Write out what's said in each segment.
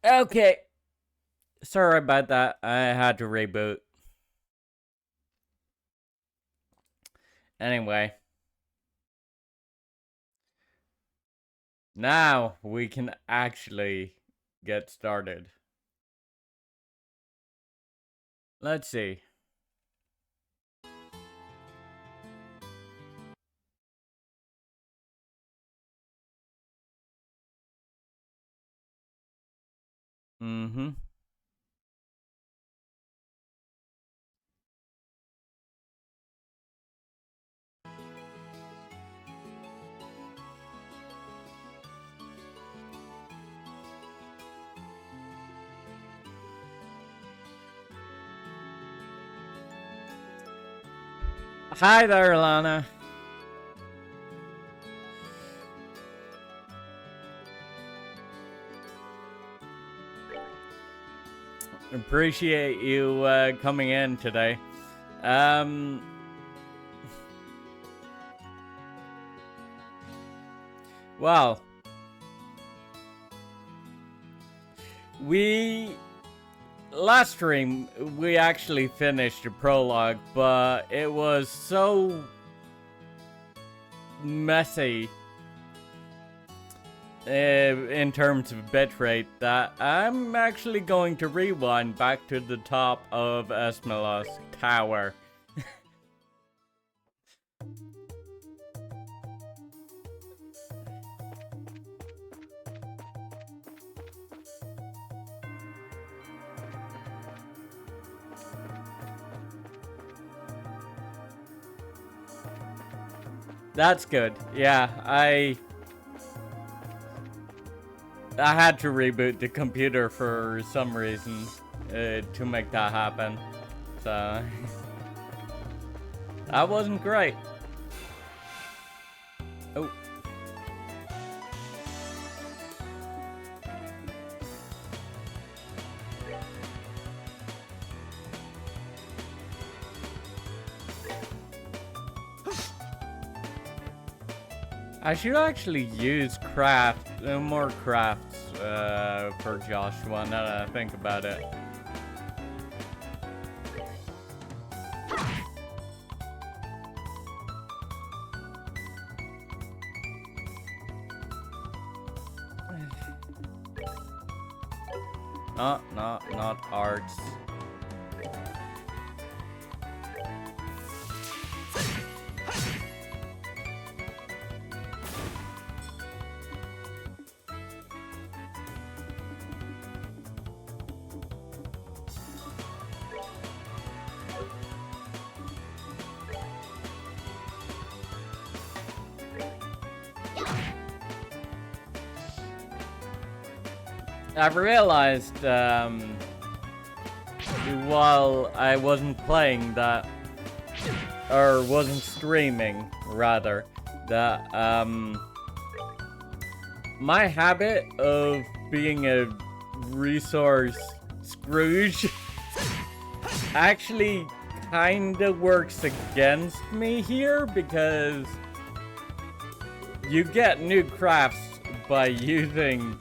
Okay. Sorry about that. I had to reboot. Anyway. Now we can actually get started. Let's see. Mm-hmm. Hi there, Lana. Appreciate you coming in today. Well, last stream we actually finished the prologue, but it was so messy in terms of bitrate that I'm actually going to rewind back to the top of Esmelos Tower. That's good. Yeah, I had to reboot the computer for some reason to make that happen. So that wasn't great. Oh. I should actually use more crafts for Joshua now that I think about it. Not arts. I've realized, while I wasn't playing that, or wasn't streaming, rather, that, my habit of being a resource Scrooge actually kinda works against me here, because you get new crafts by using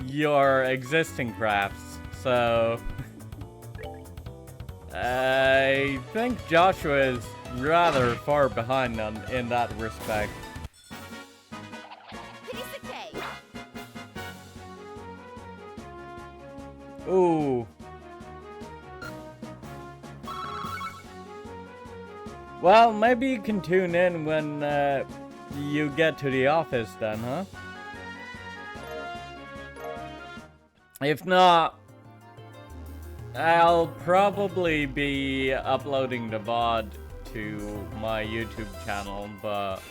your existing crafts, so I think Joshua is rather far behind in that respect. Ooh. Well, maybe you can tune in when you get to the office then, huh? If not, I'll probably be uploading the VOD to my YouTube channel, but...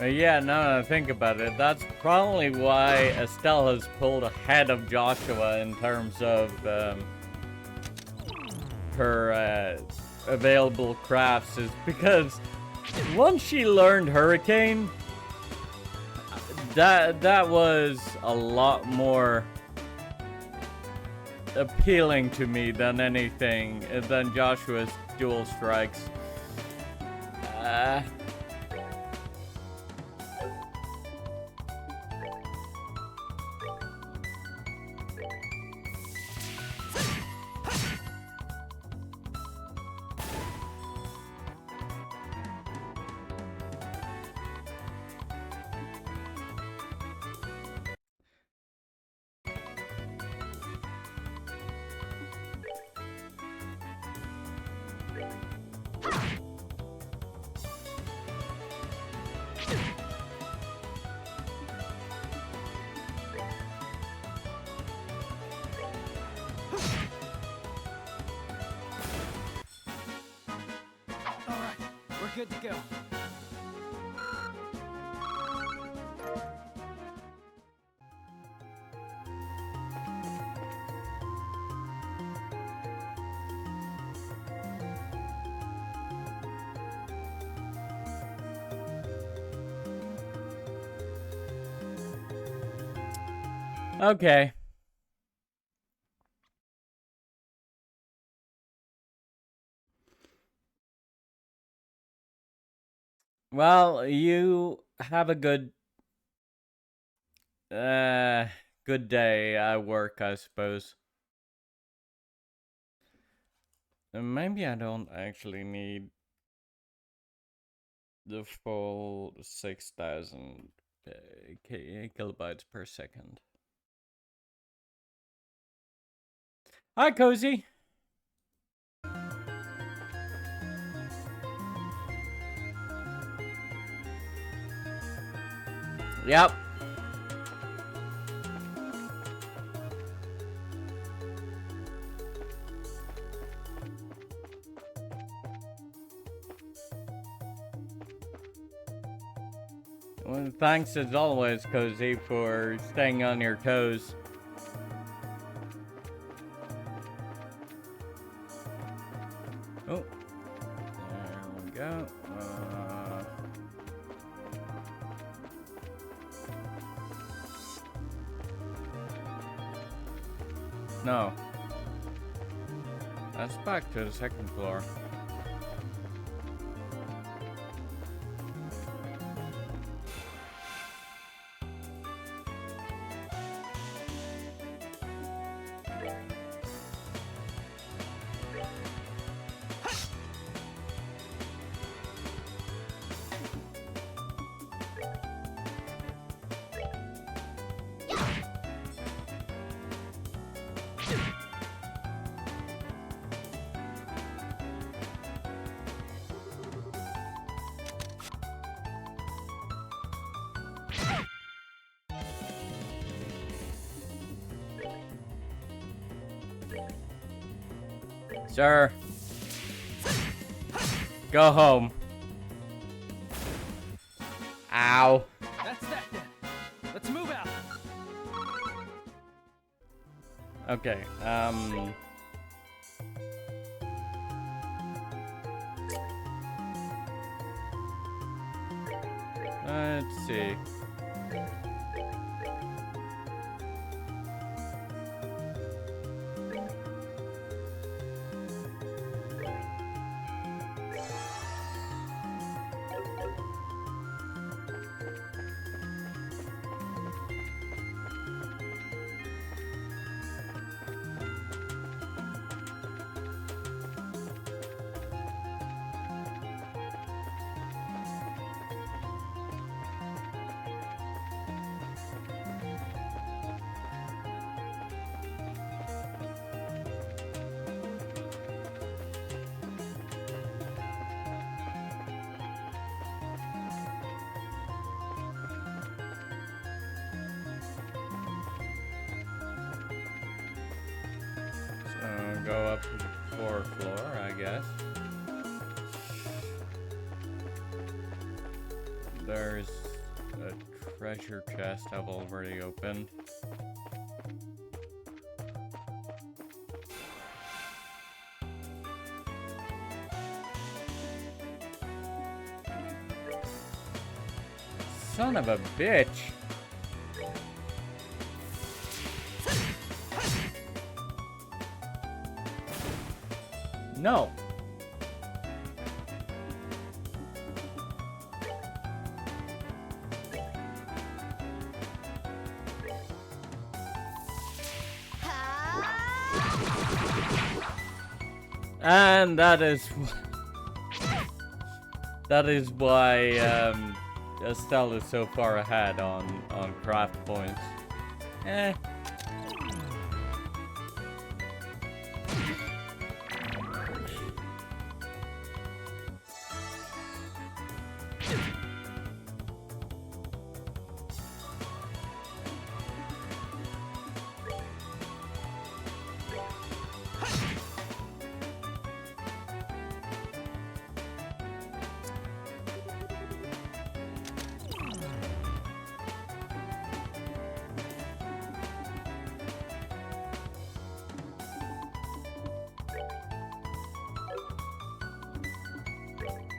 Yeah, now that I think about it, that's probably why Estelle has pulled ahead of Joshua in terms of her available crafts, is because once she learned Hurricane, that was a lot more appealing to me than anything, than Joshua's dual strikes. Good to go. Okay. Well, you have a good good day at work, I suppose. Maybe I don't actually need the full 6,000 kilobytes per second. Hi, Cozy. Yep. Well, thanks as always, Cozy, for staying on your toes. Oh, there we go. No. That's back to the second floor. Sir. Go home. Ow. That's that then. Let's move out. Okay, let's see. So go up to the fourth floor, I guess. There's treasure chest I've already opened. Son of a bitch! No! And that is why Estelle is so far ahead on craft points. Eh.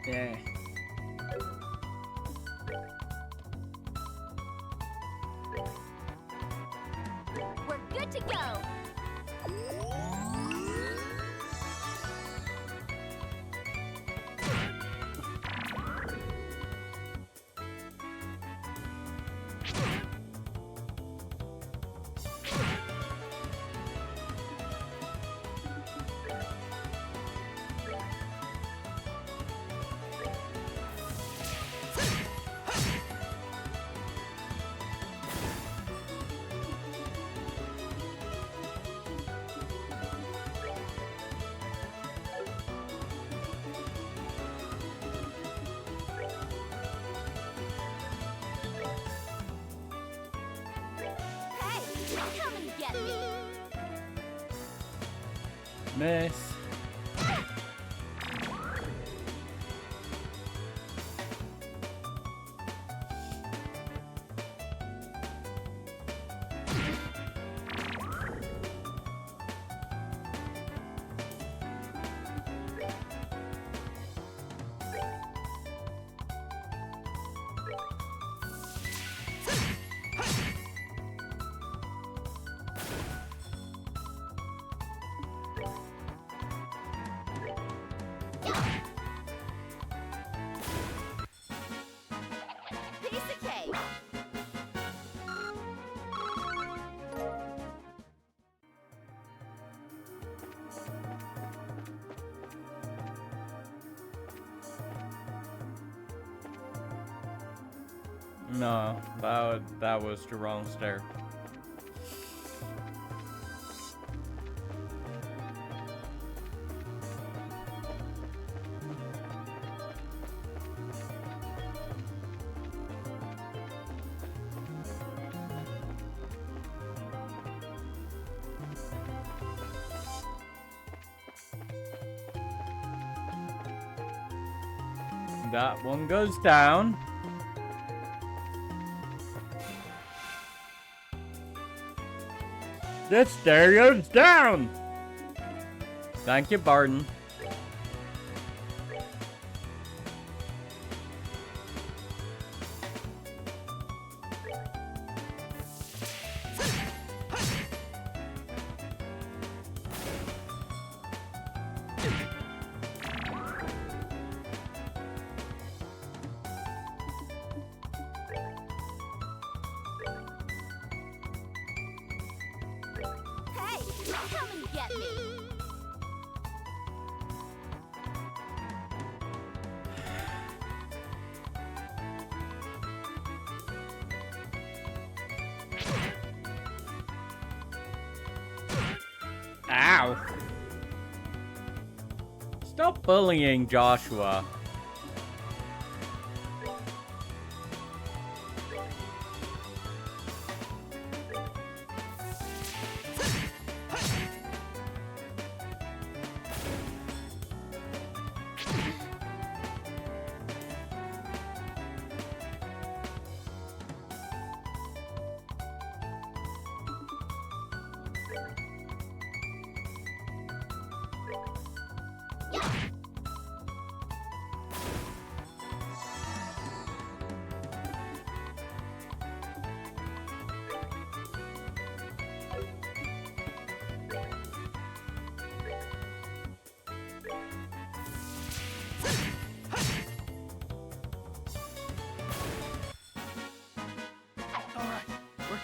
Yeah. We're good to go. Come and get me. Miss. Piece of cake. No, that was the wrong stair. That one goes down. This stair goes down! Thank you, Barton. Hey, come and get me. Ow! Stop bullying Joshua.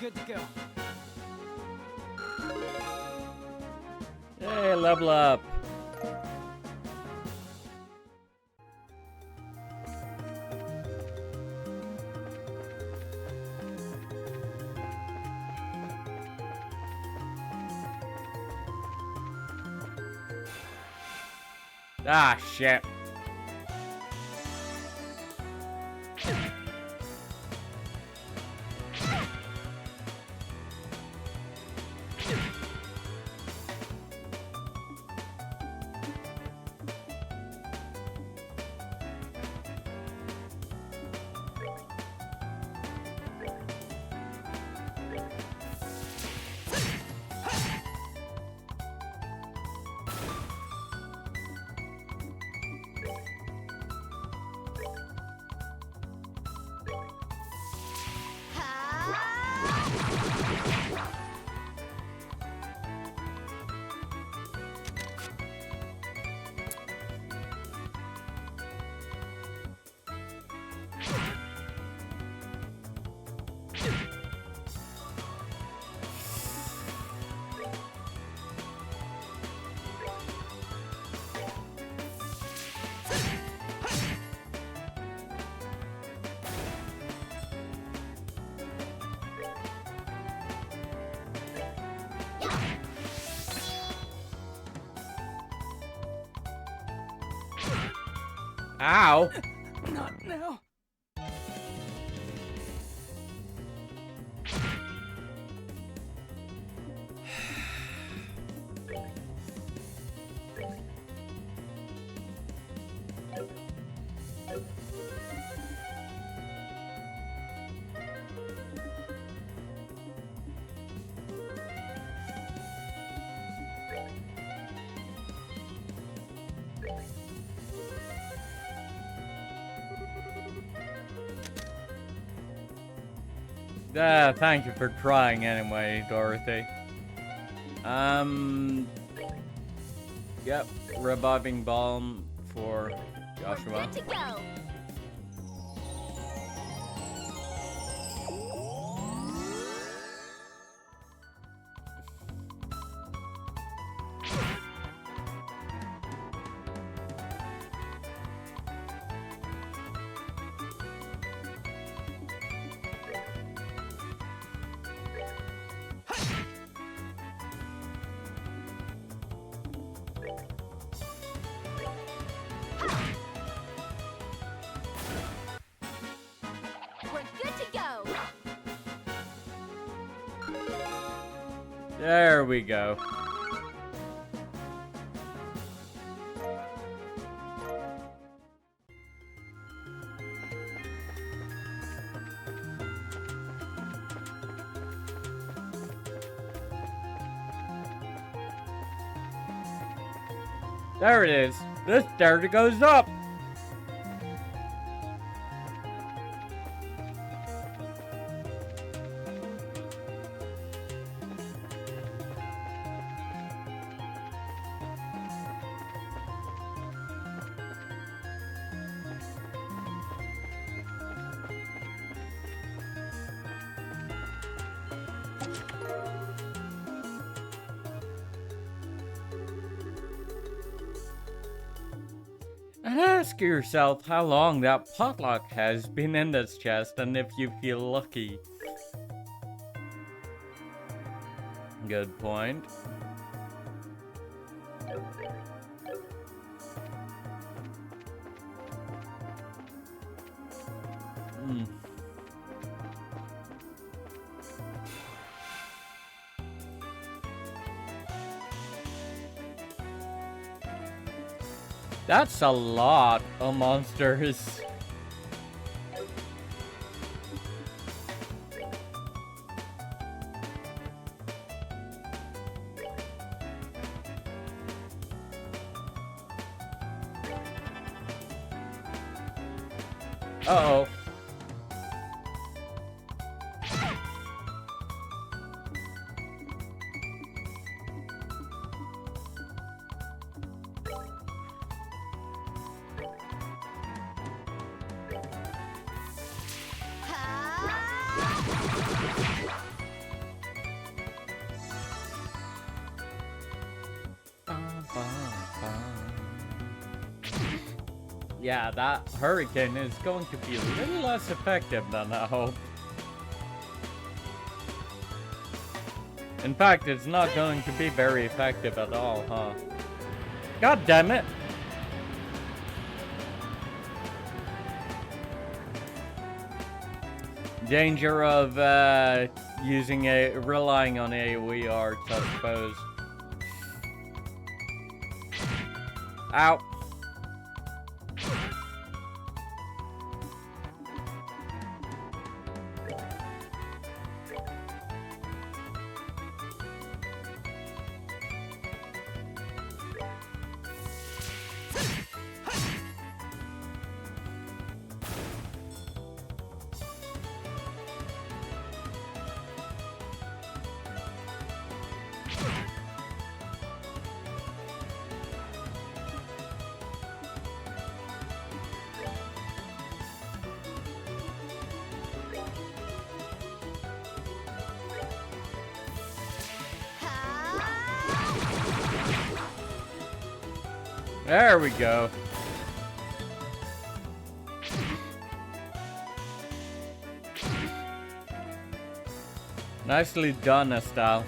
good to go. Hey, level up. Ah, shit. Ow. Not now. Thank you for trying anyway, Dorothy. Yep, reviving balm for Joshua. We're good to go. We're good to go. There we go. There it is. This there goes up. And ask yourself how long that potluck has been in this chest and if you feel lucky. Good point. That's a lot of monsters. Uh-oh. Yeah, that hurricane is going to be a little less effective than I hoped. In fact, it's not going to be very effective at all, huh? God damn it! Danger of relying on AoE arts, I suppose. Ow. There we go. Nicely done, Estelle.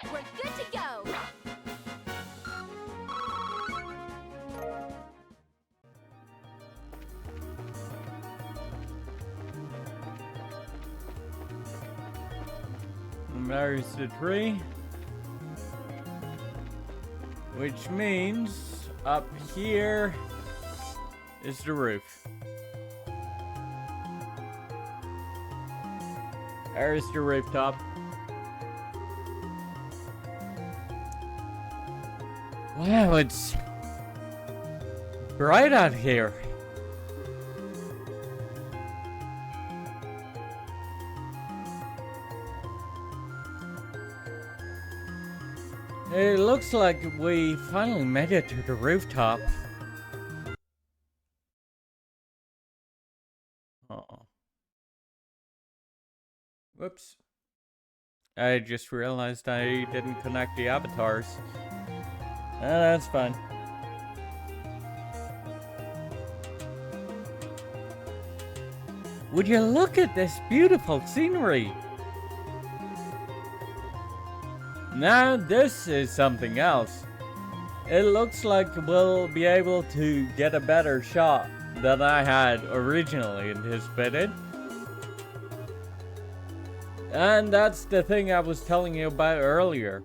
We're good to go. And there's the tree. Which means up here is the roof. There's the rooftop. Wow, it's bright out here. It looks like we finally made it to the rooftop. Uh-oh. Whoops. I just realized I didn't connect the avatars. That's fine. Would you look at this beautiful scenery? Now this is something else. It looks like we'll be able to get a better shot than I had originally anticipated. And that's the thing I was telling you about earlier.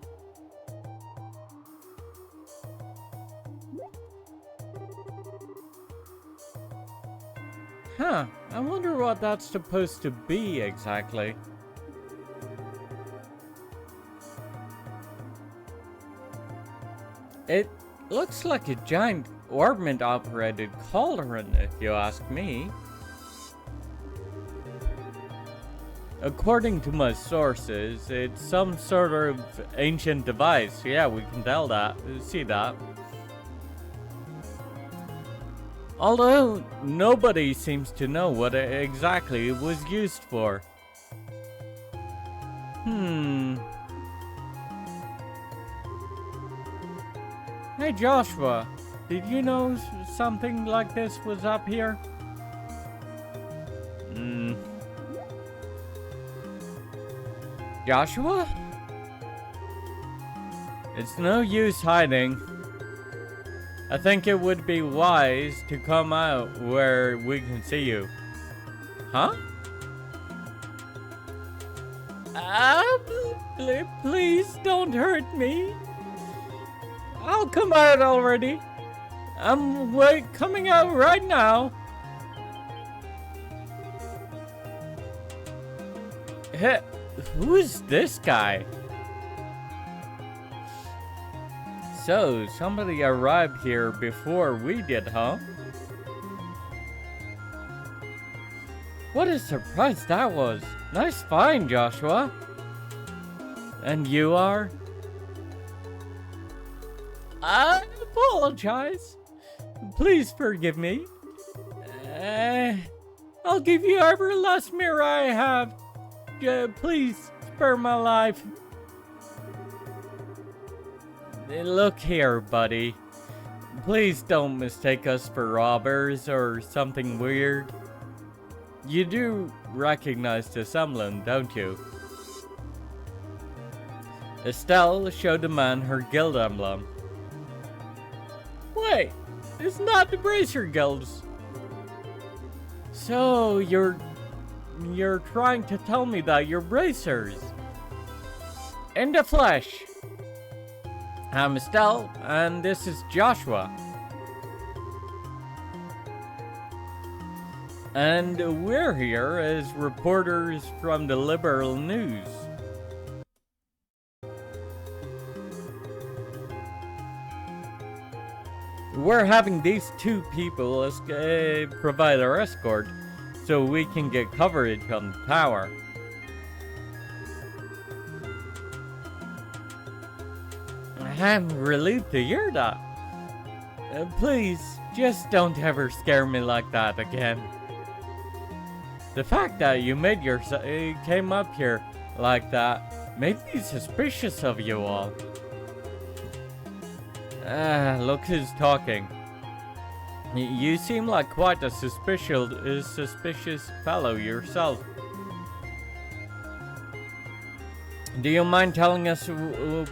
Huh, I wonder what that's supposed to be exactly. It looks like a giant Orbment-operated cauldron, if you ask me. According to my sources, it's some sort of ancient device. Yeah, we can tell that. See that. Although, nobody seems to know what exactly it was used for. Hey Joshua, did you know something like this was up here? Joshua? It's no use hiding. I think it would be wise to come out where we can see you. Huh? Please don't hurt me. I'll come out already. I'm coming out right now. Hey, who is this guy? So, somebody arrived here before we did, huh? What a surprise that was. Nice find, Joshua. And you are? I apologize. Please forgive me. I'll give you every last mirror I have. Please spare my life. Look here, buddy. Please don't mistake us for robbers or something weird. You do recognize this emblem, don't you? Estelle showed the man her guild emblem. Wait, it's not the Bracer Guilds. So you're trying to tell me that you're bracers? In the flesh. I'm Estelle, and this is Joshua. And we're here as reporters from the Liberal News. We're having these two people as provide our escort so we can get coverage on the tower. I'm relieved to hear that. Please, just don't ever scare me like that again. The fact that you made came up here like that made me suspicious of you all. Look who's talking. You seem like quite a suspicious fellow yourself. Do you mind telling us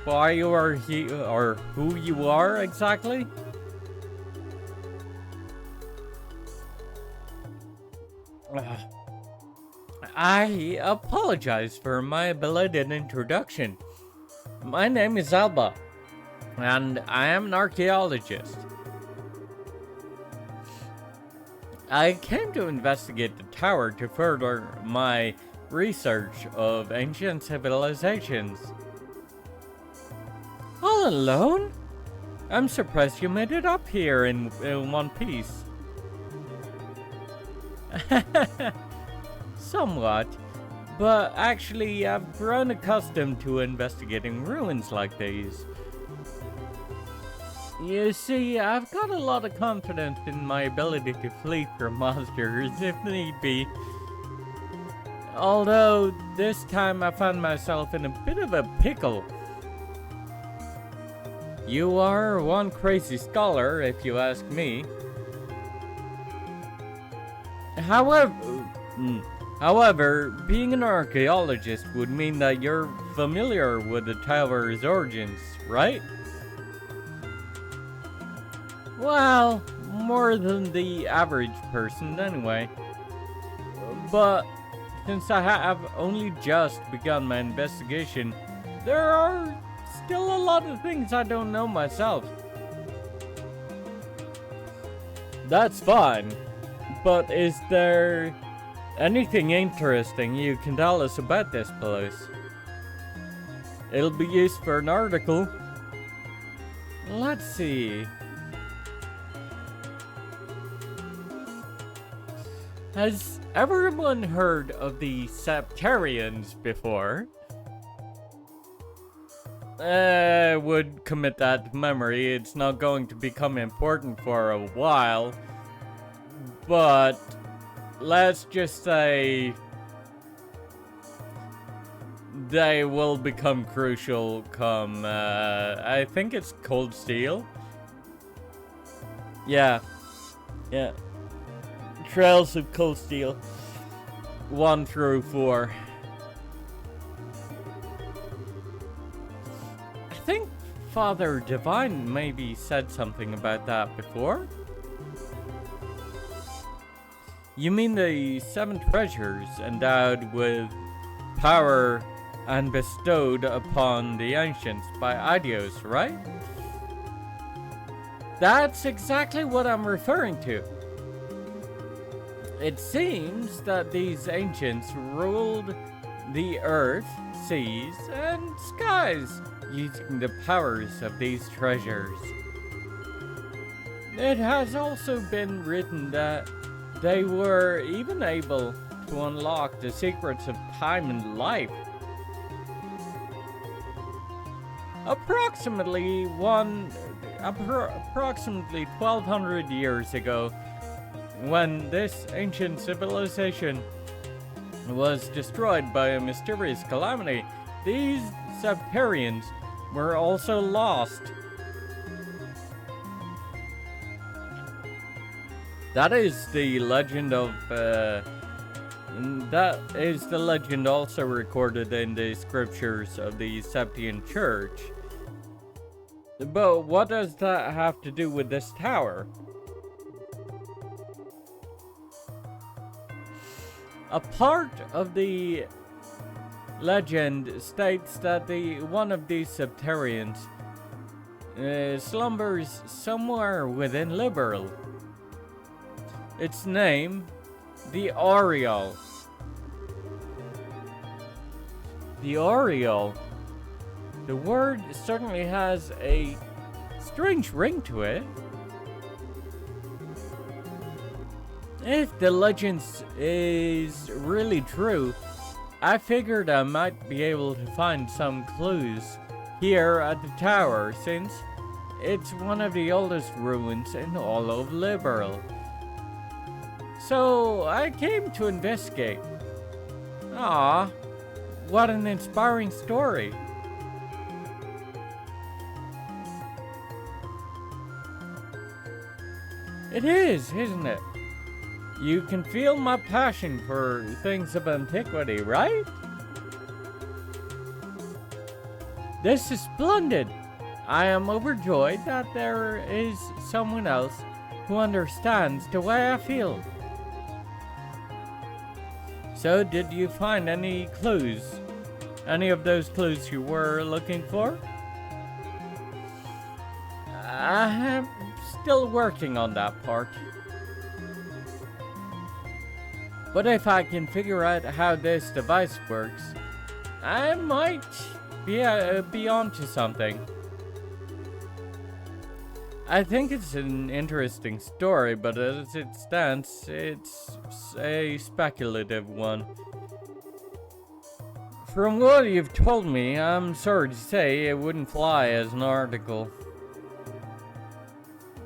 why you are here, or who you are exactly? I apologize for my belated introduction. My name is Alba, and I am an archaeologist. I came to investigate the tower to further my research of ancient civilizations. All alone? I'm surprised you made it up here in one piece. Somewhat, but actually I've grown accustomed to investigating ruins like these. You see, I've got a lot of confidence in my ability to flee from monsters if need be. Although, this time I found myself in a bit of a pickle. You are one crazy scholar, if you ask me. However, being an archaeologist would mean that you're familiar with the tower's origins, right? Well, more than the average person anyway. But since I have only just begun my investigation, there are still a lot of things I don't know myself. That's fine, but is there anything interesting you can tell us about this place? It'll be used for an article. Let's see. Has everyone heard of the Septarians before? Would commit that to memory. It's not going to become important for a while. But let's just say they will become crucial come, I think it's Cold Steel. Yeah. Trails of Cold Steel 1 through 4. I think Father Divine maybe said something about that before. You mean the 7 treasures endowed with power and bestowed upon the ancients by Aidios, right? That's exactly what I'm referring to. It seems that these ancients ruled the earth, seas, and skies using the powers of these treasures. It has also been written that they were even able to unlock the secrets of time and life. Approximately 1200 years ago, when this ancient civilization was destroyed by a mysterious calamity, these Septarians were also lost. That is the legend of, that is the legend also recorded in the scriptures of the Septian Church. But what does that have to do with this tower? A part of the legend states that one of these Septarians slumbers somewhere within Liberl. Its name, the Aureole. The Aureole. The word certainly has a strange ring to it. If the legend is really true, I figured I might be able to find some clues here at the tower, since it's one of the oldest ruins in all of Liberl. So I came to investigate. Ah, what an inspiring story. It is, isn't it? You can feel my passion for things of antiquity, right? This is splendid. I am overjoyed that there is someone else who understands the way I feel. So, did you find any clues? Any of those clues you were looking for? I'm still working on that part. But if I can figure out how this device works, I might be onto something. I think it's an interesting story, but as it stands, it's a speculative one. From what you've told me, I'm sorry to say it wouldn't fly as an article.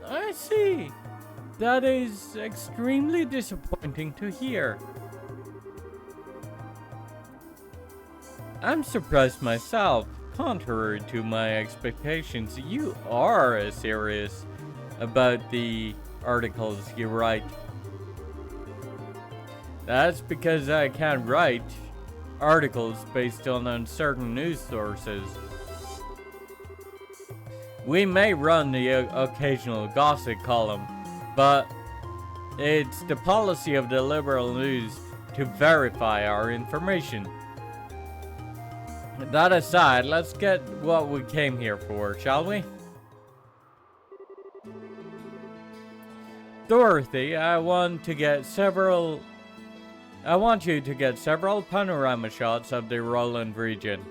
I see. That is extremely disappointing to hear. I'm surprised myself. Contrary to my expectations, you are serious about the articles you write. That's because I can't write articles based on uncertain news sources. We may run the occasional gossip column, but it's the policy of the Liberl News to verify our information. That aside, let's get what we came here for, shall we? Dorothy, I want you to get several panorama shots of the Roland region.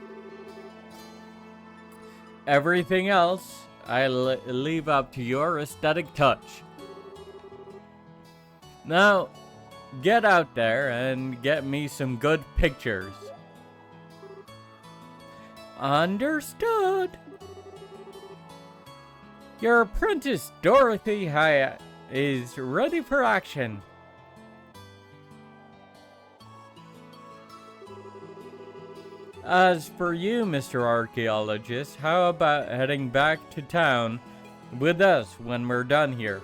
Everything else, I leave up to your aesthetic touch. Now, get out there and get me some good pictures. Understood. Your apprentice Dorothy Hyatt is ready for action. As for you, Mr. Archaeologist, how about heading back to town with us when we're done here?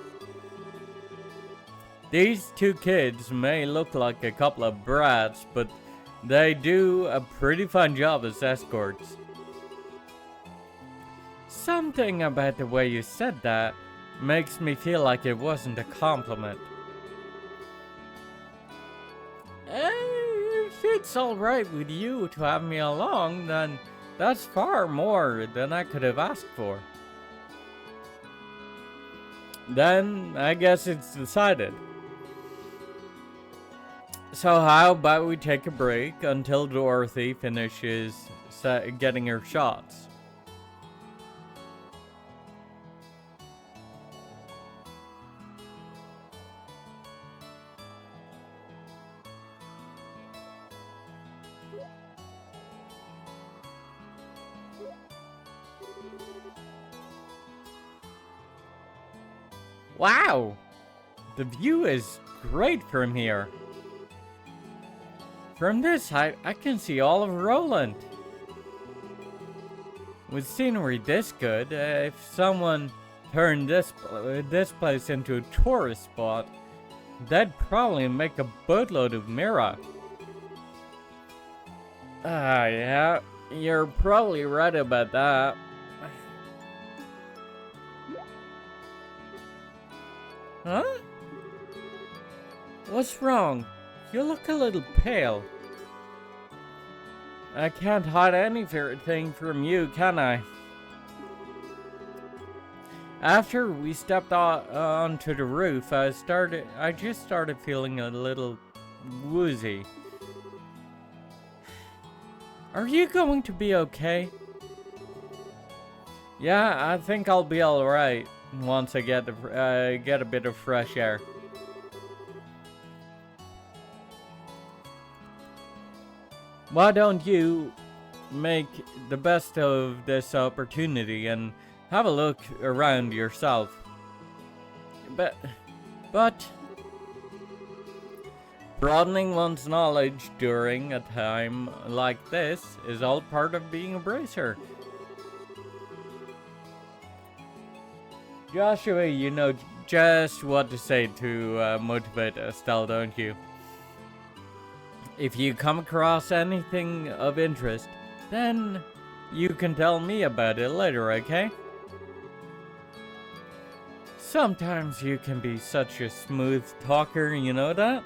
These two kids may look like a couple of brats, but they do a pretty fine job as escorts. Something about the way you said that makes me feel like it wasn't a compliment. If it's alright with you to have me along, then that's far more than I could have asked for. Then, I guess it's decided. So how about we take a break until Dorothy finishes getting her shots? Wow! The view is great from here. From this height, I can see all of Roland. With scenery this good, if someone turned this place into a tourist spot, they'd probably make a boatload of Mira. Yeah, you're probably right about that. Huh? What's wrong? You look a little pale. I can't hide anything from you, can I? After we stepped onto the roof, I just started feeling a little woozy. Are you going to be okay? Yeah, I think I'll be alright once I get a bit of fresh air. Why don't you make the best of this opportunity and have a look around yourself? But broadening one's knowledge during a time like this is all part of being a bracer. Joshua, you know just what to say to motivate Estelle, don't you? If you come across anything of interest, then you can tell me about it later, okay? Sometimes you can be such a smooth talker, you know that?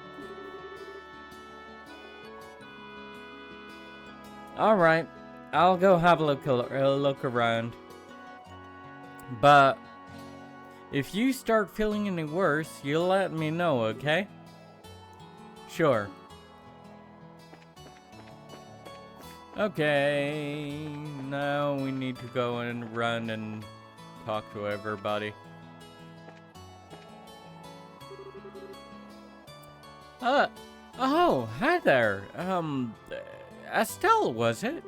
Alright, I'll go have a look around. But if you start feeling any worse, you'll let me know, okay? Sure. Okay, now we need to go and run and talk to everybody. Oh, hi there. Estelle, was it?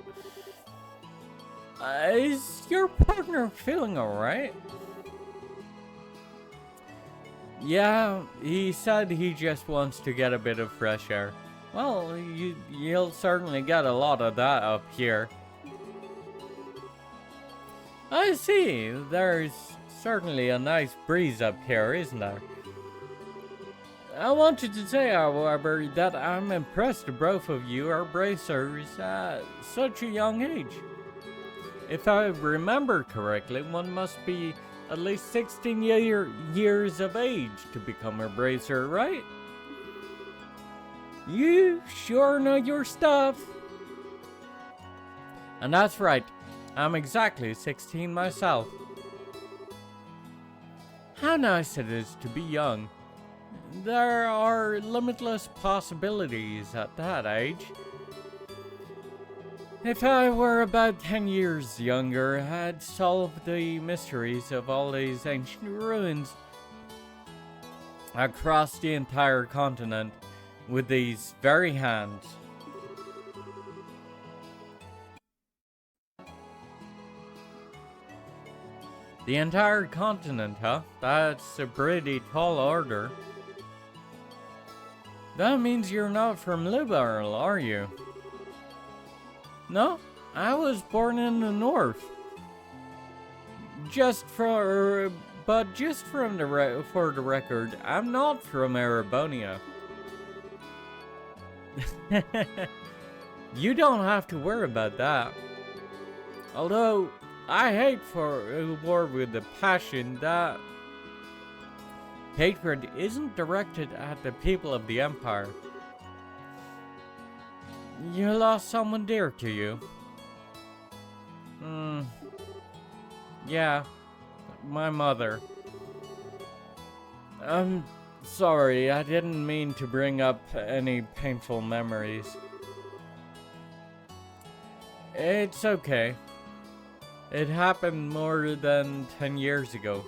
Is your partner feeling alright? Yeah, he said he just wants to get a bit of fresh air. Well, you'll certainly get a lot of that up here. I see. There's certainly a nice breeze up here, isn't there? I wanted to say, however, that I'm impressed both of you are bracers at such a young age. If I remember correctly, one must be at least 16 years of age to become a bracer, right? You sure know your stuff. And that's right, I'm exactly 16 myself. How nice it is to be young. There are limitless possibilities at that age. If I were about 10 years younger, I'd solve the mysteries of all these ancient ruins across the entire continent with these very hands. The entire continent, huh? That's a pretty tall order. That means you're not from Liberl, are you? No, I was born in the north. For the record, I'm not from Erebonia. You don't have to worry about that. Although, I hate for a war with a passion that hatred isn't directed at the people of the Empire. You lost someone dear to you. Yeah, my mother. I'm sorry, I didn't mean to bring up any painful memories. It's okay. It happened more than 10 years ago.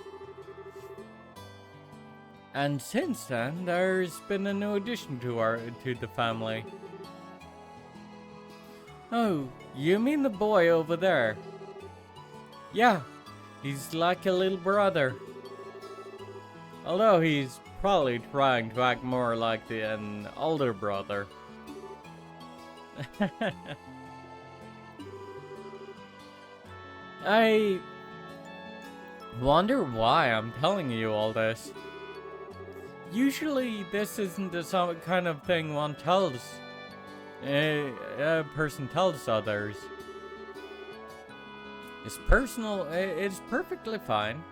And since then, there's been a new addition to the family. Oh, you mean the boy over there? Yeah, he's like a little brother. Although he's probably trying to act more like an older brother. I wonder why I'm telling you all this. Usually this isn't the kind of thing one tells, a person tells others. It's personal, it's perfectly fine.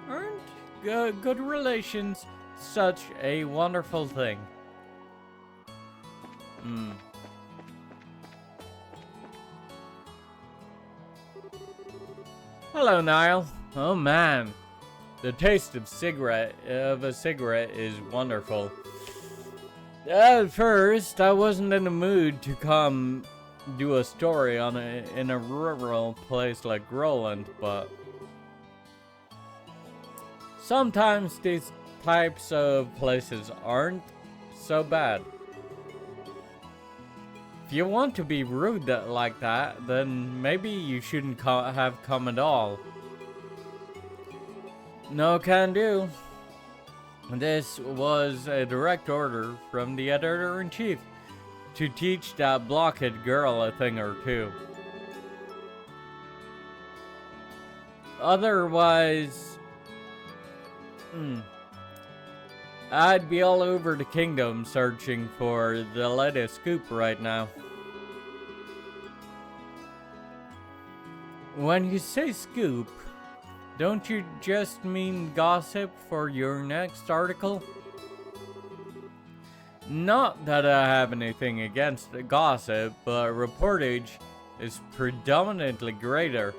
Aren't good relations such a wonderful thing? Hello, Niall. Oh man, the taste of a cigarette is wonderful. At first, I wasn't in the mood to come do a story in a rural place like Groland, but sometimes these types of places aren't so bad. If you want to be rude like that, then maybe you shouldn't have come at all. No can do. This was a direct order from the editor-in-chief to teach that blockhead girl a thing or two. Otherwise, I'd be all over the kingdom searching for the latest scoop right now. When you say scoop, don't you just mean gossip for your next article? Not that I have anything against gossip, but reportage is predominantly greater.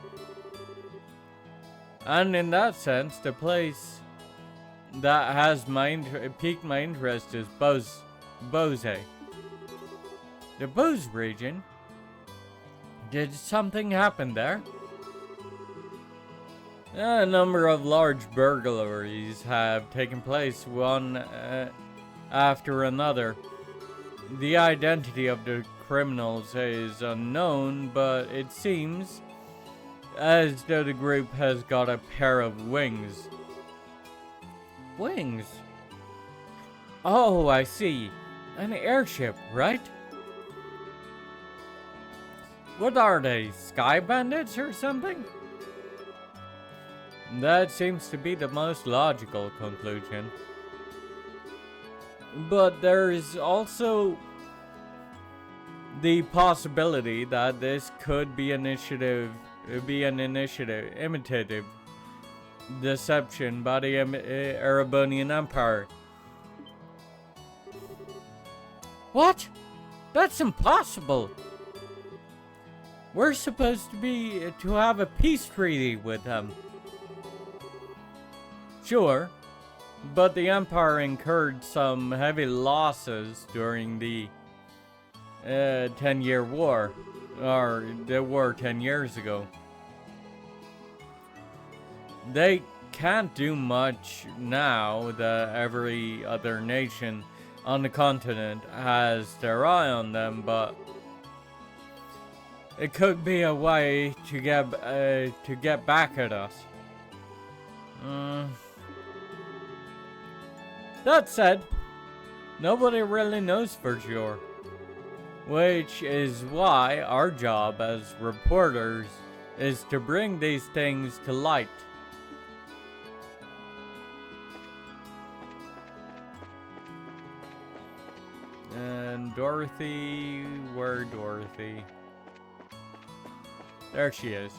And in that sense, the place that has piqued my interest is Bose. The Bose region? Did something happen there? A number of large burglaries have taken place, one after another. The identity of the criminals is unknown, but it seems as though the group has got a pair of wings. Wings? Oh, I see. An airship, right? What are they, sky bandits or something? That seems to be the most logical conclusion. But there is also the possibility that this could be an imitative deception by the Erebonian Empire. What? That's impossible! We're supposed to have a peace treaty with them. Sure, but the Empire incurred some heavy losses during the 10-year war, or the war 10 years ago. They can't do much now that every other nation on the continent has their eye on them, but it could be a way to get back at us. That said, nobody really knows for sure, which is why our job as reporters is to bring these things to light. And Dorothy, where Dorothy? There she is.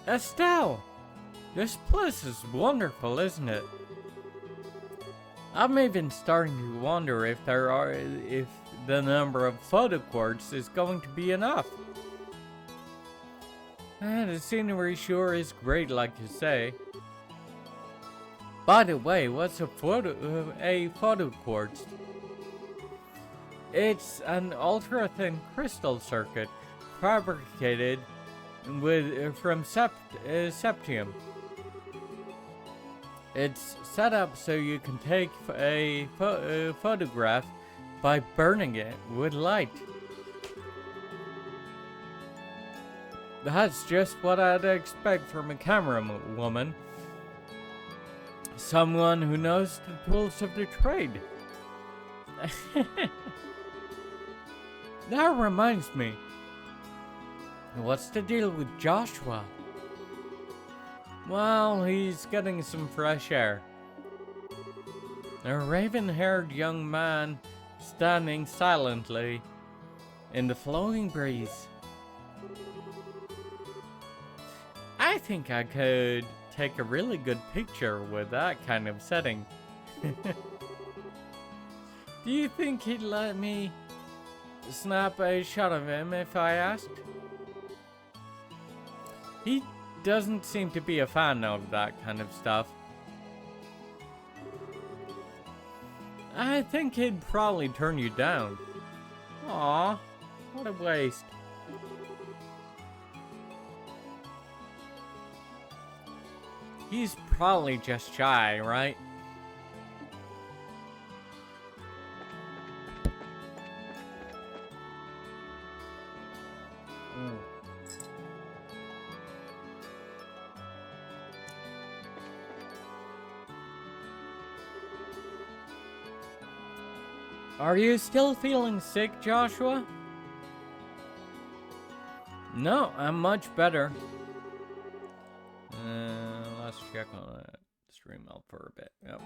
Estelle! This place is wonderful, isn't it? I'm even starting to wonder if the number of photo quartz is going to be enough. The scenery sure is great, like you say. By the way, what's a photo quartz? It's an ultra-thin crystal circuit fabricated from septium. It's set up so you can take a photograph by burning it with light. That's just what I'd expect from a camera woman. Someone who knows the tools of the trade. That reminds me. What's the deal with Joshua? Well, he's getting some fresh air. A raven-haired young man standing silently in the flowing breeze. I think I could take a really good picture with that kind of setting. Do you think he'd let me snap a shot of him if I asked? He doesn't seem to be a fan of that kind of stuff. I think he'd probably turn you down. Aw, what a waste. He's probably just shy, right? Are you still feeling sick, Joshua? No, I'm much better. Let's check on that stream out for a bit. Yep.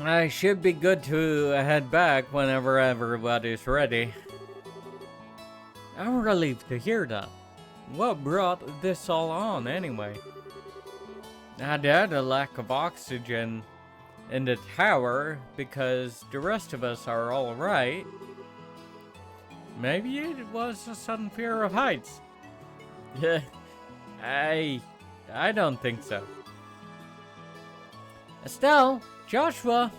I should be good to head back whenever everybody's ready. I'm relieved to hear that. What brought this all on anyway? I had a lack of oxygen in the tower because the rest of us are all right. Maybe it was a sudden fear of heights. I don't think so. Estelle, Joshua.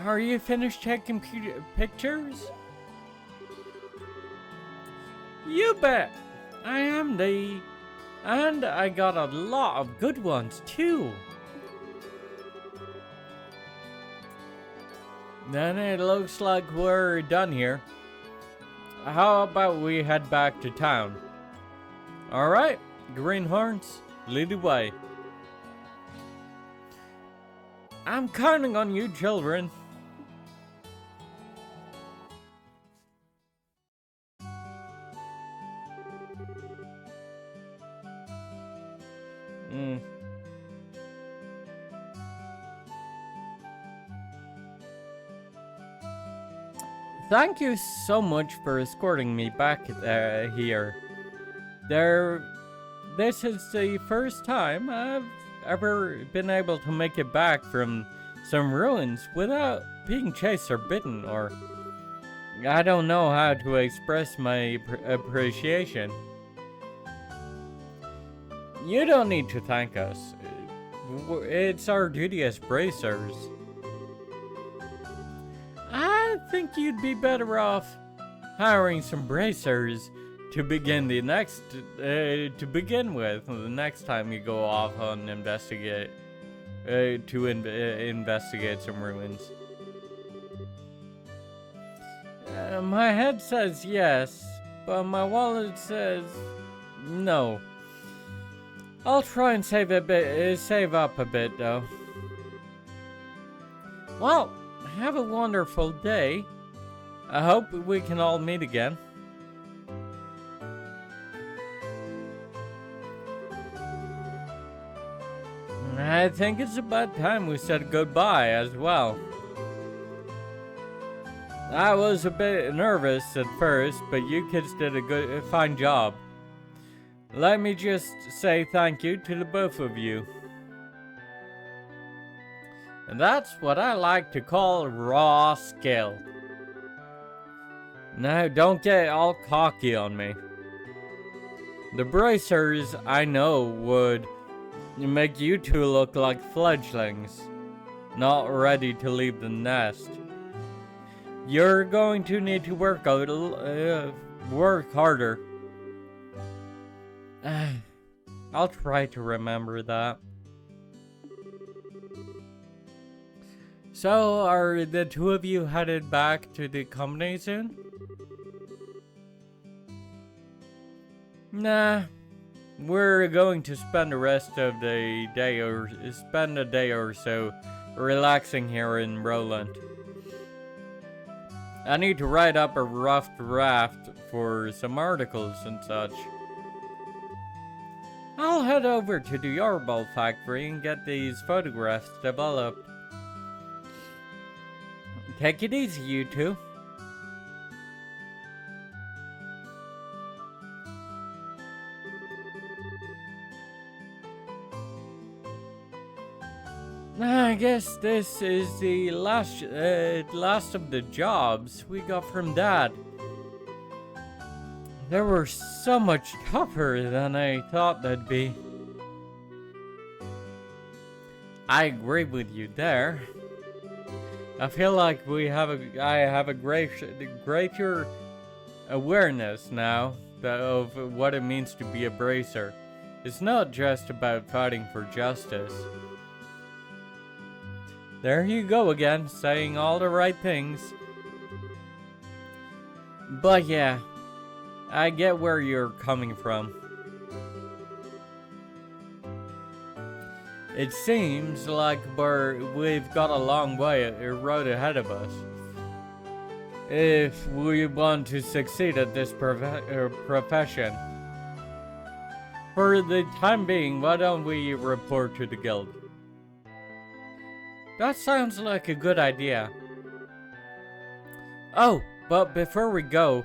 Are you finished taking pictures? You bet. I am the... And I got a lot of good ones, too. Then it looks like we're done here. How about we head back to town? Alright, greenhorns, lead the way. I'm counting on you, children. Thank you so much for escorting me back here. This is the first time I've ever been able to make it back from some ruins without being chased or bitten, or I don't know how to express my appreciation. You don't need to thank us. It's our duty as bracers. I think you'd be better off hiring some bracers to begin the next with the next time you go off on investigate some ruins. My head says yes, but my wallet says no. I'll try and save up a bit though. Well, have a wonderful day. I hope we can all meet again. I think it's about time we said goodbye as well. I was a bit nervous at first, but you kids did a fine job. Let me just say thank you to the both of you. And that's what I like to call raw skill. Now, don't get all cocky on me. The bracers, I know, would make you two look like fledglings, not ready to leave the nest. You're going to need to work work harder. I'll try to remember that. So, are the two of you headed back to the company soon? Nah, we're going to spend the rest of the day spend a day or so relaxing here in Roland. I need to write up a rough draft for some articles and such. I'll head over to the Yarball factory and get these photographs developed. Take it easy, you two. I guess this is the last of the jobs we got from Dad. They were so much tougher than I thought they'd be. I agree with you there. I feel like I have a greater awareness now of what it means to be a bracer. It's not just about fighting for justice. There you go again, saying all the right things. But yeah, I get where you're coming from. It seems like we've got a long road ahead of us. If we want to succeed at this profession. For the time being, why don't we report to the guild? That sounds like a good idea. Oh, but before we go,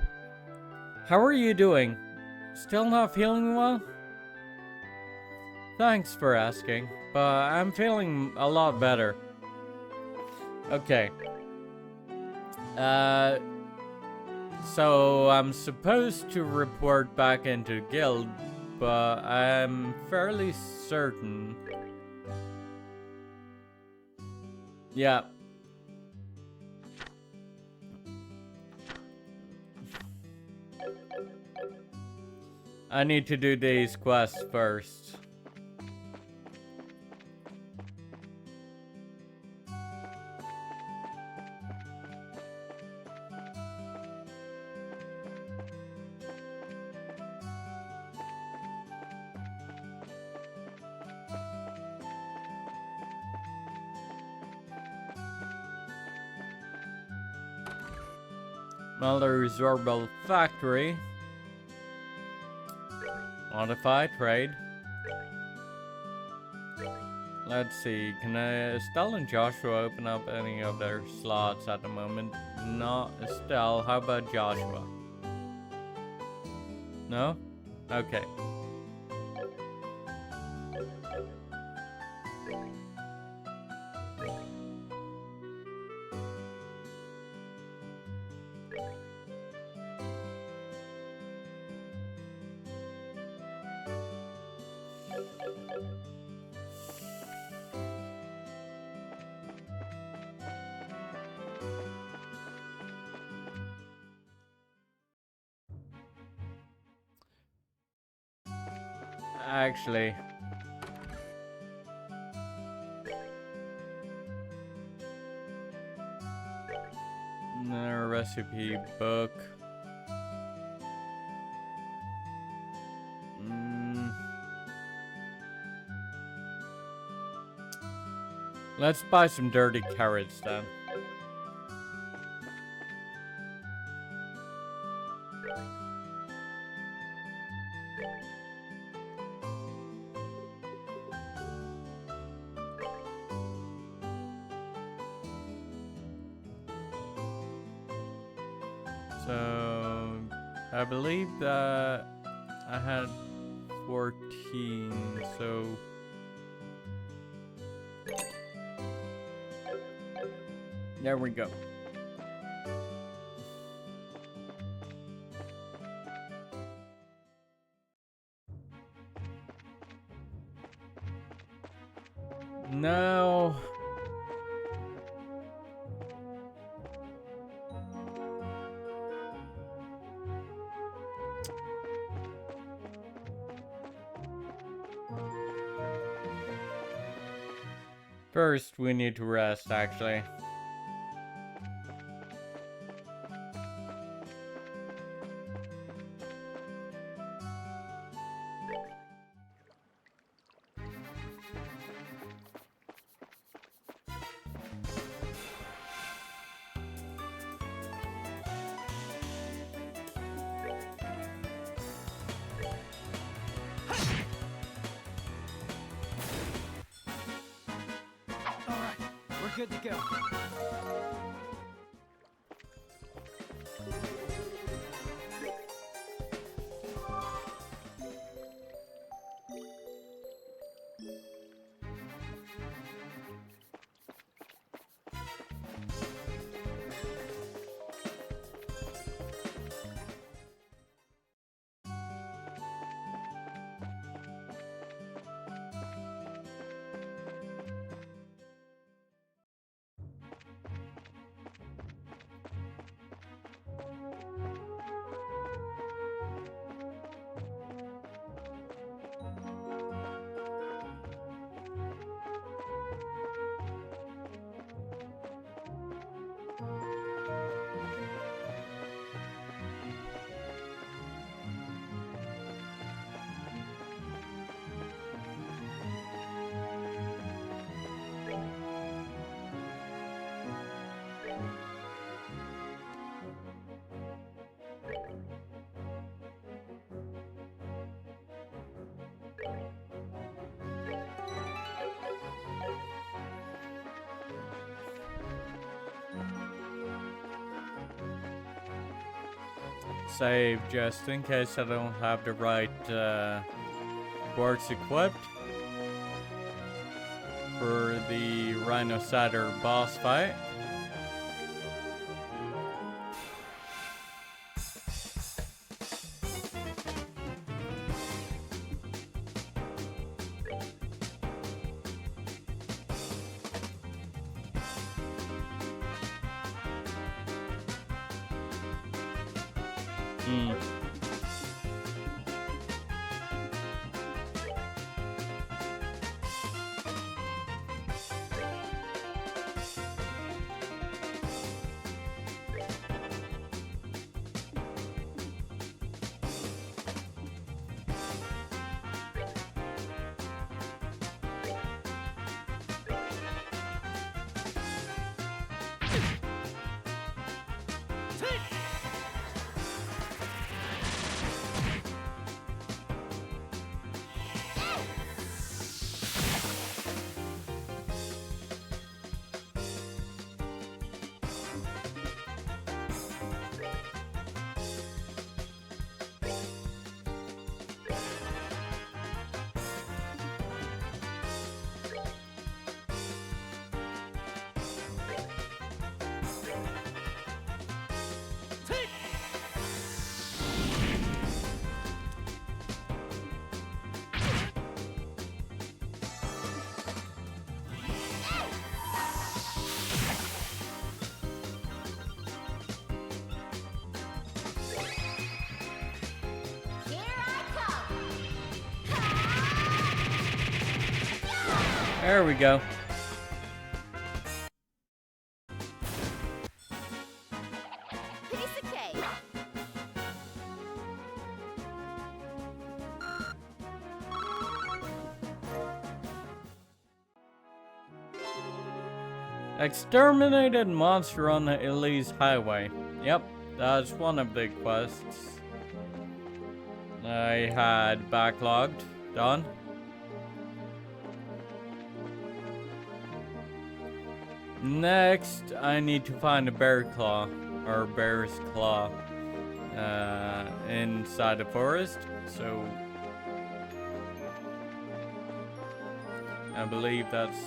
how are you doing? Still not feeling well? Thanks for asking, but I'm feeling a lot better. Okay. So I'm supposed to report back into guild, but I'm fairly certain. Yeah. I need to do these quests first. Another Zorbal factory. Modify trade. Let's see, can Estelle and Joshua open up any of their slots at the moment? Not Estelle, how about Joshua? No? Okay. Actually, the recipe book. Let's buy some dirty carrots then. So I believe that I had 14, so there we go. No. First, we need to rest, actually. All right, we're good to go. Save just in case I don't have the right quartz equipped for the Rhino Satyr boss fight. Hmm. Here I come. There we go. Piece of cake. Exterminated monster on the Elise Highway. Yep, that's one of the quests I had backlogged. Done. Next, I need to find a bear claw, or bear's claw. inside the forest. So I believe that's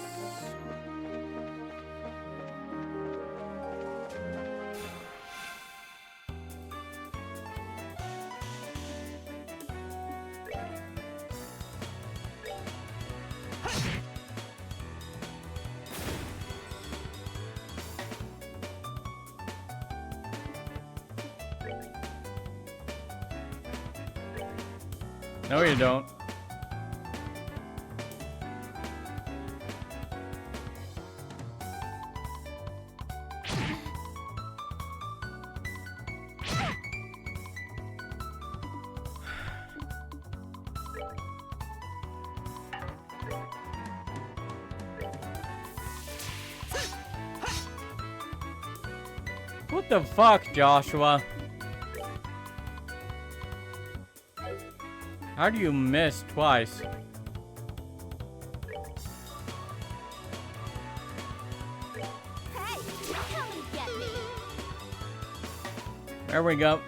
no, you don't. What the fuck, Joshua? How do you miss twice? Hey, come and get me. There we go.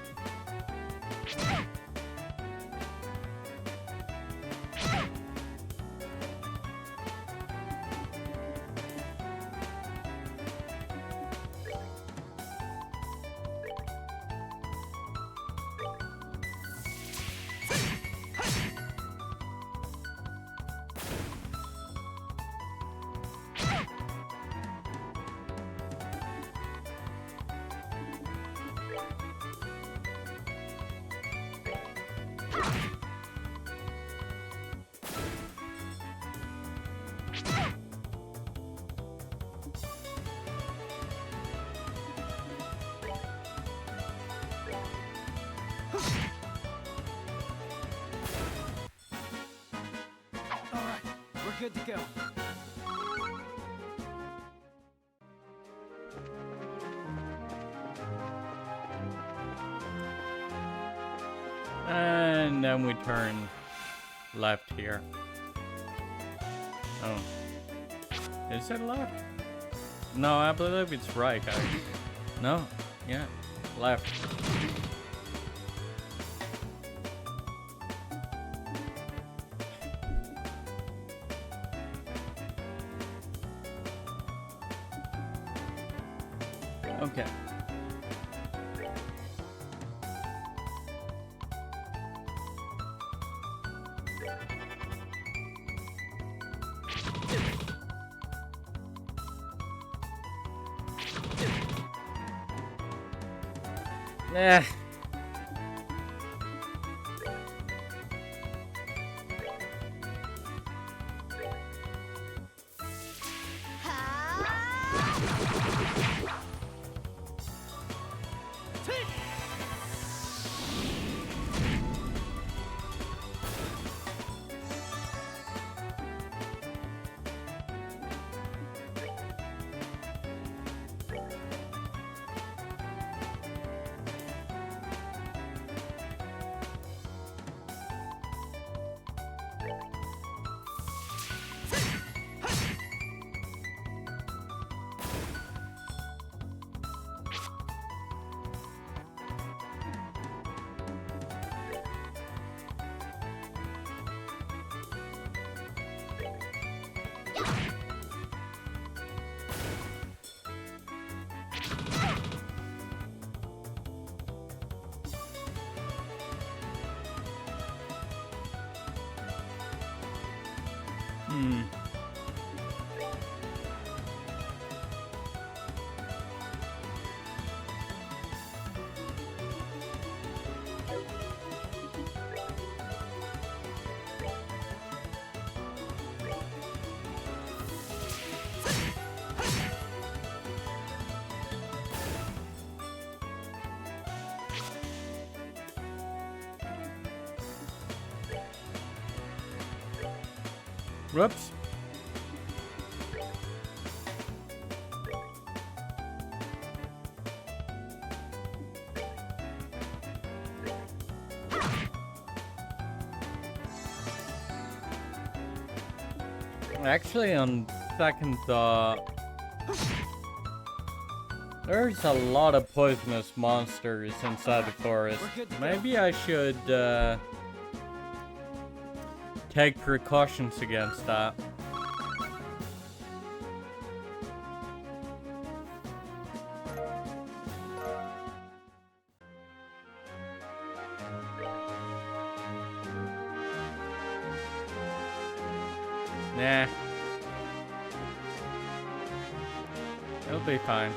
All right, we're good to go. And then we turn left here. Oh. Is it left? No, I believe it's right, guys. No? Yeah. Left. Okay. Eh. Hmm. Whoops. Actually, on second thought, There's a lot of poisonous monsters inside the forest. We're good to go. Maybe I should take precautions against that. Nah. It'll be fine.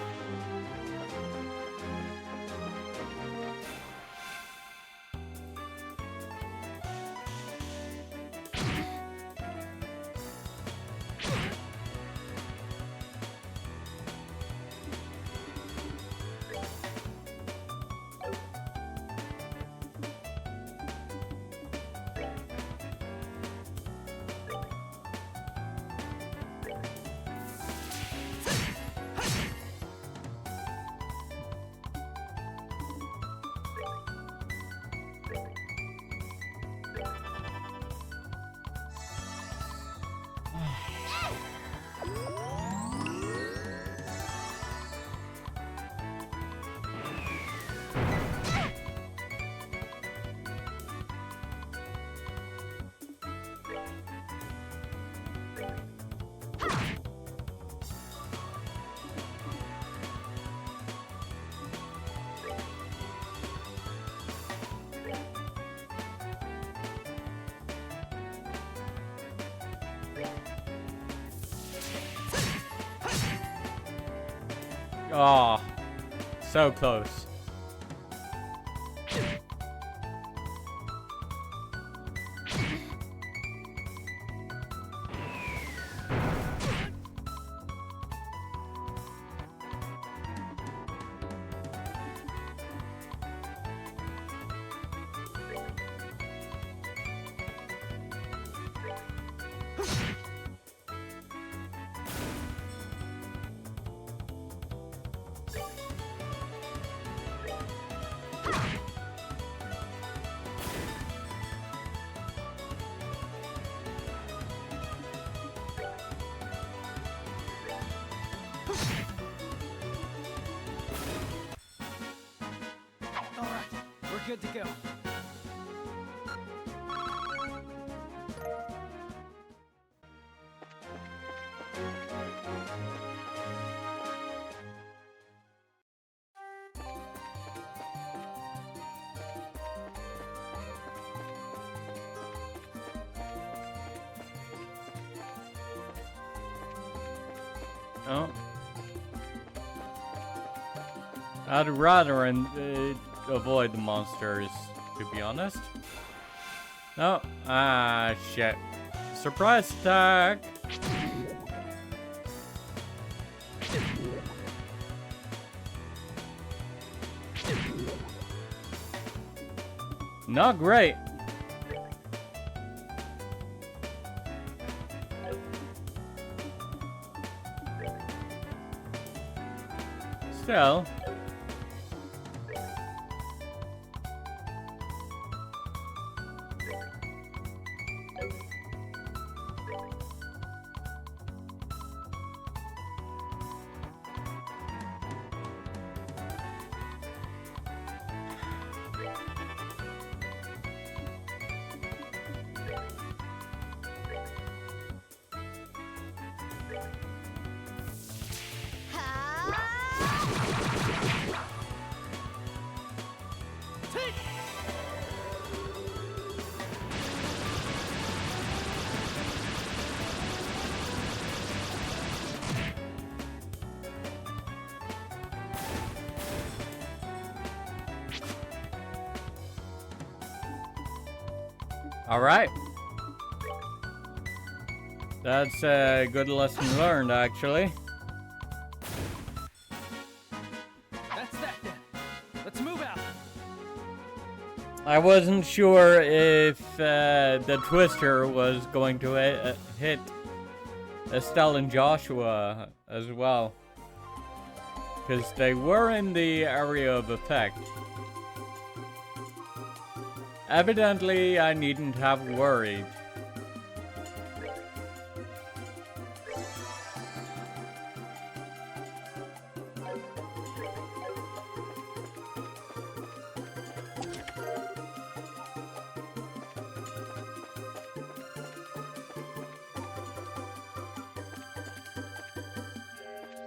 Oh, so close. All right, we're good to go. Oh. I'd rather avoid the monsters, to be honest. No. Ah, shit. Surprise attack! Not great. Still. Alright. That's a good lesson learned, actually. That's that then. Let's move out. I wasn't sure if the Twister was going to hit Estelle and Joshua as well. Because they were in the area of effect. Evidently, I needn't have worried.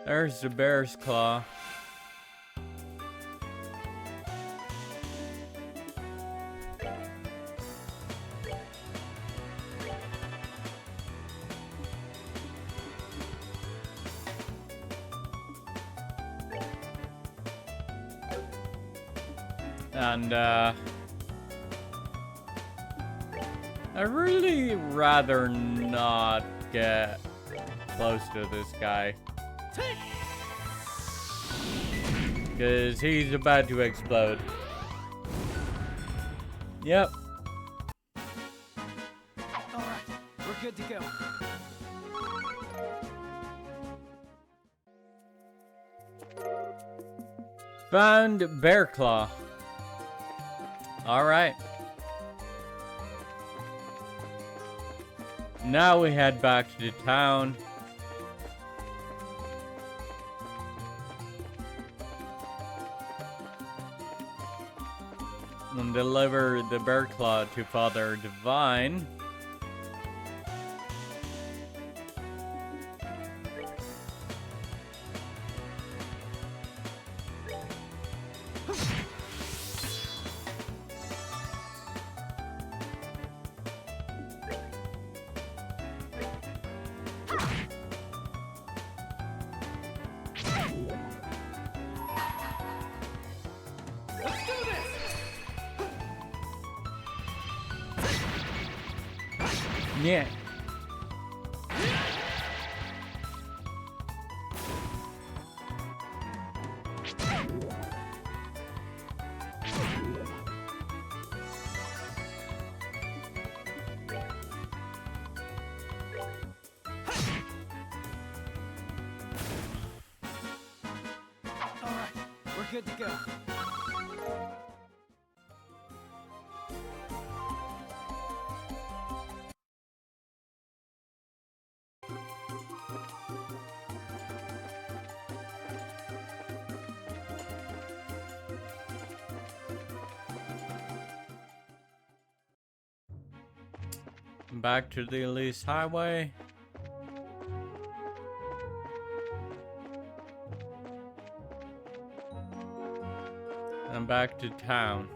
There's the bear's claw. And I'd really rather not get close to this guy. Because he's about to explode. Yep. Alright, we're good to go. Found Bear Claw. Alright. Now we head back to town. And deliver the Bear Claw to Father Divine. Let's do this! Yeah. Alright, we're good to go. Back to the Elise Highway. And back to town.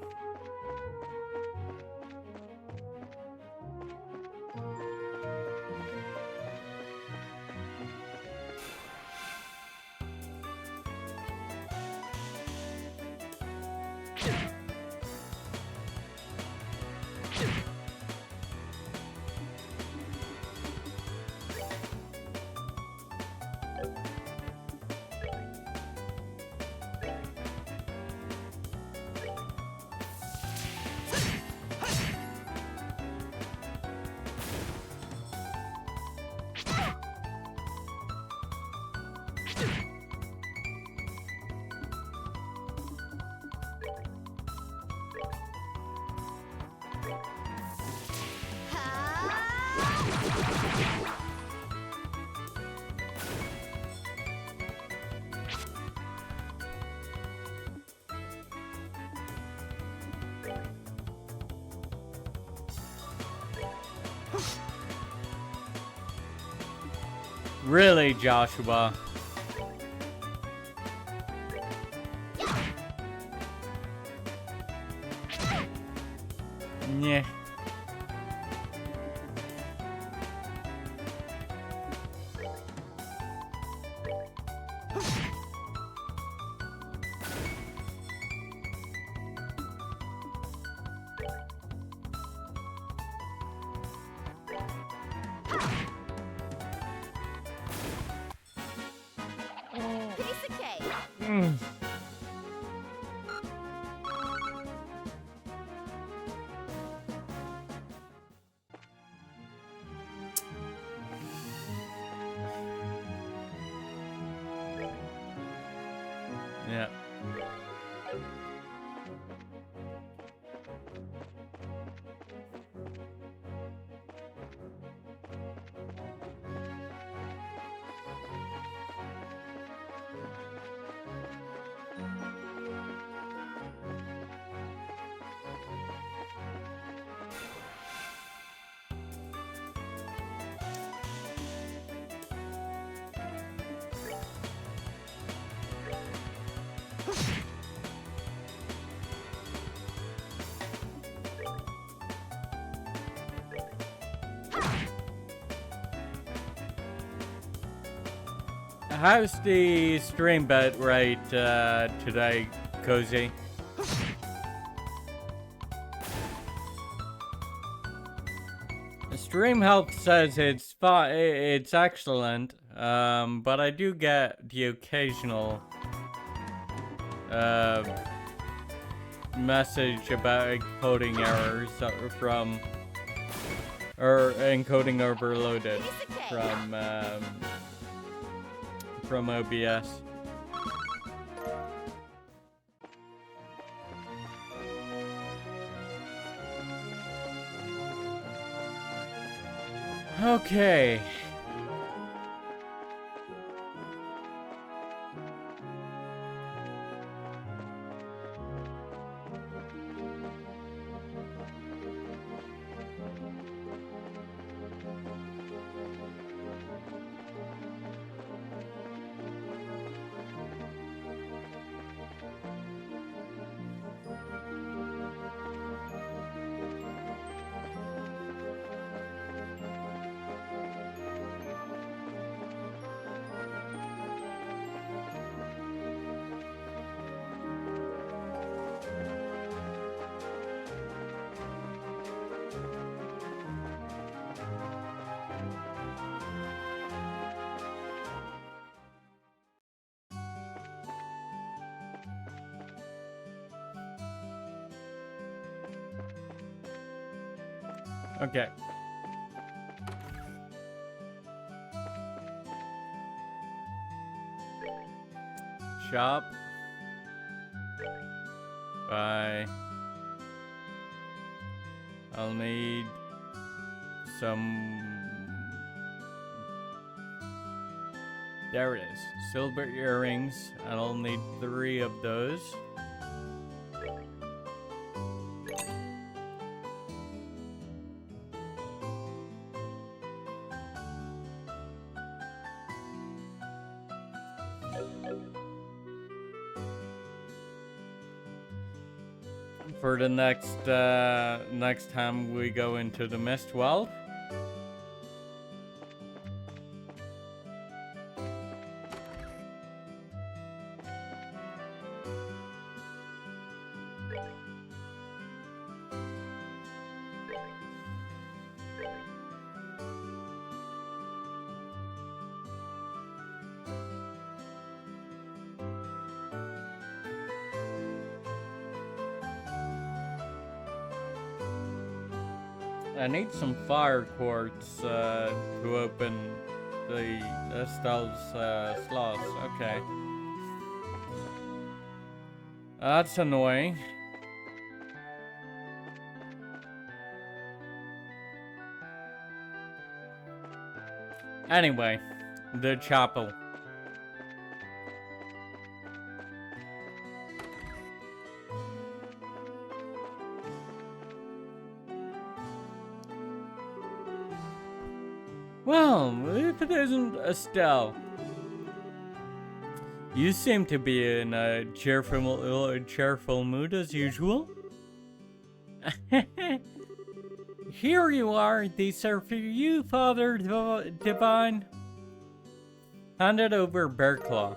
Really, Joshua? Yeah. Piece of cake. Yeah. How's the stream bet rate today, Cozy? Stream Help says it's it's excellent, but I do get the occasional message about encoding errors from, or encoding overloaded from OBS. Okay. Okay. Shop. Bye. I'll need some... There it is. Silver earrings. And I'll need 3 of those. For the next time we go into the Mistwell. I need some fire quartz to open the Estelle's slots. Okay. That's annoying. Anyway, the chapel. Well, if it isn't Estelle. You seem to be in a cheerful mood as usual. Here you are, these are for you, Father Divine. Hand it over, Bearclaw.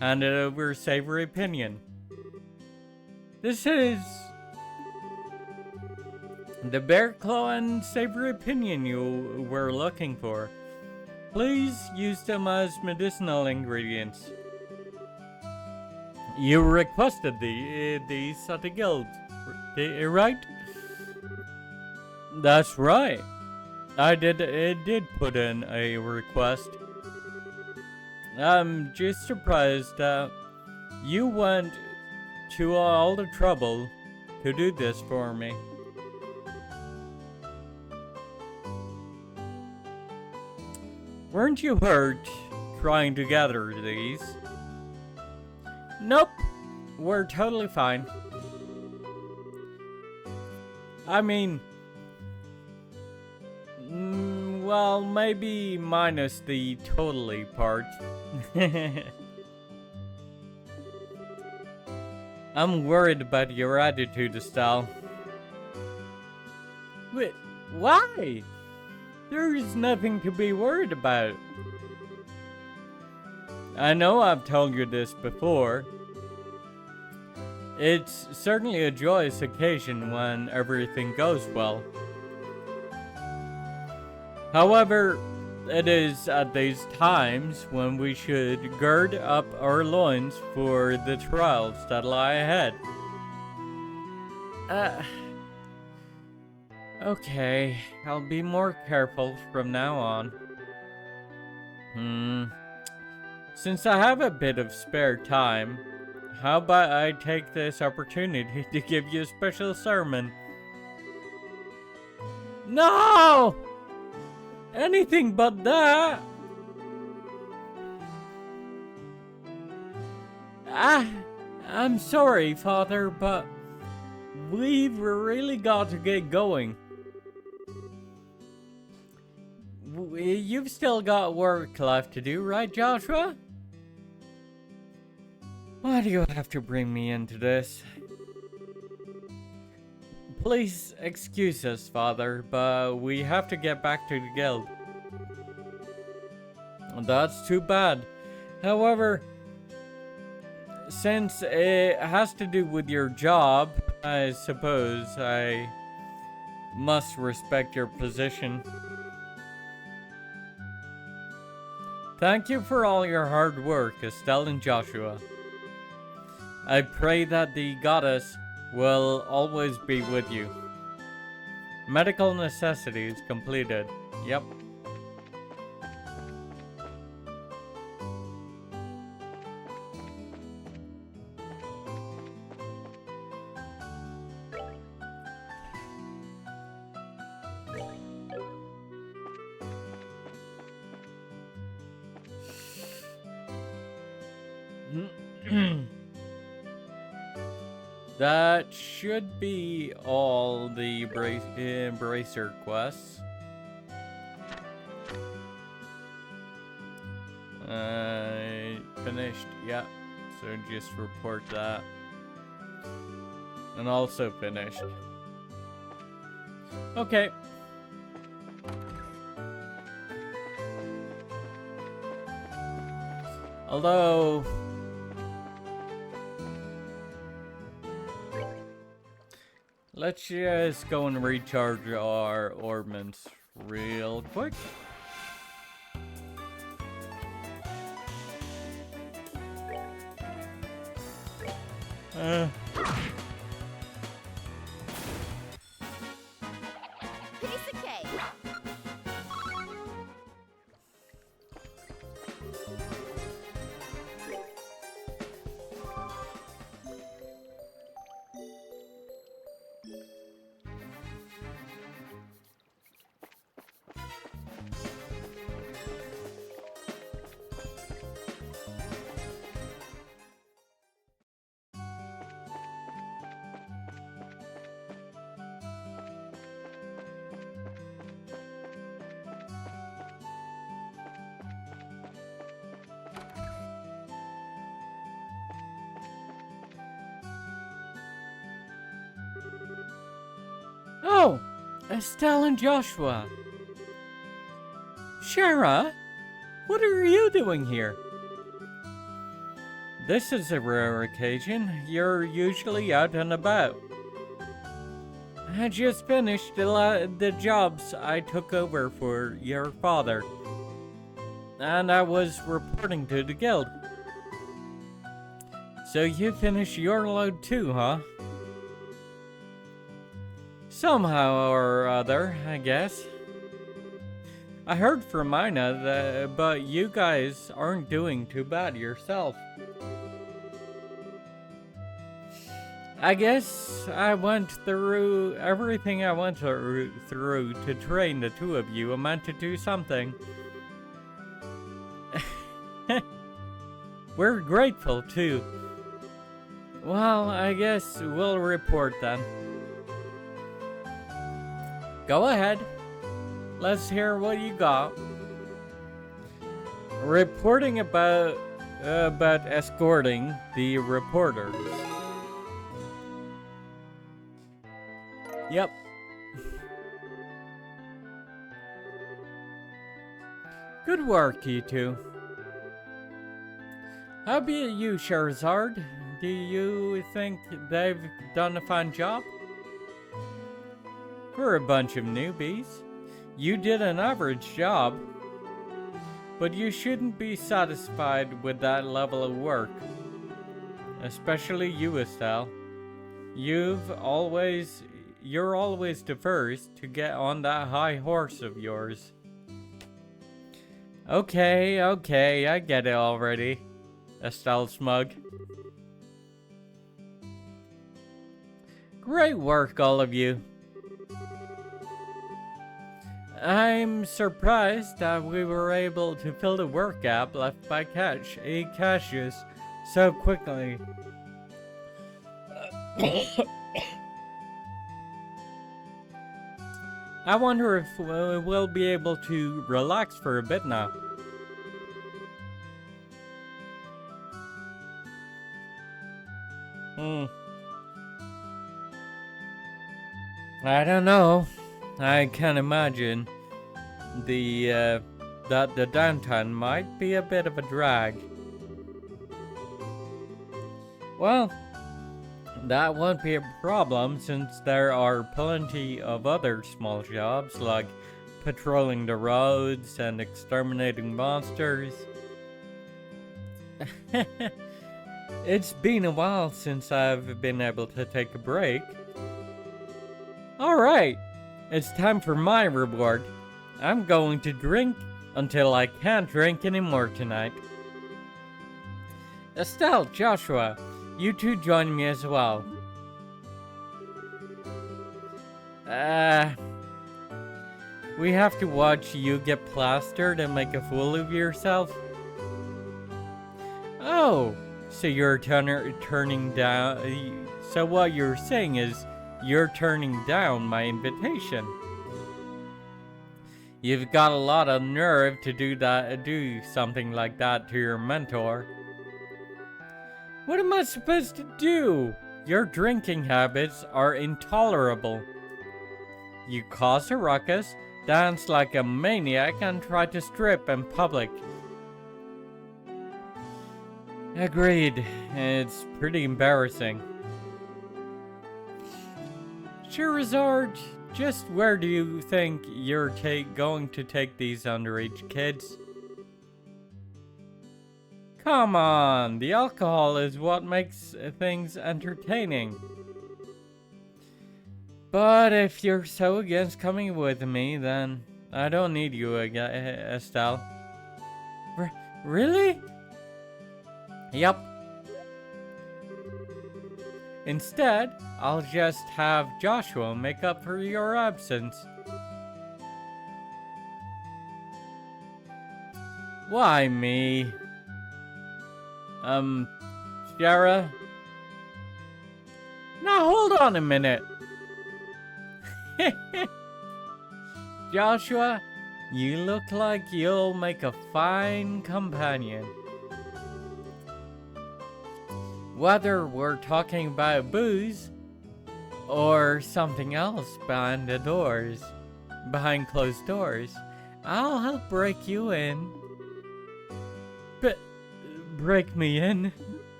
Hand it over, Savory Pinion. This is the Bearclaw and Savory Pinion you were looking for. Please use them as medicinal ingredients. You requested these at the guild, right? That's right. I did put in a request. I'm just surprised that you went to all the trouble to do this for me. Weren't you hurt trying to gather these? Nope, we're totally fine. I mean, well, maybe minus the totally part. I'm worried about your attitude, Estelle. Wait, why? There's nothing to be worried about. I know I've told you this before. It's certainly a joyous occasion when everything goes well. However, it is at these times when we should gird up our loins for the trials that lie ahead. Okay, I'll be more careful from now on. Since I have a bit of spare time, how about I take this opportunity to give you a special sermon? No! Anything but that! I'm sorry, Father, but we've really got to get going. You've still got work left to do, right, Joshua? Why do you have to bring me into this? Please excuse us, Father, but we have to get back to the guild. That's too bad. However, since it has to do with your job, I suppose I must respect your position. Thank you for all your hard work, Estelle and Joshua. I pray that the goddess will always be with you. Medical necessities completed. Yep. That should be all the Embracer quests. Finished, yeah. So just report that. And also finished. Okay. Although let's just go and recharge our ornaments real quick. Piece of cake. Oh, Estelle and Joshua. Shara, what are you doing here? This is a rare occasion. You're usually out and about. I just finished the jobs I took over for your father. And I was reporting to the guild. So you finished your load too, huh? Somehow or other, I guess. I heard from Mina but you guys aren't doing too bad yourself. I guess I went through everything I went through to train the two of you amounted to something. We're grateful too. Well, I guess we'll report then. Go ahead. Let's hear what you got. Reporting about escorting the reporters. Yep. Good work, you two. How about you, Charizard? Do you think they've done a fine job? For a bunch of newbies, you did an average job. But you shouldn't be satisfied with that level of work. Especially you, Estelle. You're always the first to get on that high horse of yours. Okay, I get it already. Estelle smug. Great work, all of you. I'm surprised that we were able to fill the work gap left by Cassius so quickly. I wonder if we'll be able to relax for a bit now. I don't know. I can imagine that the downtown might be a bit of a drag. Well, that won't be a problem since there are plenty of other small jobs like patrolling the roads and exterminating monsters. It's been a while since I've been able to take a break. Alright, it's time for my reward. I'm going to drink until I can't drink anymore tonight. Estelle, Joshua, you two join me as well. We have to watch you get plastered and make a fool of yourself? Oh, so you're turning down... So what you're saying is you're turning down my invitation. You've got a lot of nerve to do something like that to your mentor. What am I supposed to do? Your drinking habits are intolerable. You cause a ruckus, dance like a maniac, and try to strip in public. Agreed. It's pretty embarrassing. Charizard, just where do you think you're going to take these underage kids? Come on, the alcohol is what makes things entertaining. But if you're so against coming with me, then I don't need you again, Estelle. Really? Yep. Instead, I'll just have Joshua make up for your absence. Why me? Sierra? Now hold on a minute. Joshua, you look like you'll make a fine companion. Whether we're talking about booze or something else behind closed doors, I'll help break you in. Break me in?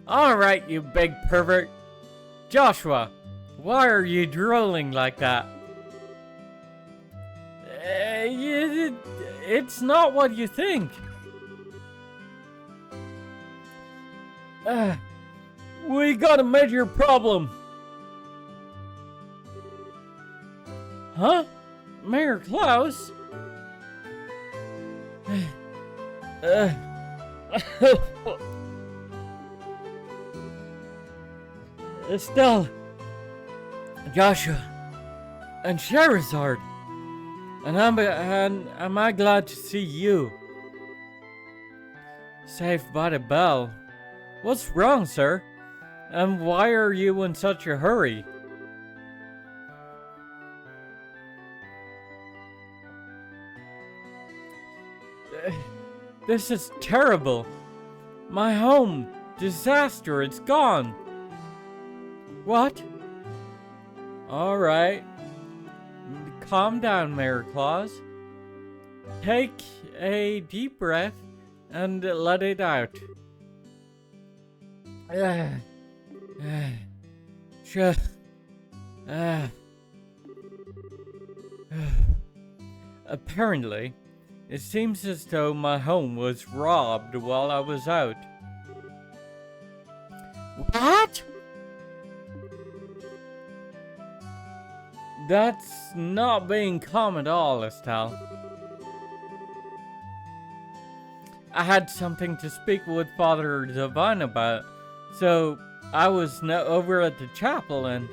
Alright, you big pervert. Joshua, why are you drooling like that? It's not what you think. We got a major problem. Huh? Mayor Klaus? Estelle, Joshua, and Charizard, and am I glad to see you? Safe by the bell. What's wrong, sir? And why are you in such a hurry? This is terrible. My home. Disaster. It's gone. What? Alright. Calm down, Mayor Claus. Take a deep breath and let it out. Sure. Apparently, it seems as though my home was robbed while I was out. What? That's not being calm at all, Estelle. I had something to speak with Father Divine about, so I was over at the chapel, and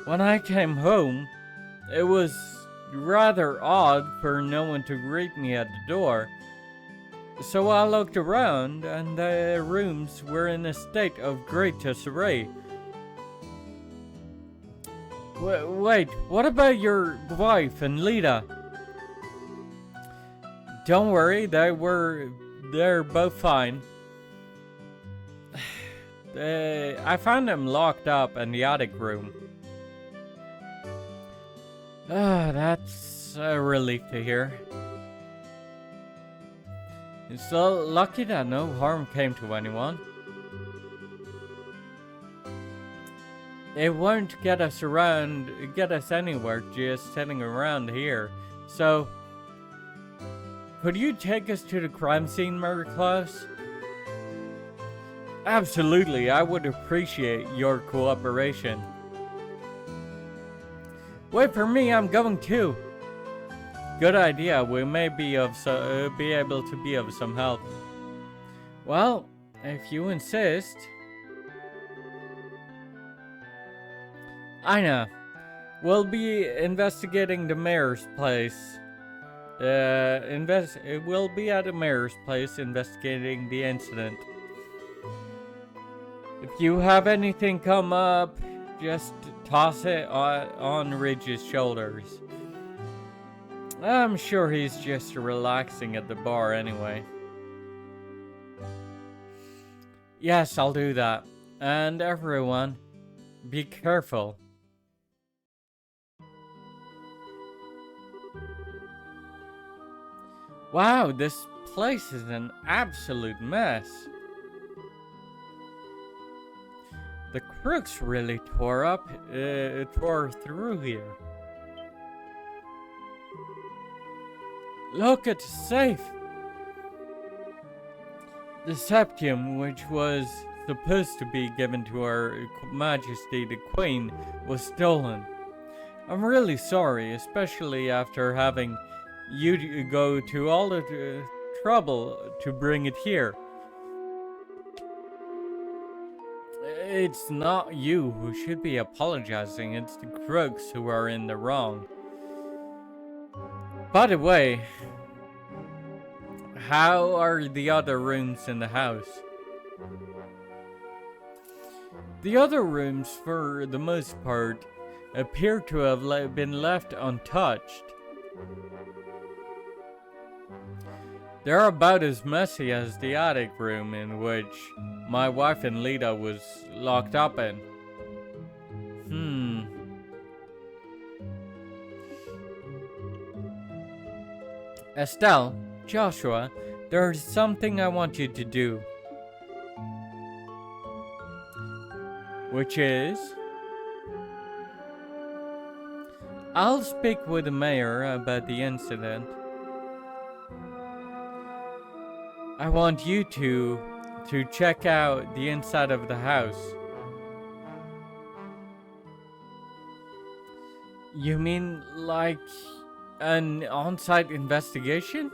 when I came home, it was rather odd for no one to greet me at the door. So I looked around, and the rooms were in a state of great disarray. Wait, what about your wife and Lita? Don't worry, they're both fine. I found them locked up in the attic room. That's a relief to hear. It's so lucky that no harm came to anyone. It won't get us anywhere just sitting around here. So, could you take us to the crime scene, Mary Claus? Absolutely, I would appreciate your cooperation. Wait for me, I'm going too. Good idea, we may be able to be of some help. Well, if you insist. Ina, we'll be investigating the mayor's place. We'll be at the mayor's place investigating the incident. If you have anything come up, just toss it on Ridge's shoulders. I'm sure he's just relaxing at the bar anyway. Yes, I'll do that. And everyone, be careful. Wow, this place is an absolute mess. The crooks really tore through here. Look at the safe. The septium, which was supposed to be given to Her Majesty the Queen, was stolen. I'm really sorry, especially after having you go to all the trouble to bring it here. It's not you who should be apologizing, it's the crooks who are in the wrong. By the way, how are the other rooms in the house? The other rooms, for the most part, appear to have been left untouched. They're about as messy as the attic room in which my wife and Lita was locked up in. Estelle, Joshua, there's something I want you to do. Which is, I'll speak with the mayor about the incident. I want you to check out the inside of the house. You mean like an on-site investigation?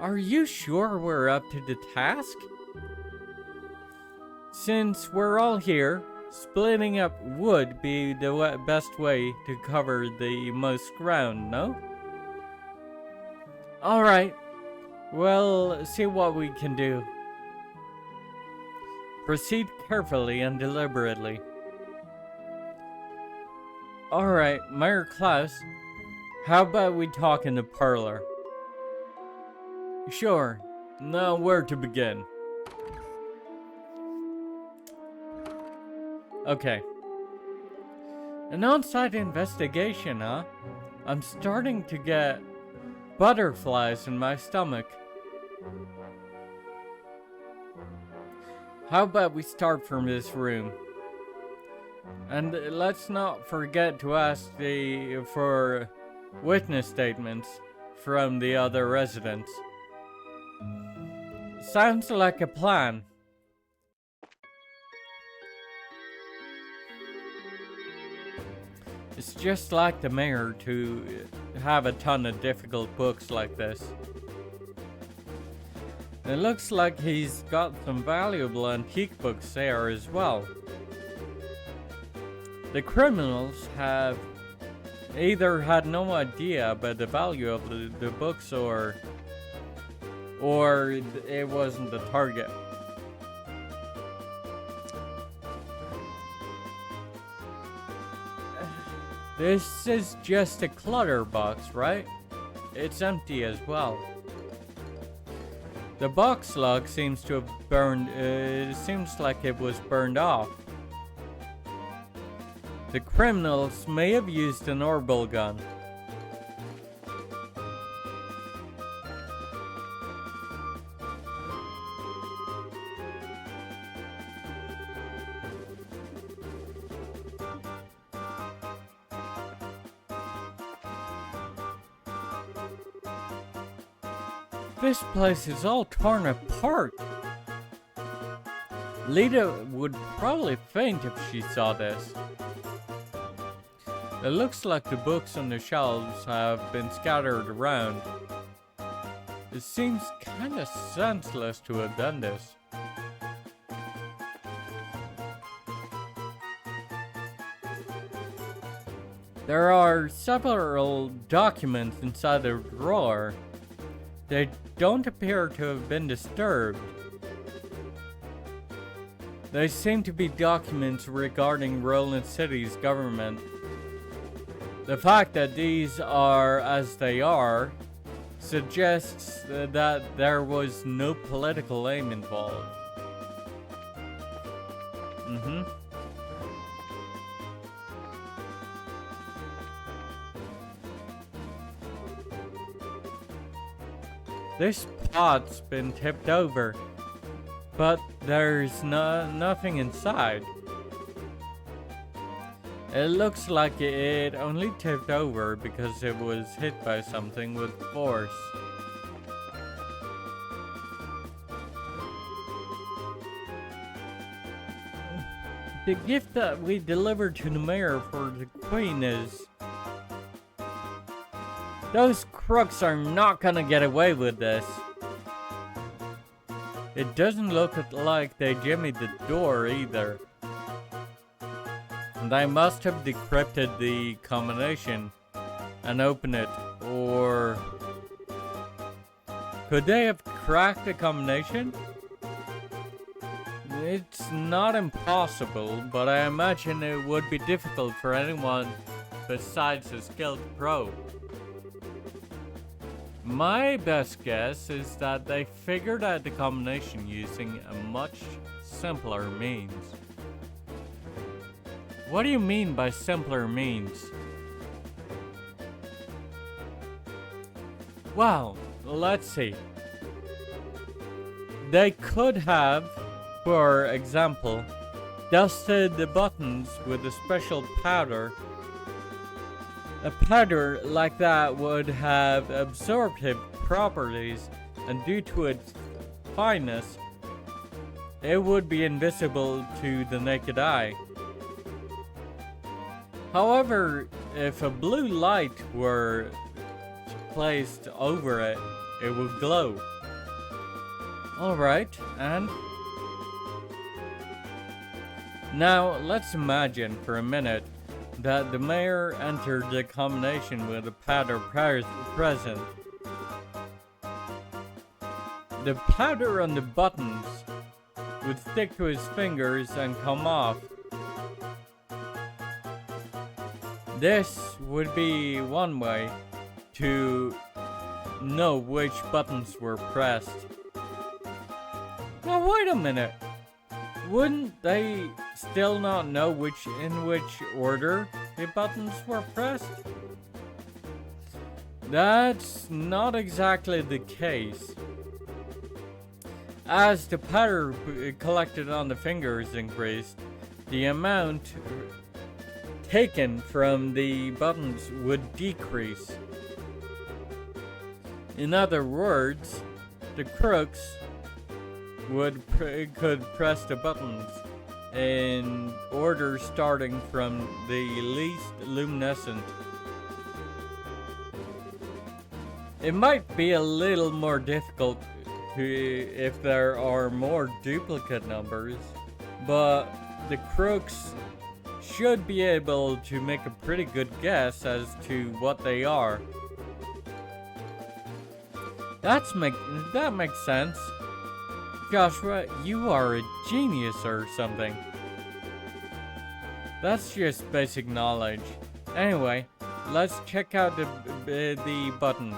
Are you sure we're up to the task? Since we're all here, splitting up would be the best way to cover the most ground, no? Alright, well, see what we can do. Proceed carefully and deliberately. Alright, Mayor Klaus, how about we talk in the parlor? Sure. Now where to begin? Okay. An on-site investigation, huh? I'm starting to get butterflies in my stomach. How about we start from this room? And let's not forget to ask for witness statements from the other residents. Sounds like a plan. It's just like the mayor to have a ton of difficult books like this. It looks like he's got some valuable antique books there as well. The criminals have either had no idea about the value of the books or it wasn't the target. This is just a clutter box, right? It's empty as well. The box log seems to have burned, it seems like it was burned off. The criminals may have used an orbital gun. This place is all torn apart. Lita would probably faint if she saw this. It looks like the books on the shelves have been scattered around. It seems kinda senseless to have done this. There are several documents inside the drawer. They don't appear to have been disturbed. They seem to be documents regarding Roland City's government. The fact that these are as they are suggests that there was no political aim involved. This pot's been tipped over, but there's nothing inside. It looks like it only tipped over because it was hit by something with force. The gift that we delivered to the mayor for the queen is... Those crooks are not gonna get away with this. It doesn't look like they jimmied the door either. They must have decrypted the combination and opened it, or... Could they have cracked the combination? It's not impossible, but I imagine it would be difficult for anyone besides a skilled pro. My best guess is that they figured out the combination using a much simpler means. What do you mean by simpler means? Well, let's see. They could have, for example, dusted the buttons with a special powder. A powder like that would have absorptive properties, and due to its fineness, it would be invisible to the naked eye. However, if a blue light were placed over it, it would glow. Alright, and... Now, let's imagine for a minute that the mayor entered the combination with a powder present. The powder on the buttons would stick to his fingers and come off. This would be one way to know which buttons were pressed. Now wait a minute. Wouldn't they still not know in which order the buttons were pressed? That's not exactly the case. As the powder collected on the fingers increased, the amount taken from the buttons would decrease. In other words, the crooks could press the buttons in order starting from the least luminescent. It might be a little more difficult if there are more duplicate numbers, but the crooks should be able to make a pretty good guess as to what they are. That makes sense. Joshua, you are a genius or something. That's just basic knowledge. Anyway, let's check out the buttons.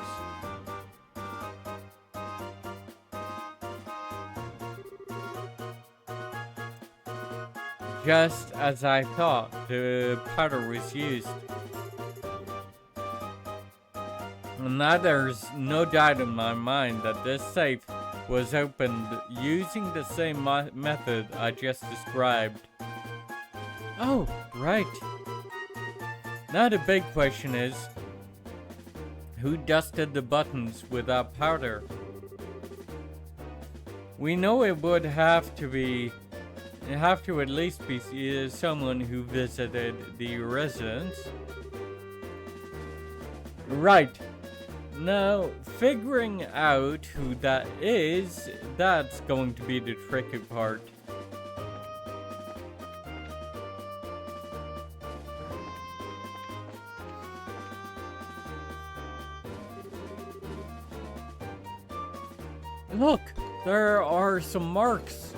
Just as I thought, the powder was used. Now there's no doubt in my mind that this safe was opened using the same method I just described. Oh, right. Now the big question is, who dusted the buttons with that powder? We know it would have to at least be someone who visited the residence. Right. Now, figuring out who that is, that's going to be the tricky part. Look, there are some marks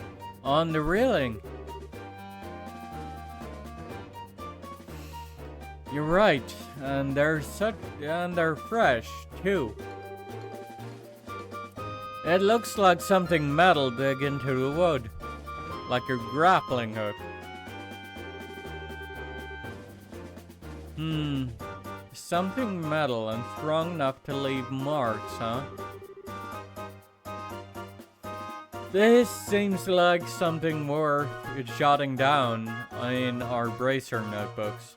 on the railing. You're right, and they're fresh too. It looks like something metal dug into the wood, like a grappling hook. Something metal and strong enough to leave marks, huh? This seems like something worth jotting down in our bracer notebooks.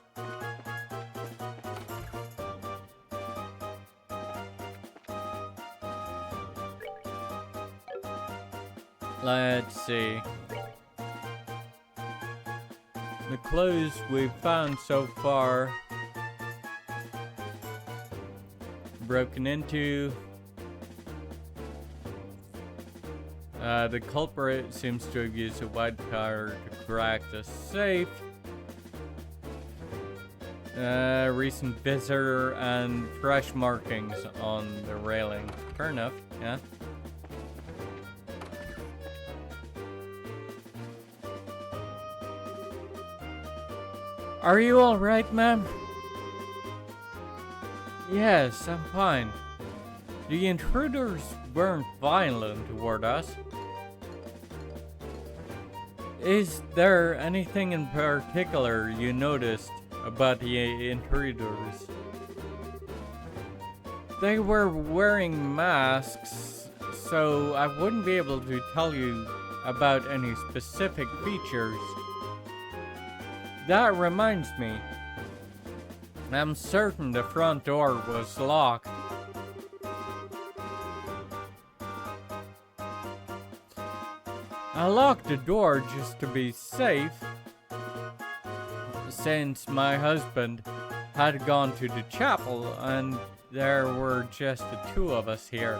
Let's see. The clues we've found so far: broken into. The culprit seems to have used a white powder to crack the safe. Recent visitor and fresh markings on the railing. Fair enough, yeah. Are you alright, ma'am? Yes, I'm fine. The intruders weren't violent toward us. Is there anything in particular you noticed about the intruders? They were wearing masks, so I wouldn't be able to tell you about any specific features. That reminds me. I'm certain the front door was locked. I locked the door just to be safe, since my husband had gone to the chapel and there were just the two of us here.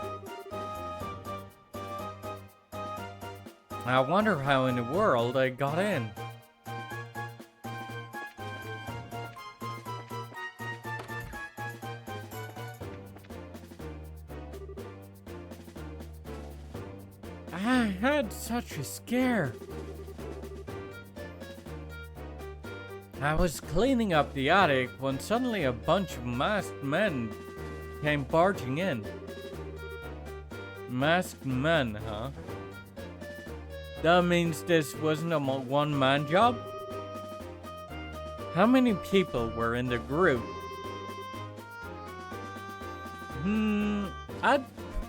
I wonder how in the world I got in. I had such a scare. I was cleaning up the attic when suddenly a bunch of masked men came barging in. Masked men, huh? That means this wasn't a one-man job? How many people were in the group? I'd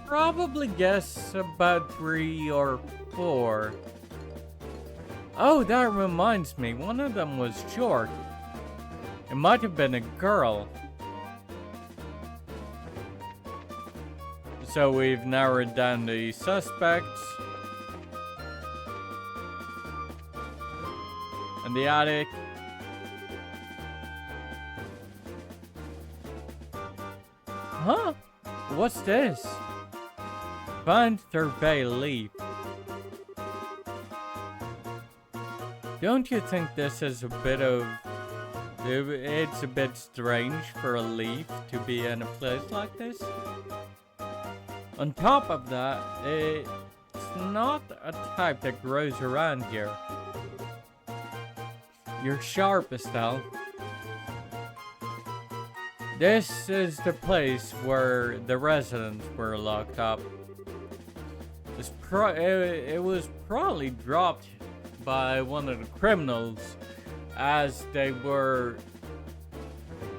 probably guess about 3 or 4. Oh, that reminds me, one of them was short. It might have been a girl. So we've narrowed down the suspects. And the attic. Huh? What's this? Find Thurbay leaf. Don't you think this is a bit of... It's a bit strange for a leaf to be in a place like this? On top of that, it's not a type that grows around here. You're sharp, Estelle. This is the place where the residents were locked up. It was probably dropped by one of the criminals as they were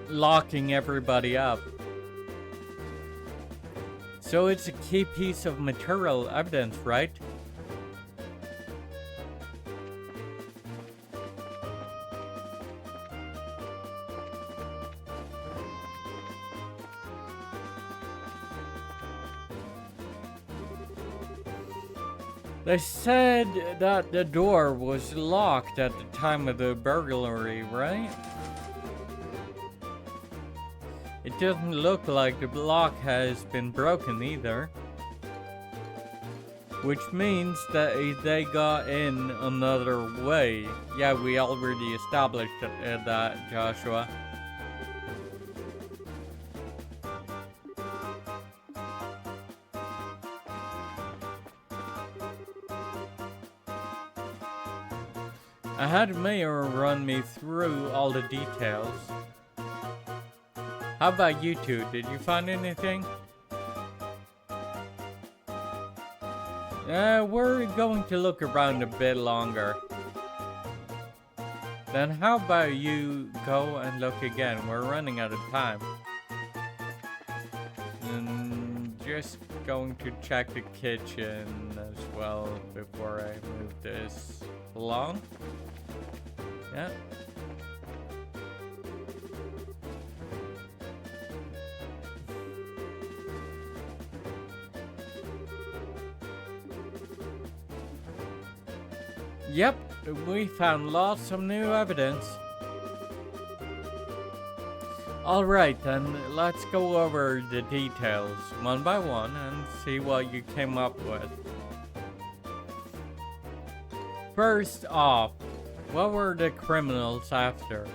locking everybody up. So it's a key piece of material evidence, right? They said that the door was locked at the time of the burglary, right? It doesn't look like the lock has been broken either. Which means that they got in another way. Yeah, we already established that, Joshua. I had Mayor run me through all the details. How about you two? Did you find anything? We're going to look around a bit longer. Then how about you go and look again? We're running out of time. And just going to check the kitchen as well before I move this along. Yeah. Yep, we found lots of new evidence. Alright then, let's go over the details one by one and see what you came up with. First off, what were the criminals after?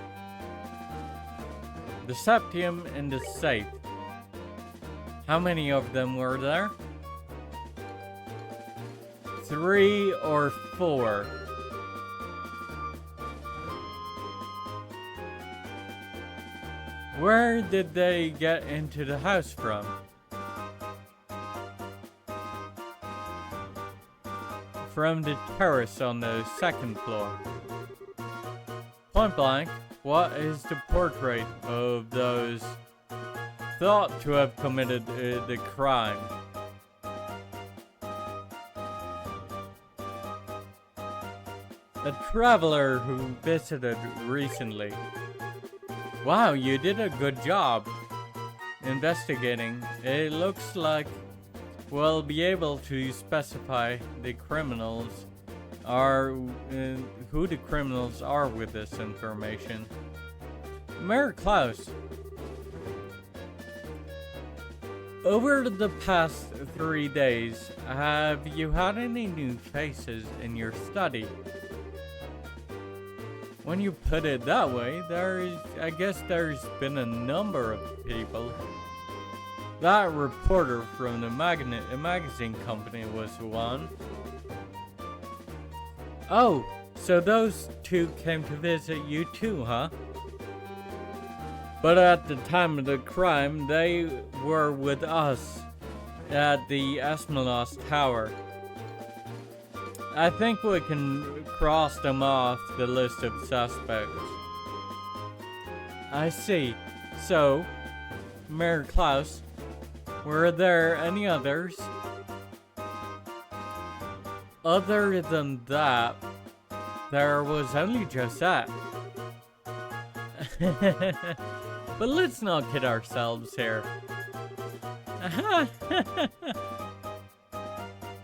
The septium in the safe. How many of them were there? 3 or 4? Where did they get into the house from? From the terrace on the 2nd floor. Point blank, what is the portrait of those thought to have committed the crime? A traveler who visited recently. Wow, you did a good job investigating. It looks like we'll be able to specify the criminals are who the criminals are with this information. Mayor Klaus, over the past 3 days, have you had any new faces in your study? When you put it that way, I guess there's been a number of people. That reporter from the magazine company was one. Oh, so those two came to visit you too, huh? But at the time of the crime, they were with us at the Asmelos Tower. I think we can cross them off the list of suspects. I see. So, Mayor Klaus, Were there any others? Other than that, there was only just that. But let's not kid ourselves here.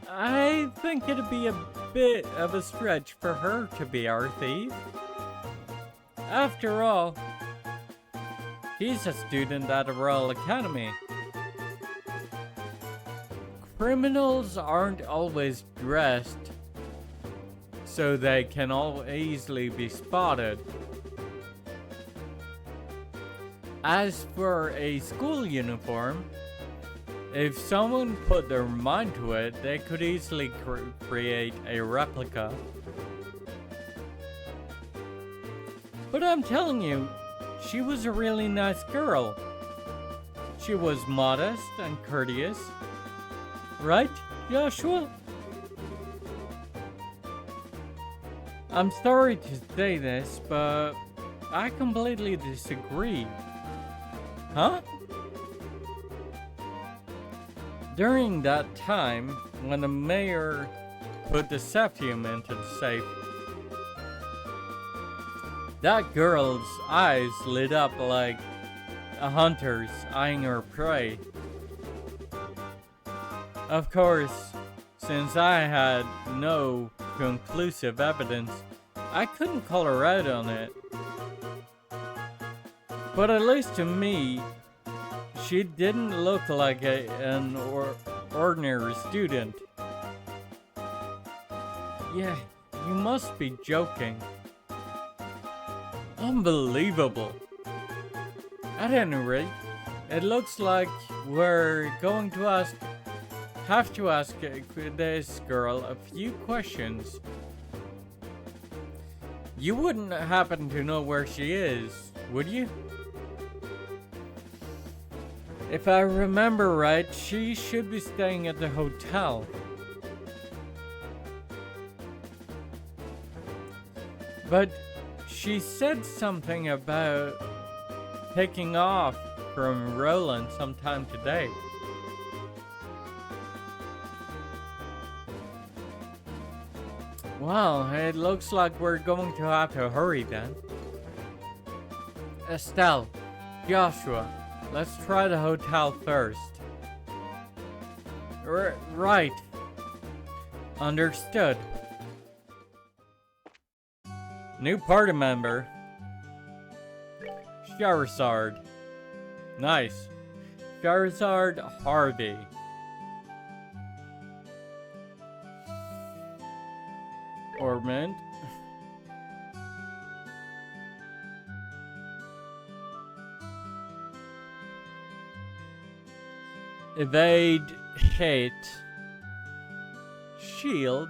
I think it'd be a bit of a stretch for her to be our thief. After all, he's a student at a Royal Academy. Criminals aren't always dressed so they can all easily be spotted. As for a school uniform, if someone put their mind to it, they could easily create a replica. But I'm telling you, she was a really nice girl. She was modest and courteous. Right, Joshua? I'm sorry to say this, but I completely disagree. Huh? During that time, when the mayor put the septium into the safe, that girl's eyes lit up like a hunter's eyeing her prey. Of course, since I had no conclusive evidence, I couldn't call her out on it. But at least to me, she didn't look like an ordinary student. Yeah, you must be joking. Unbelievable. At any rate, it looks like we're going to have to ask this girl a few questions. You wouldn't happen to know where she is, would you? If I remember right, she should be staying at the hotel. But she said something about taking off from Roland sometime today. Well, it looks like we're going to have to hurry then. Estelle, Joshua, let's try the hotel first. Right. Understood. New party member. Charizard. Nice. Charizard Harvey. Ormond. Evade, hit, shield,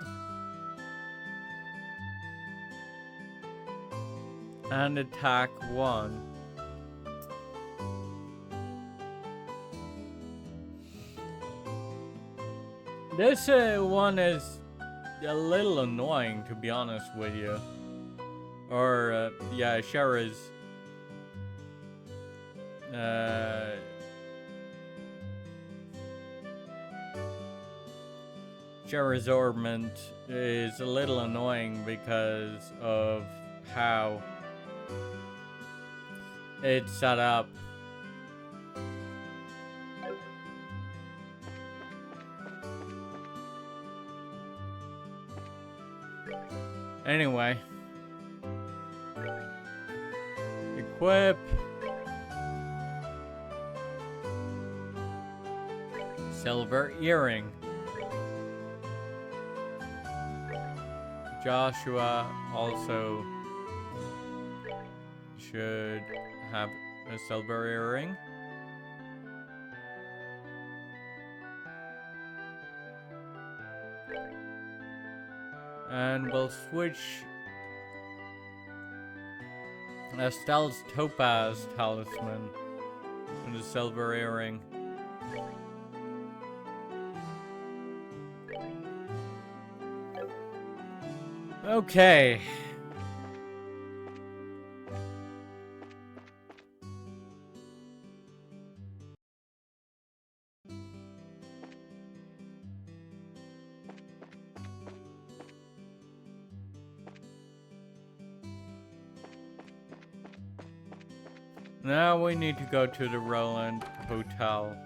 and attack 1. This one is a little annoying, to be honest with you. Or, yeah, Shara's Ormond is a little annoying because of how it's set up. Anyway, equip, silver earring. Joshua also should have a silver earring. And we'll switch Estelle's topaz talisman with a silver earring. Okay. Now we need to go to the Roland Hotel.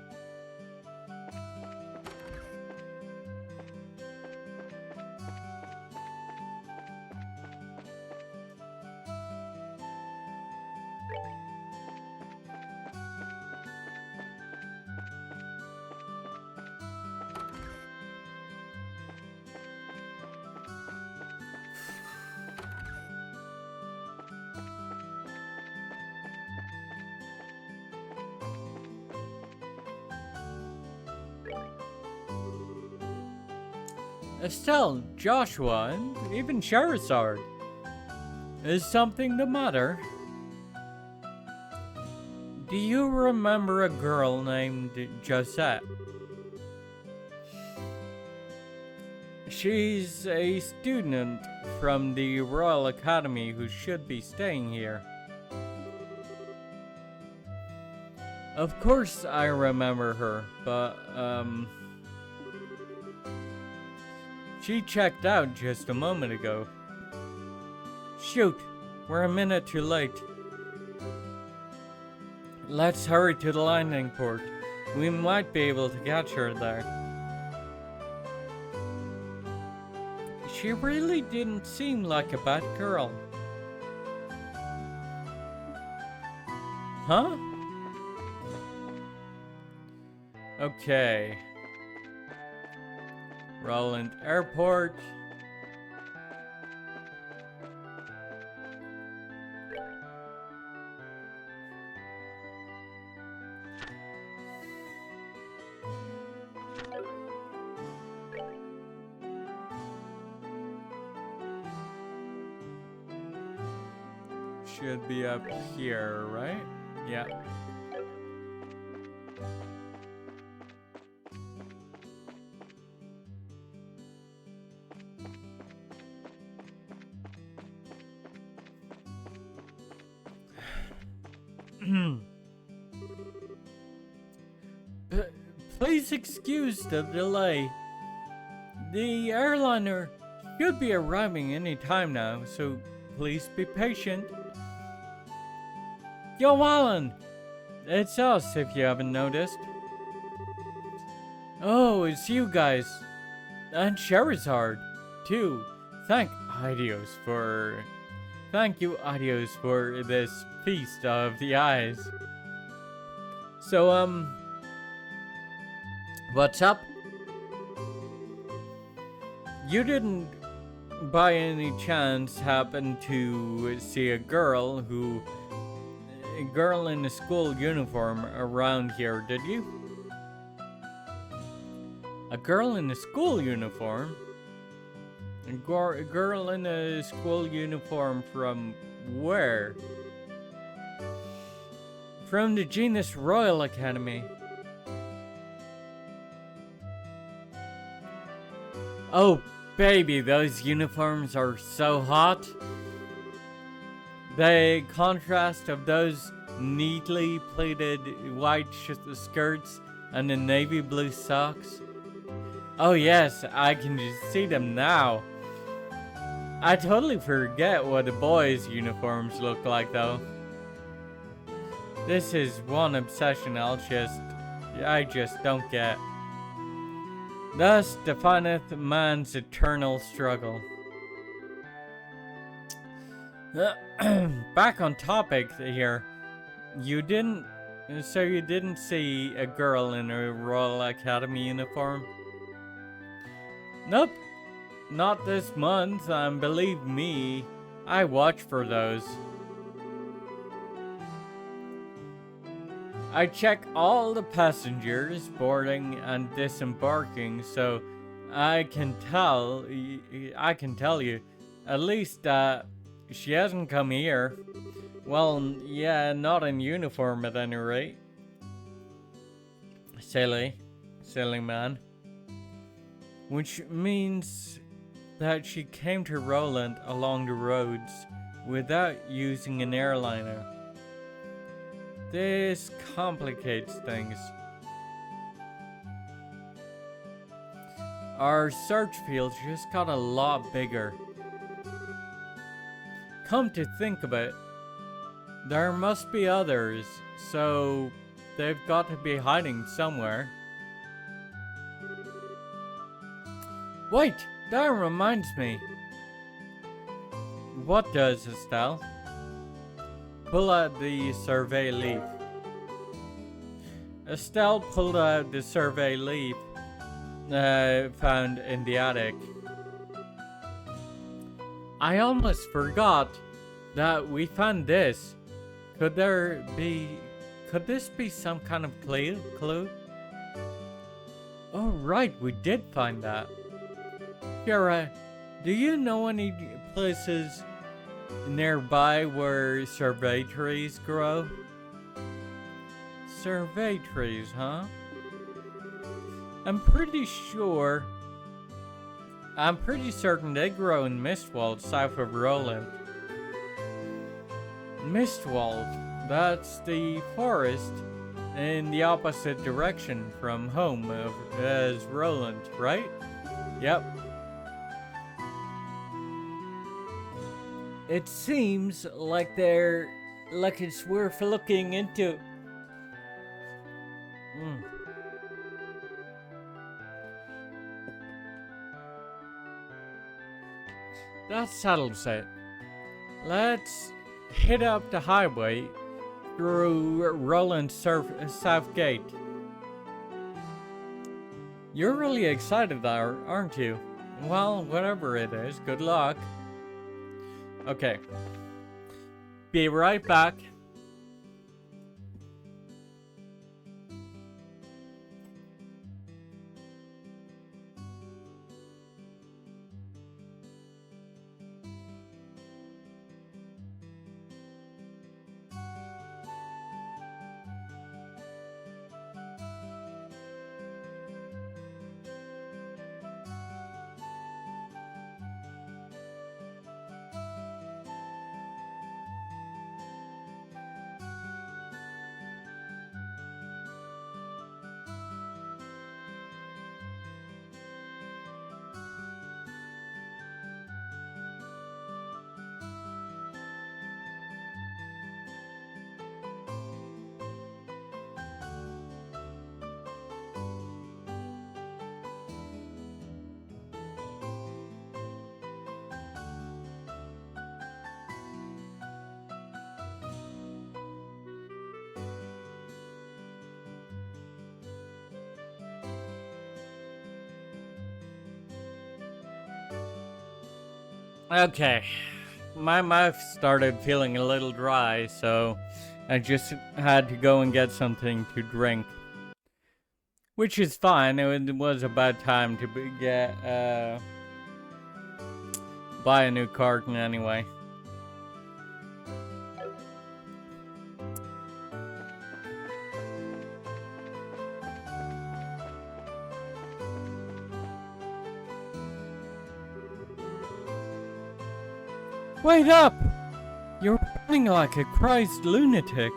Estelle, Joshua, and even Charizard. Is something the matter? Do you remember a girl named Josette? She's a student from the Royal Academy who should be staying here. Of course I remember her, but, she checked out just a moment ago. Shoot, we're a minute too late. Let's hurry to the landing port. We might be able to catch her there. She really didn't seem like a bad girl. Huh? Okay. Roland Airport. Should be up here, right? Yeah. Please excuse the delay. The airliner should be arriving any time now, so please be patient. Yo, Alan! It's us, if you haven't noticed. Oh, it's you guys. And Charizard, too. Thank you, Adios, for this feast of the eyes. So, what's up? You didn't, by any chance, happen to see a girl in a school uniform around here, did you? A girl in a school uniform? A girl in a school uniform from where? From the Genus Royal Academy. Oh, baby, those uniforms are so hot. The contrast of those neatly pleated white skirts and the navy blue socks. Oh yes, I can just see them now. I totally forget what the boys' uniforms look like though. This is one obsession I just don't get. Thus defineth man's eternal struggle. Back on topic here. You didn't see a girl in a Royal Academy uniform? Nope. Not this month, and believe me, I watch for those. I check all the passengers boarding and disembarking, so I can tell you, at least she hasn't come here. Well, yeah, not in uniform at any rate. Silly man. Which means that she came to Roland along the roads without using an airliner. This complicates things. Our search field just got a lot bigger. Come to think of it, There must be others, so they've got to be hiding somewhere. Wait, that reminds me. What does, Estelle? Pull out the survey leaf. Estelle pulled out the survey leaf found in the attic. I almost forgot that we found this. Could this be some kind of clue? Oh right, we did find that. Kira, do you know any places nearby where survey trees grow? Survey trees, huh? I'm pretty certain they grow in Mistwald, south of Roland. Mistwald, that's the forest in the opposite direction from home as Roland, right? Yep. It seems like it's worth looking into. That settles it. Let's hit up the highway through Roland's South Gate. You're really excited, aren't you? Well, whatever it is, good luck. Okay. Be right back. Okay, my mouth started feeling a little dry, so I just had to go and get something to drink. Which is fine, it was about time to buy a new carton anyway. Wait up! You're running like a crazed lunatic.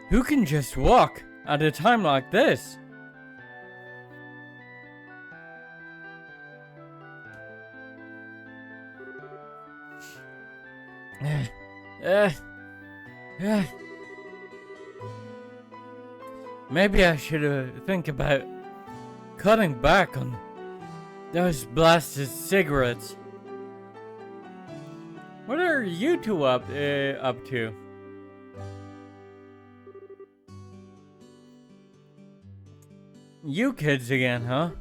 Who can just walk at a time like this? Maybe I should think about cutting back on those blasted cigarettes. What are you two up to? You kids again, huh?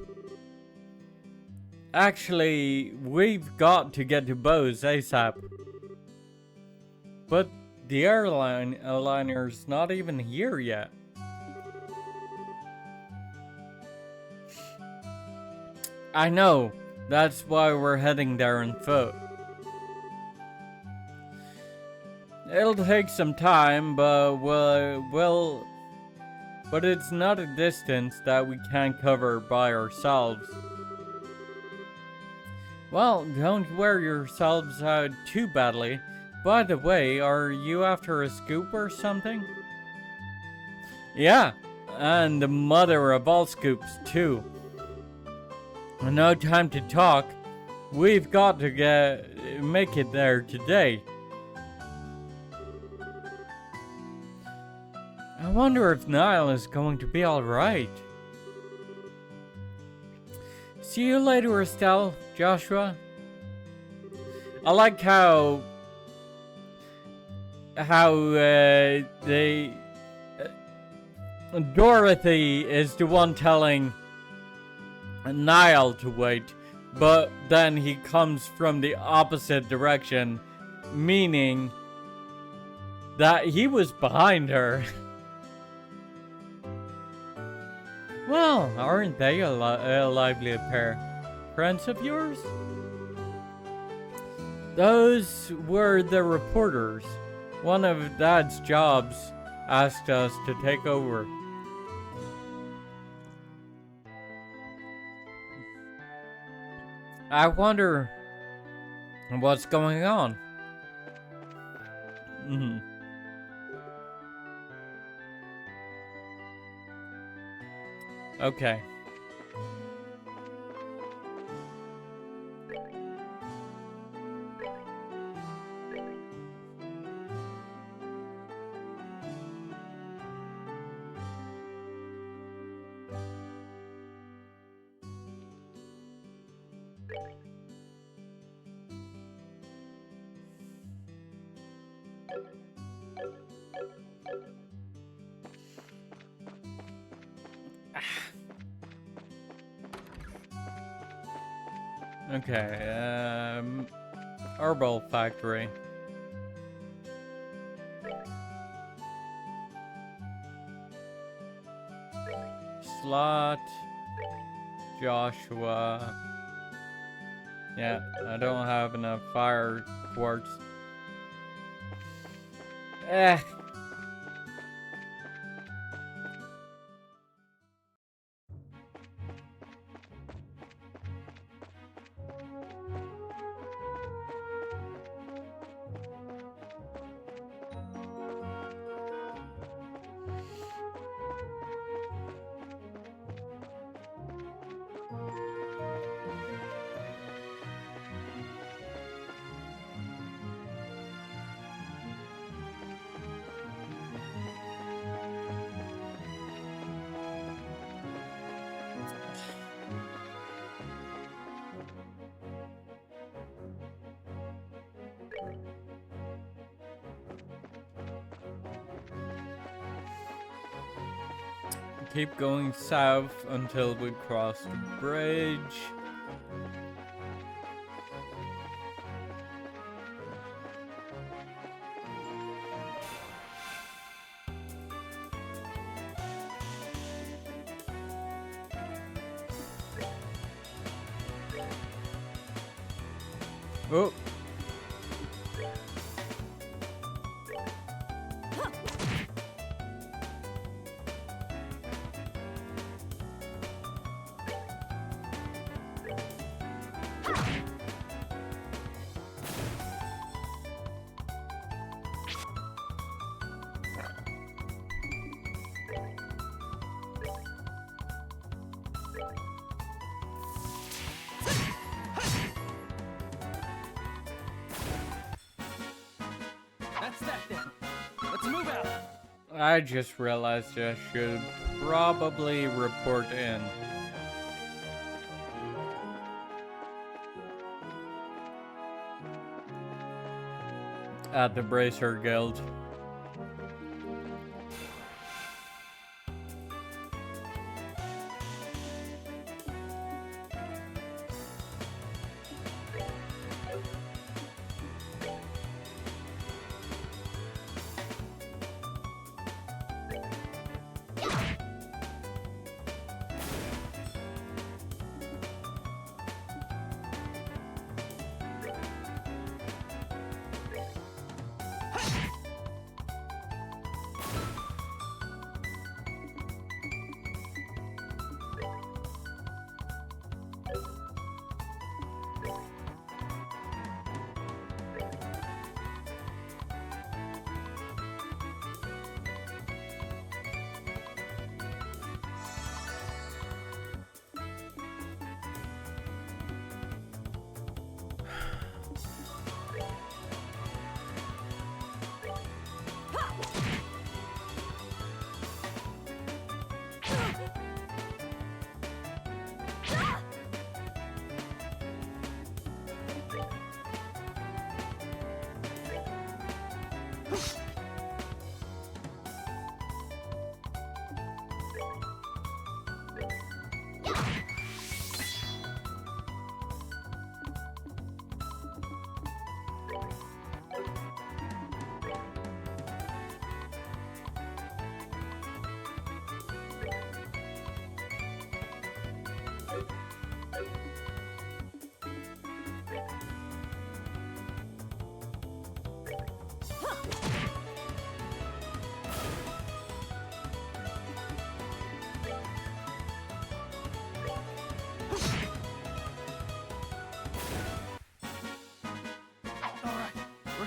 Actually, we've got to get to Bose ASAP. But the airliner's not even here yet. I know, that's why we're heading there on foot. It'll take some time, but but it's not a distance that we can't cover by ourselves. Well, don't wear yourselves out too badly. By the way, are you after a scoop or something? Yeah, and the mother of all scoops too. No time to talk. We've got to make it there today. wonder if Niall is going to be alright. See you later, Estelle, Joshua. I like how Dorothy is the one telling Niall to wait, but then he comes from the opposite direction, meaning that he was behind her. Well, aren't they a lively pair? Friends of yours? Those were the reporters. One of Dad's jobs asked us to take over. I wonder what's going on. Okay. Okay, Herbal Factory. Slot. Joshua. Yeah, I don't have enough fire quartz. Keep going south until we cross the bridge. Oh. That's that then. Let's move out. I just realized I should probably report in. At the Bracer Guild.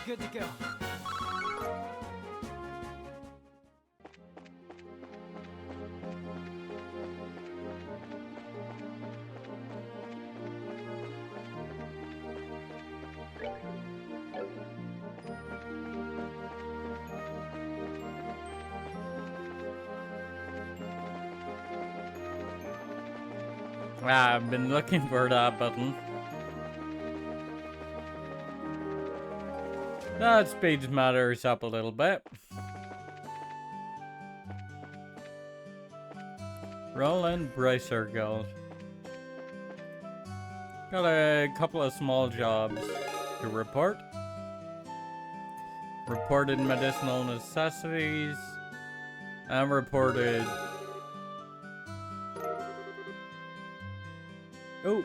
good to go. Ah, I've been looking for that button. That speeds matters up a little bit. Roland Bracer Gold. Got a couple of small jobs to report. Reported medicinal necessities. And reported... Oh!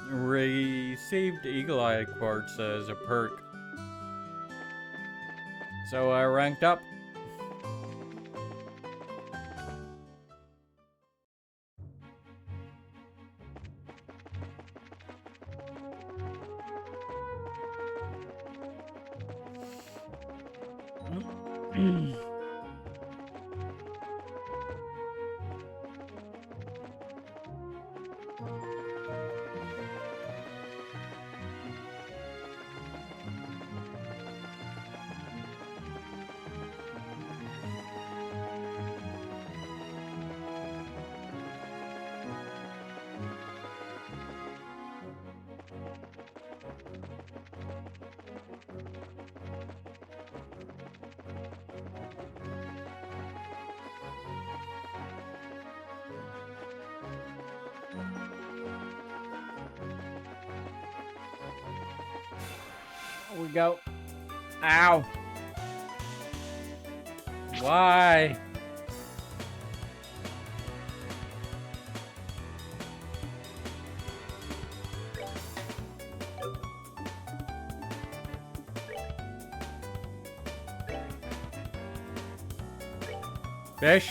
Received Eagle Eye Quartz as a perk. So I ranked up. We go. Ow. Why? Fish.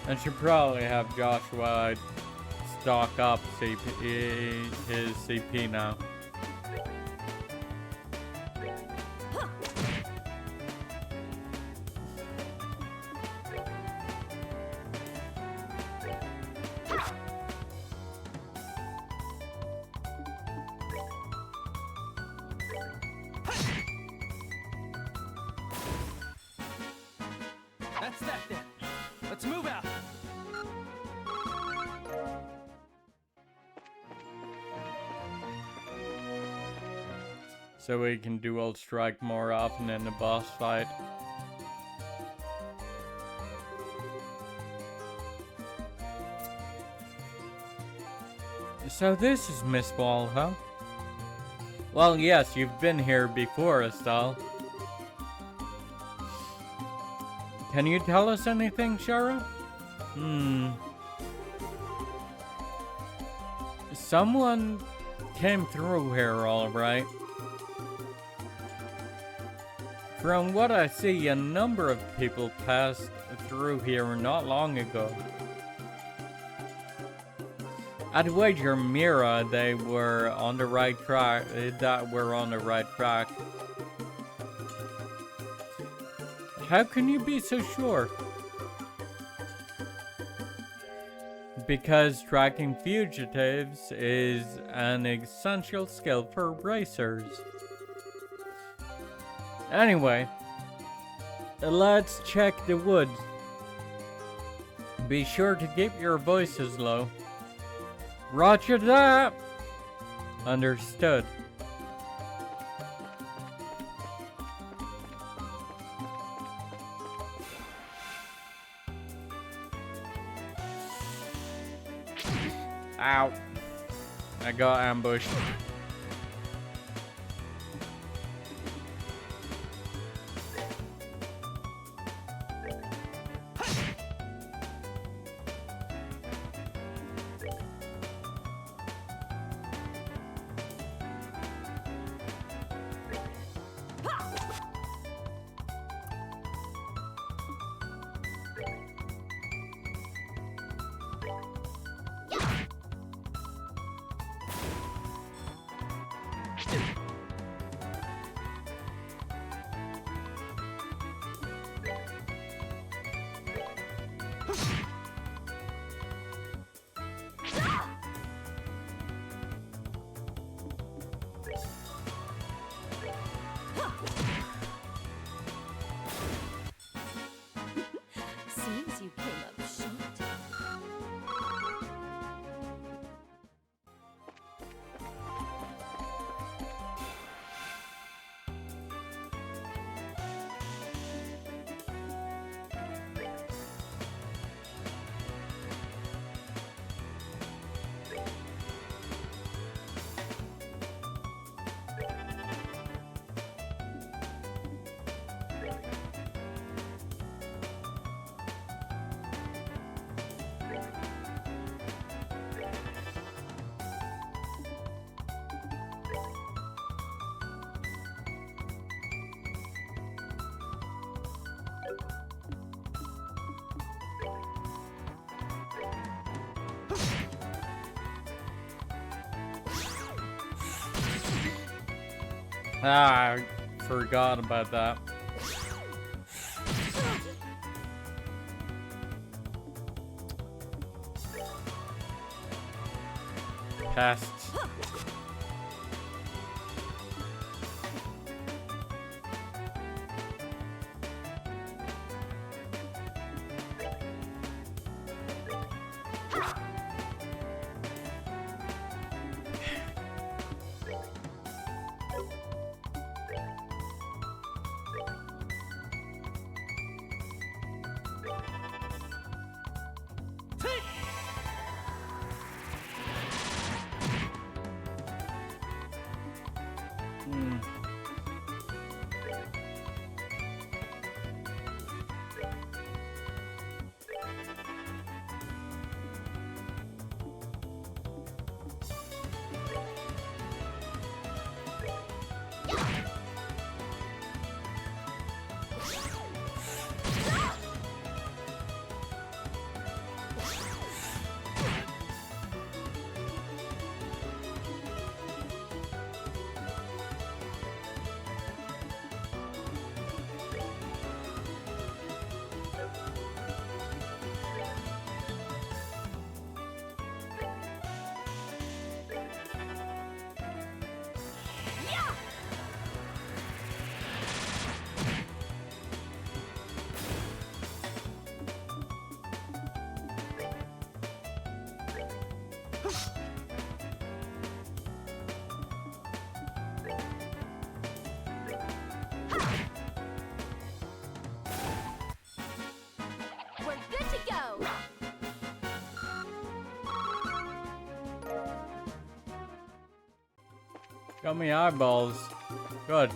I should probably have Joshua stock up his CP now. That's that then. Let's move out. So we can dual strike more often in the boss fight. So this is Miss Ball, huh? Well, yes, you've been here before, Estelle. Can you tell us anything, Shara? Someone came through here, all right. From what I see, a number of people passed through here not long ago. I'd wager Mira they were on the right track. That we're on the right track. How can you be so sure? Because tracking fugitives is an essential skill for racers. Anyway, let's check the woods. Be sure to keep your voices low. Roger that! Understood. Ow. I got ambushed. Ah, I forgot about that. Pests. Hmm. We're good to go. Got me eyeballs. Good.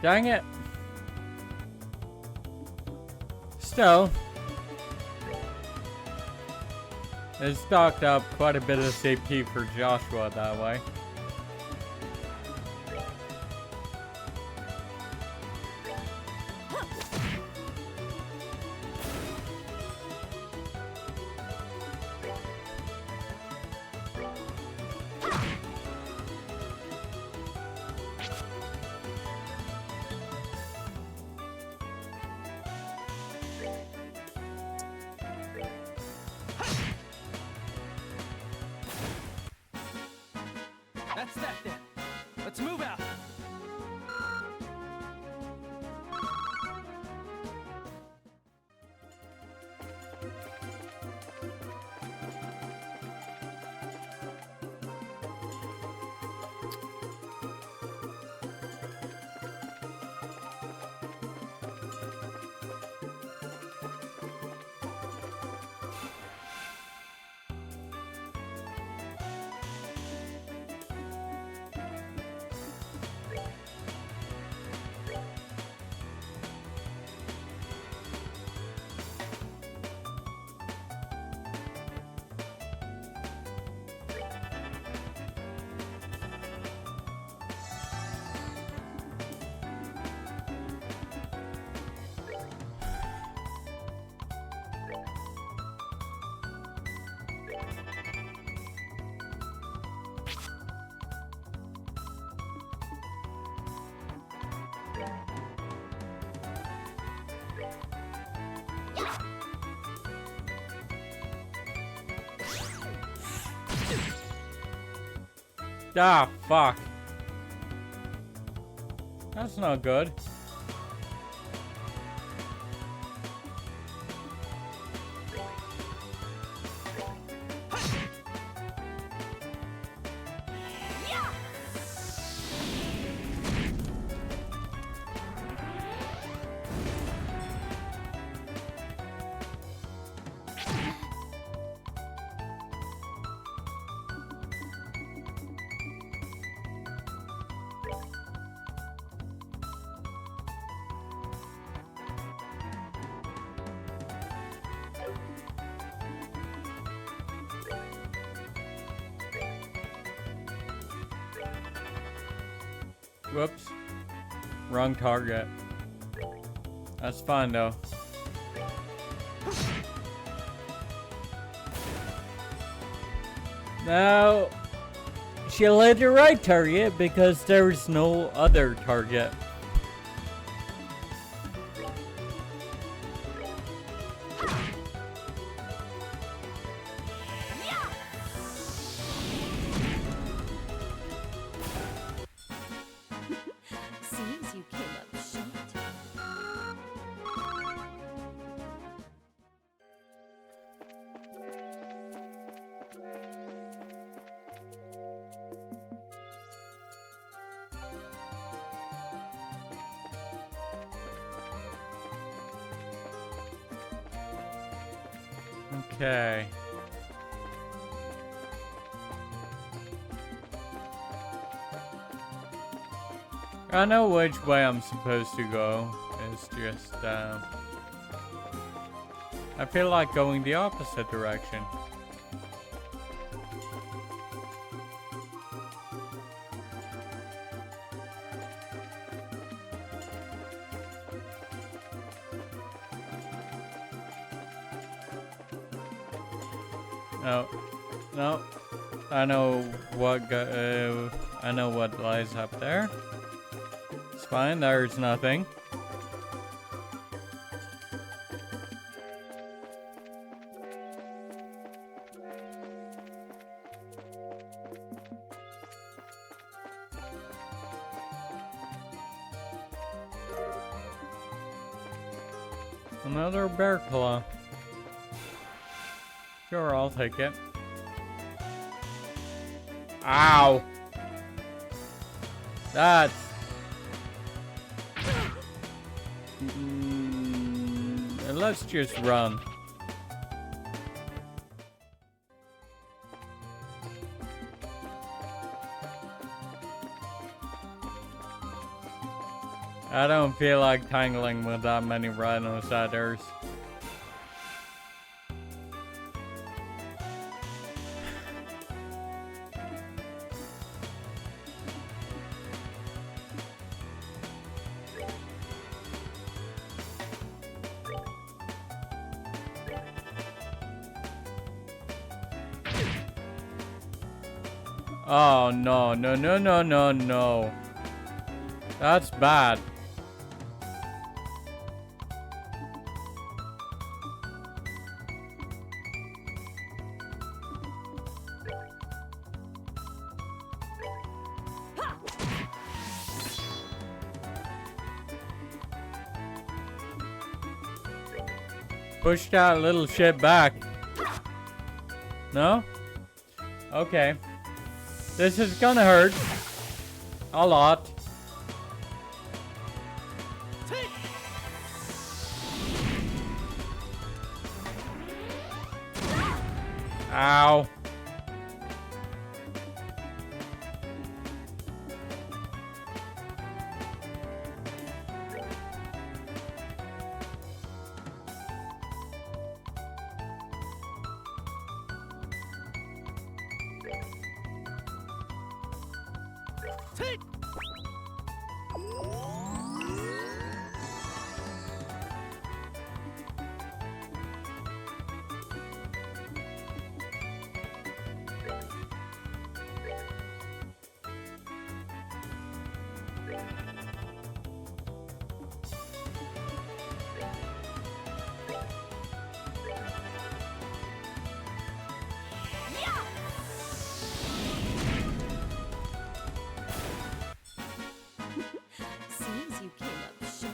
Dang it. Still, it stocked up quite a bit of CP for Joshua that way. That's that then. Let's move out. Ah, fuck. That's not good. Whoops. Wrong target. That's fine though. Now, she'll hit the right target because there's no other target. Seems you came up short. Okay. I know which way I'm supposed to go. It's just, I feel like going the opposite direction. No, no. I know what lies up there. It's fine. There's nothing. Another bear claw. Sure, I'll take it. Ow! That's... let's just run. I don't feel like tangling with that many rhinoceros. Oh no, no, no, no, no, no. That's bad. Push that little shit back. No? Okay. This is gonna hurt. A lot. Ow. you came up short.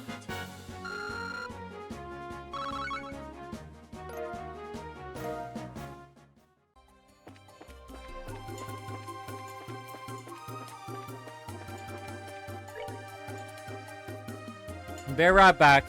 Be right back.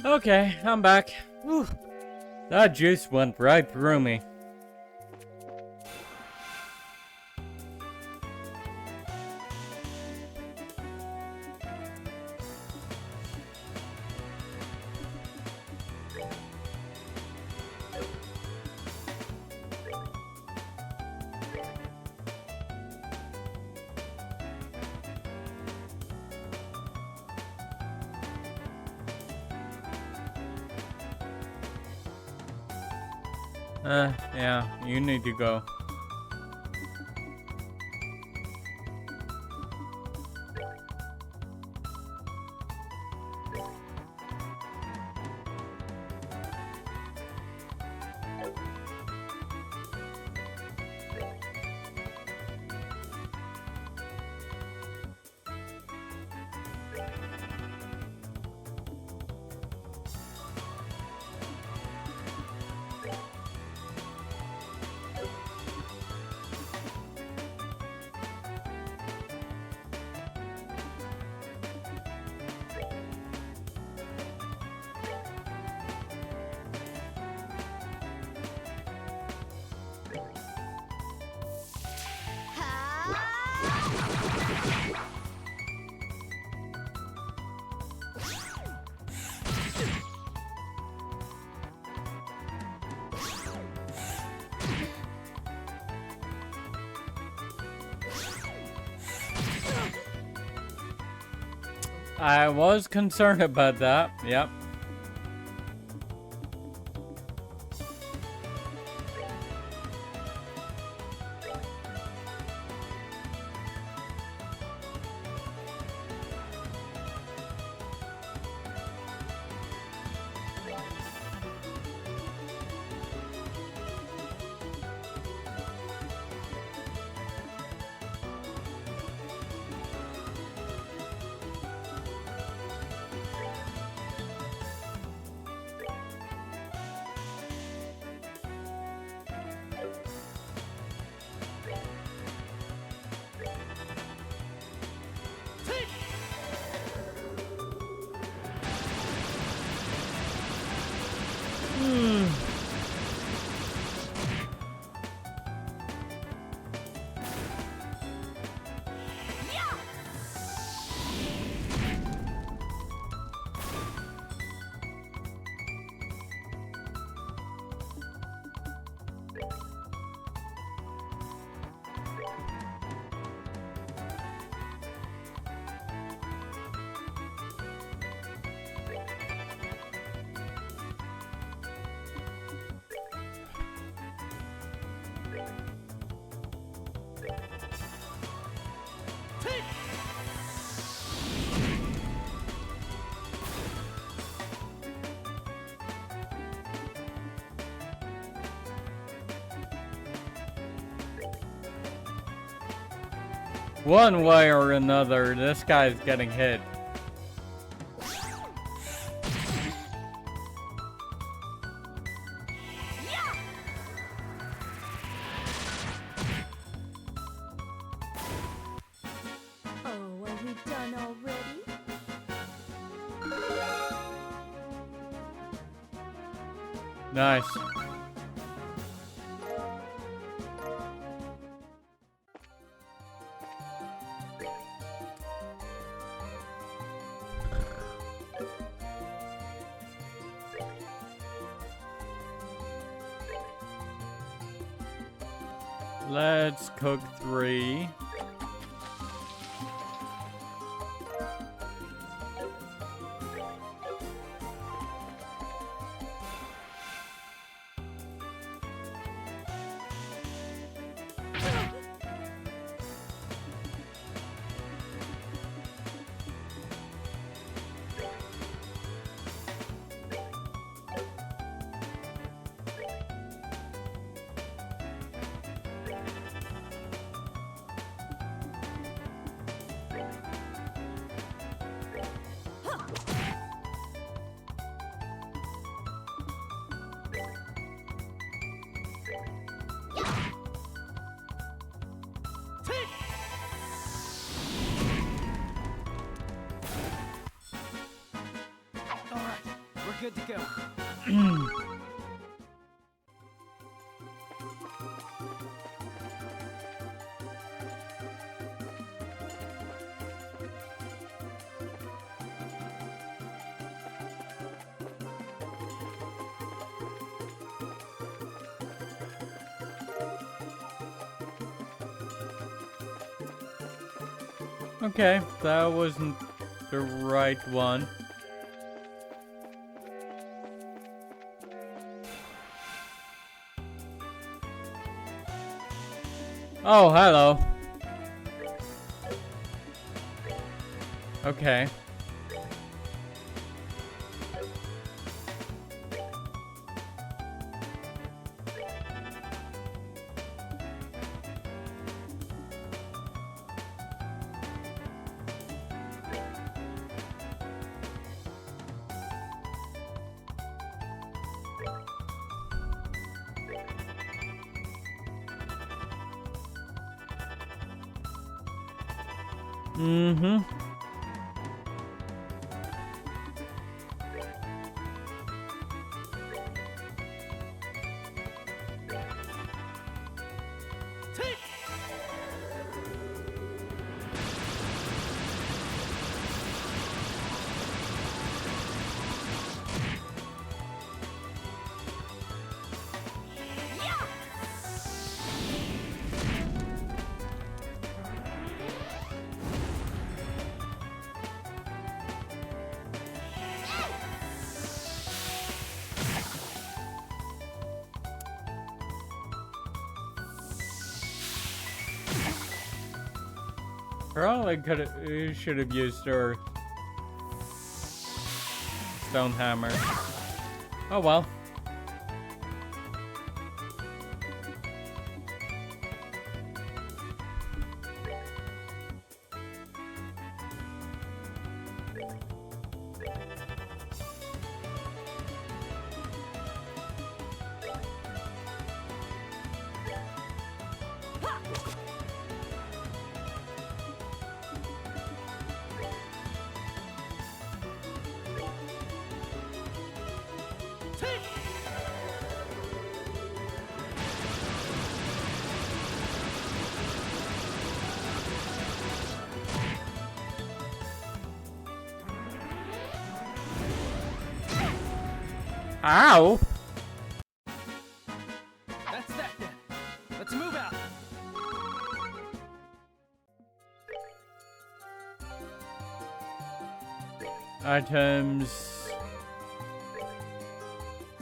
Okay, I'm back. Whew. That juice went right through me. Yeah, you need to go. I was concerned about that. Yep. One way or another, this guy's getting hit. Oh, are we done already? Nice. Let's cook 3. Alright, we're good to go. Okay, that wasn't the right one. Oh, hello. Okay. Mm-hmm. Probably should have used her stone hammer. Oh well. Ow! That's that then. Let's move out. Items.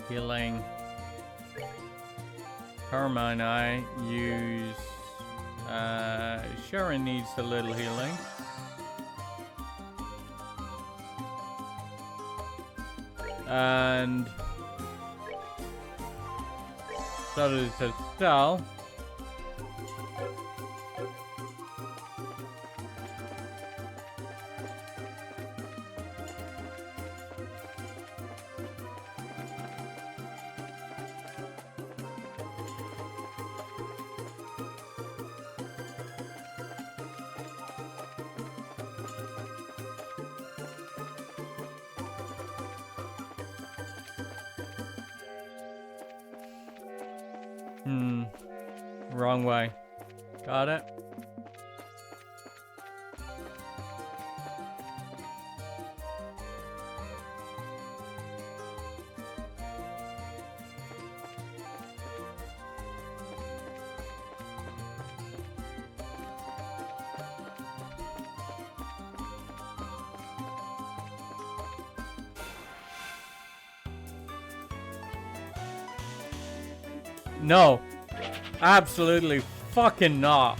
Healing. Carmine, I use. Sharon needs a little healing. And so does Estelle. Wrong way. Got it? No. Absolutely fucking not.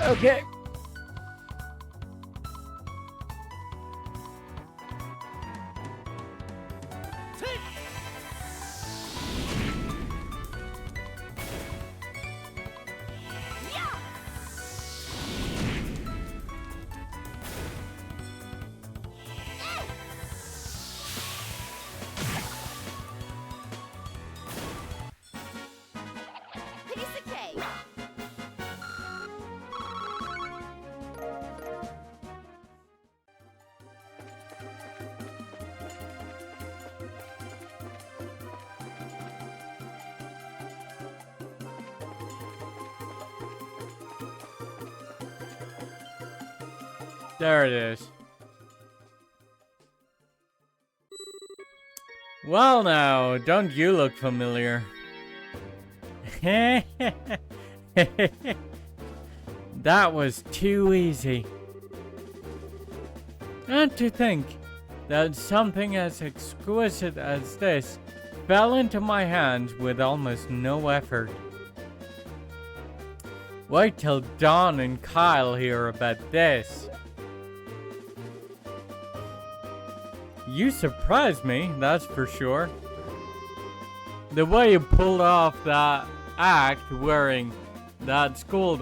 Okay. Piece of cake. There it is. Well now, don't you look familiar? That was too easy. And to think that something as exquisite as this fell into my hands with almost no effort. Wait till Dawn and Kyle hear about this. You surprised me, that's for sure. The way you pulled off that act wearing that school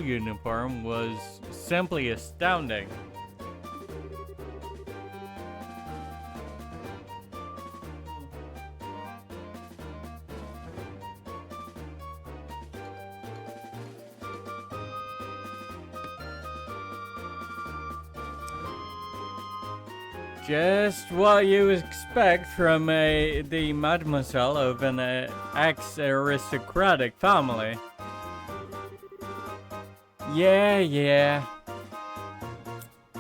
uniform was simply astounding. Just what you expect from the mademoiselle of an ex-aristocratic family. Yeah.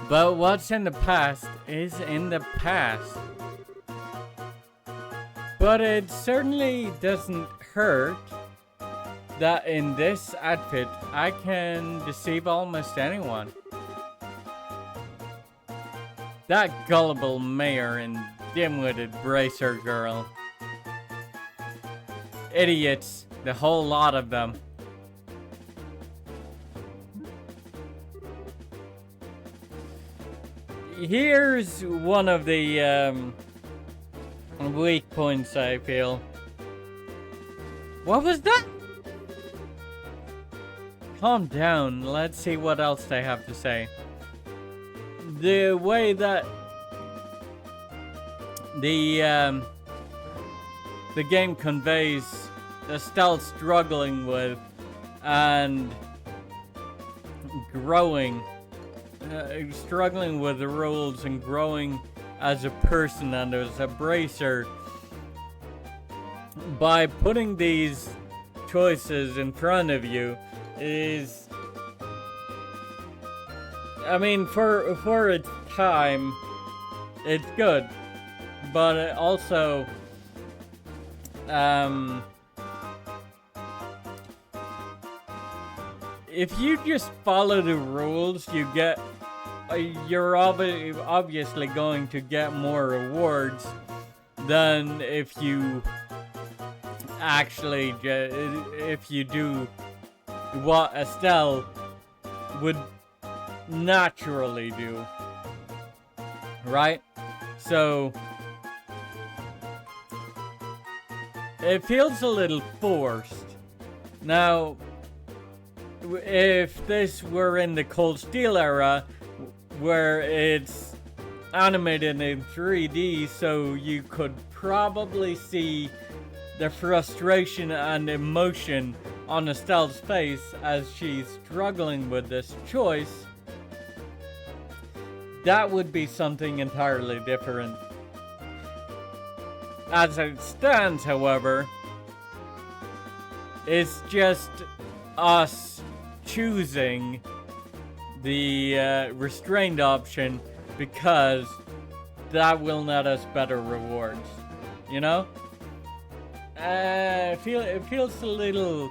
But what's in the past is in the past. But it certainly doesn't hurt that in this outfit I can deceive almost anyone. That gullible mayor and dim-witted bracer girl. Idiots, the whole lot of them. Here's one of the weak points, I feel. What was that? Calm down, let's see what else they have to say. The way that the game conveys Estelle struggling with and growing, struggling with the rules and growing as a person and as a bracer by putting these choices in front of you is, I mean, for its time, it's good, but it also, if you just follow the rules, you get, you're obviously going to get more rewards than if you actually, if you do what Estelle would naturally do. Right? So it feels a little forced. Now, if this were in the Cold Steel era, where it's animated in 3D, so you could probably see the frustration and emotion on Estelle's face as she's struggling with this choice, that would be something entirely different. As it stands, however, it's just us choosing the restrained option because that will net us better rewards, you know? It feels a little...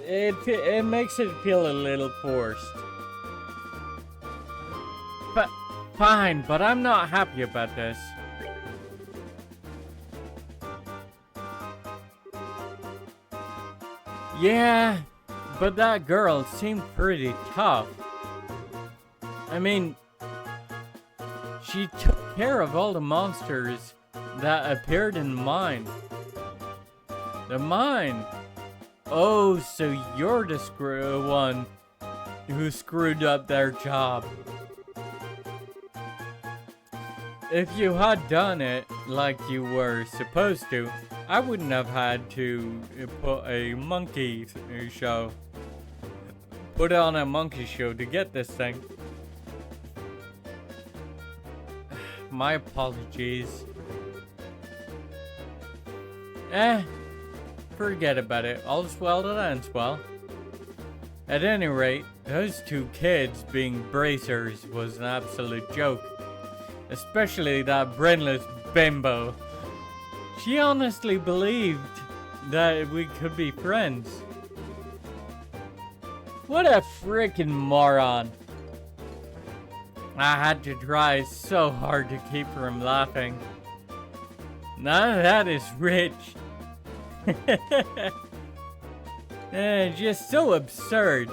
It makes it feel a little forced. But fine, but I'm not happy about this. Yeah, but that girl seemed pretty tough. I mean, she took care of all the monsters that appeared in the mine. The mine? Oh, so you're the one who screwed up their job. If you had done it like you were supposed to, I wouldn't have had to put a monkey show. Put on a monkey show to get this thing. My apologies. Forget about it. All's well that ends well. At any rate, those two kids being bracers was an absolute joke. Especially that brainless bimbo. She honestly believed that we could be friends. What a freaking moron. I had to try so hard to keep from laughing. None of that is rich. Just so absurd.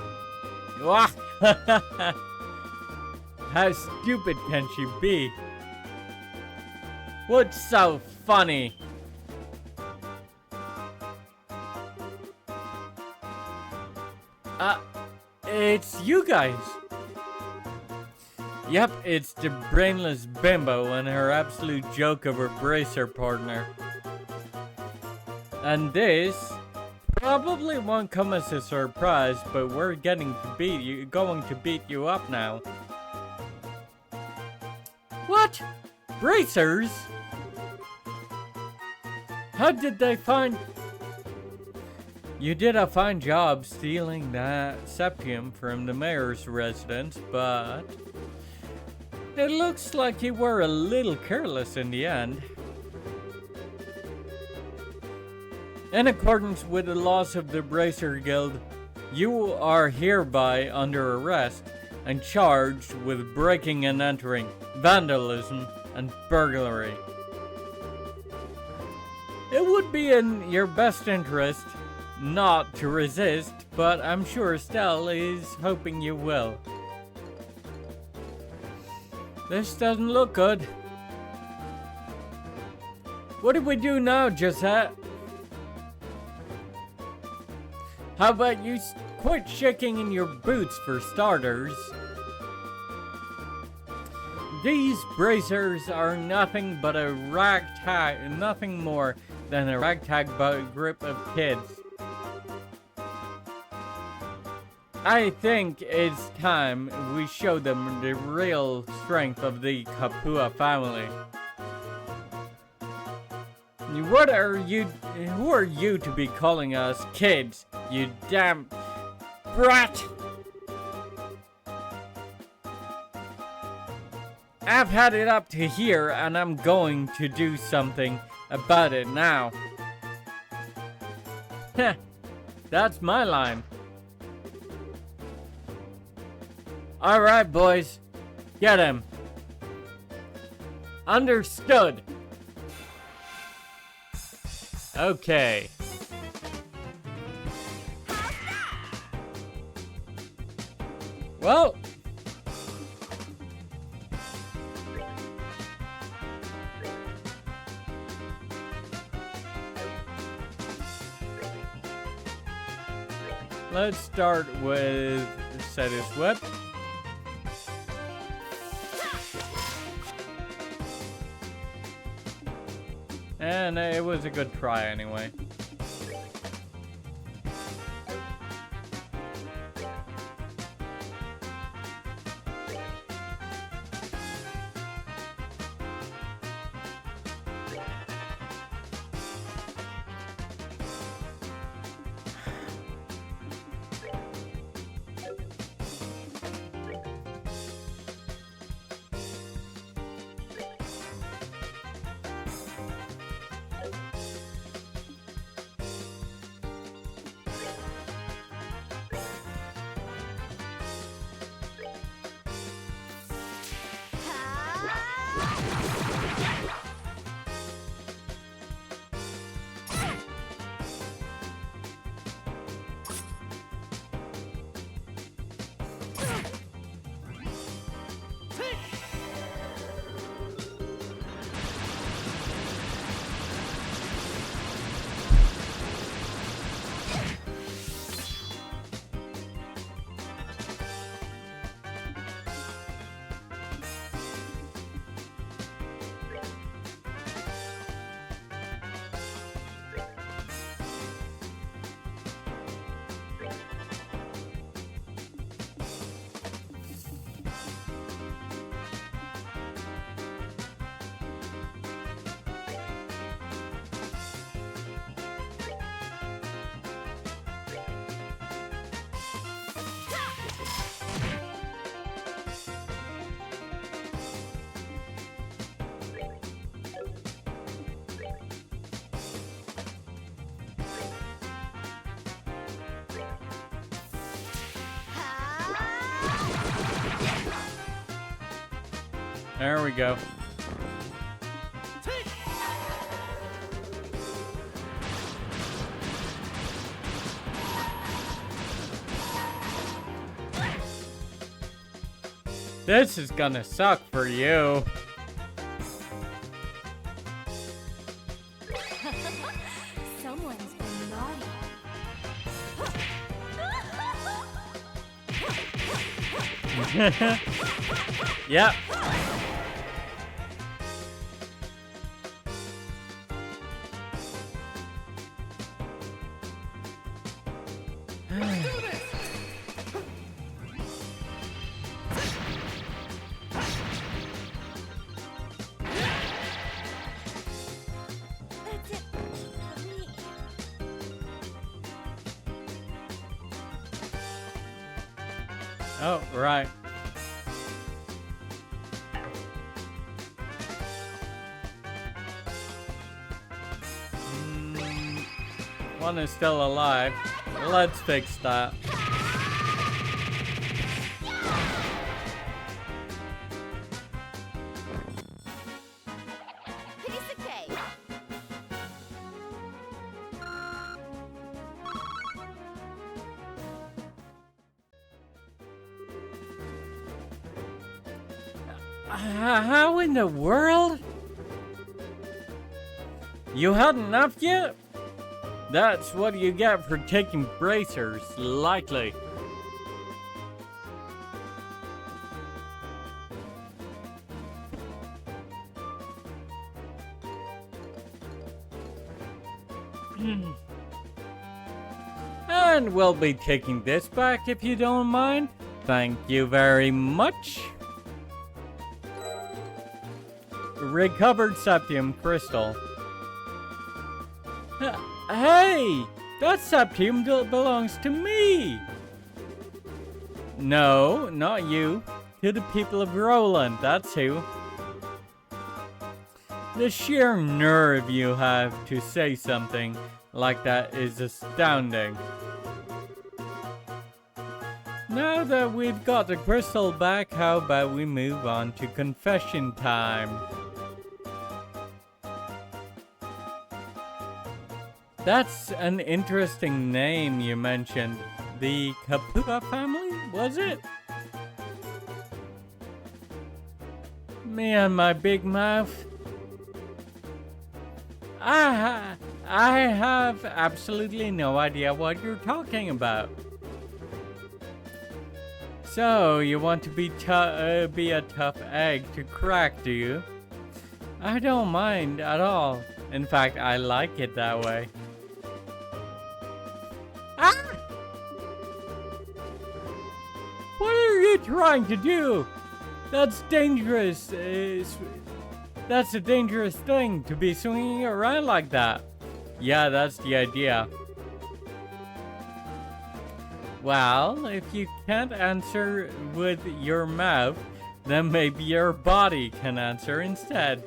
How stupid can she be? What's so funny? It's you guys. Yep, it's the brainless bimbo and her absolute joke of her bracer partner. And this probably won't come as a surprise, but we're going to beat you up now. What? Bracers? How did they find... You did a fine job stealing that septium from the mayor's residence, but... it looks like you were a little careless in the end. In accordance with the laws of the Bracer Guild, you are hereby under arrest and charged with breaking and entering, vandalism, and burglary. It would be in your best interest not to resist, but I'm sure Estelle is hoping you will. This doesn't look good. What do we do now, Josette? How about you quit shaking in your boots for starters? These bracers are nothing but a ragtag, nothing more than a ragtag group of kids. I think it's time we show them the real strength of the Kapua family. What are you? Who are you to be calling us kids? You damn brat! I've had it up to here, and I'm going to do something about it now. Heh, that's my line. Alright, boys. Get him. Understood. Okay. Well. Let's start with set his whip. And it was a good try anyway. There we go. This is gonna suck for you. Someone's been naughty. Yep. That's it. Me. Oh, right. One is still alive. Let's fix that. Piece of cake. How in the world? You had enough yet? That's what you get for taking bracers lightly. And we'll be taking this back if you don't mind. Thank you very much. Recovered Septium Crystal. Hey! That Septium belongs to me! No, not you. To the people of Roland, that's who. The sheer nerve you have to say something like that is astounding. Now that we've got the crystal back, how about we move on to confession time? That's an interesting name you mentioned. The Kapuka family, was it? Me and my big mouth. I have absolutely no idea what you're talking about. So, you want to be a tough egg to crack, do you? I don't mind at all. In fact, I like it that way. Ah! What are you trying to do? That's dangerous. That's a dangerous thing to be swinging around like that. Yeah, that's the idea. Well, if you can't answer with your mouth, then maybe your body can answer instead.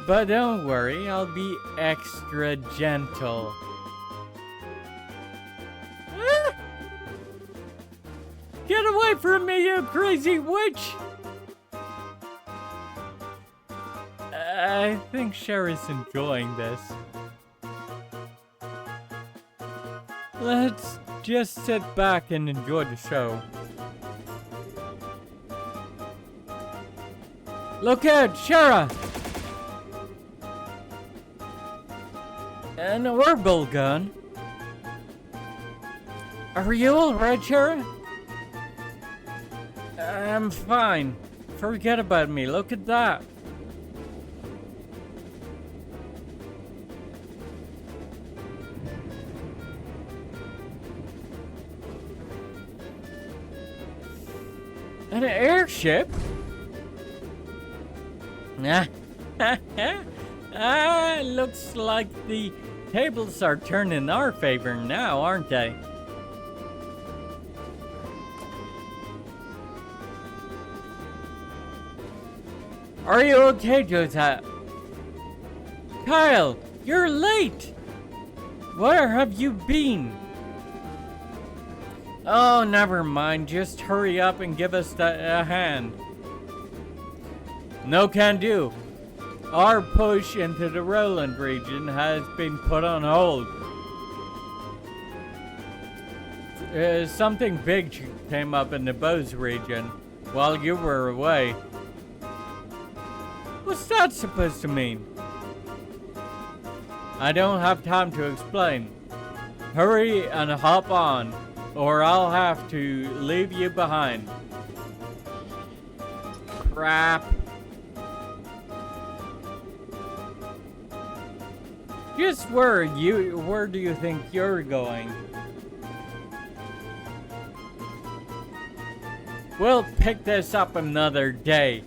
But don't worry, I'll be extra gentle. Ah! Get away from me, you crazy witch! I think Sherry's enjoying this. Let's just sit back and enjoy the show. Look out, Shara! An orbital gun? Are you alright, Shara? I'm fine. Forget about me, look at that. An airship? Looks like the tables are turning in our favor now, aren't they? Are you okay, Josiah? Kyle, you're late! Where have you been? Oh, never mind. Just hurry up and give us a hand. No can do. Our push into the Roland region has been put on hold. Something big came up in the Bose region while you were away. What's that supposed to mean? I don't have time to explain. Hurry and hop on, or I'll have to leave you behind. Crap. Just where do you think you're going? We'll pick this up another day.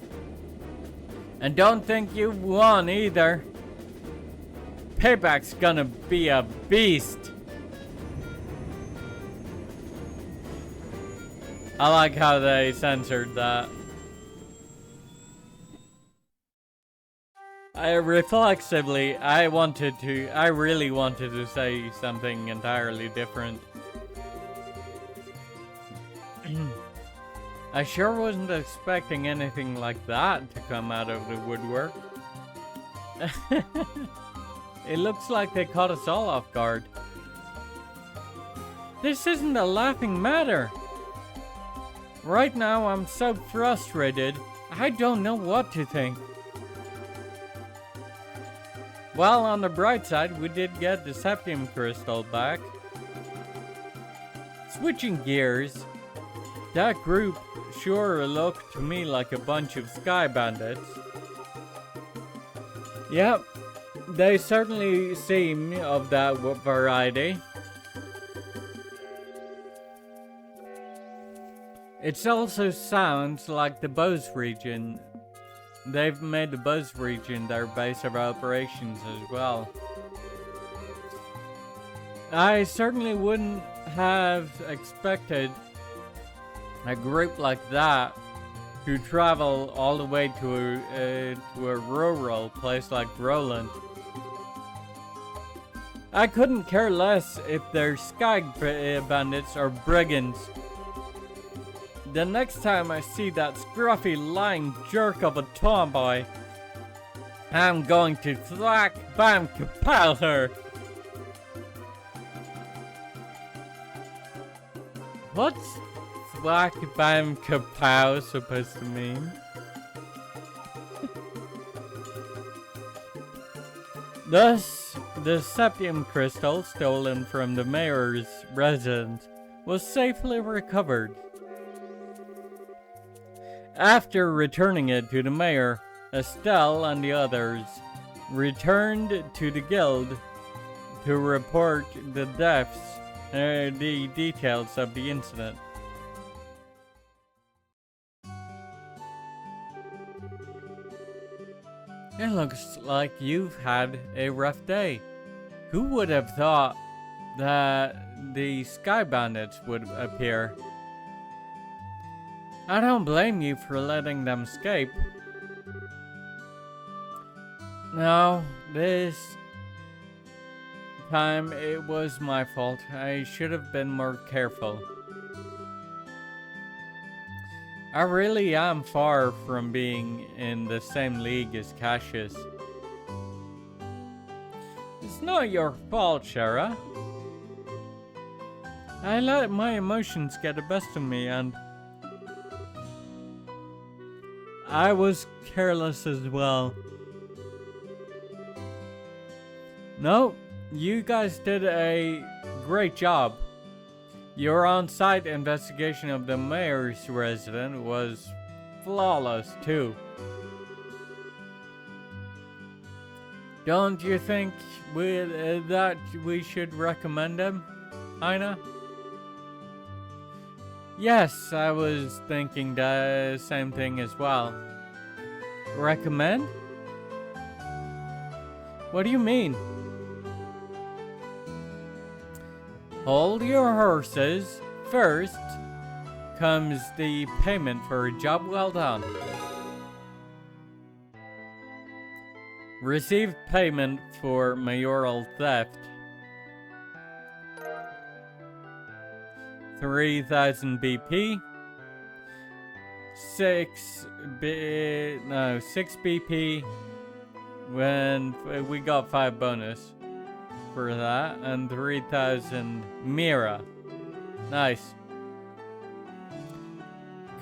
And don't think you've won either. Payback's gonna be a beast. I like how they censored that. I really wanted to say something entirely different. I sure wasn't expecting anything like that to come out of the woodwork. It looks like they caught us all off guard. This isn't a laughing matter. Right now I'm so frustrated, I don't know what to think. Well, on the bright side, we did get the Septium Crystal back. Switching gears, that group sure looked to me like a bunch of sky bandits. Yep, they certainly seem of that variety. It also sounds like the Bose region. They've made the Bose region their base of operations as well. I certainly wouldn't have expected a group like that to travel all the way to a rural place like Roland. I couldn't care less if they're sky bandits or brigands. The next time I see that scruffy lying jerk of a tomboy, I'm going to thwack bam kapow her. What's thwack bam kapow supposed to mean? Thus, the septium crystal stolen from the mayor's residence was safely recovered. After returning it to the mayor, Estelle and the others returned to the guild to report the the details of the incident. It looks like you've had a rough day. Who would have thought that the Sky Bandits would appear? I don't blame you for letting them escape. No, this time it was my fault. I should have been more careful. I really am far from being in the same league as Cassius. It's not your fault, Shara. I let my emotions get the best of me and I was careless as well. No, you guys did a great job. Your on-site investigation of the mayor's residence was flawless too. Don't you think that we should recommend him, Aina? Yes, I was thinking the same thing as well. Recommend? What do you mean? Hold your horses. First comes the payment for a job well done. Receive payment for mayoral theft. 3,000 BP. 6 BP when we got 5 bonus for that, and 3,000 Mira. Nice.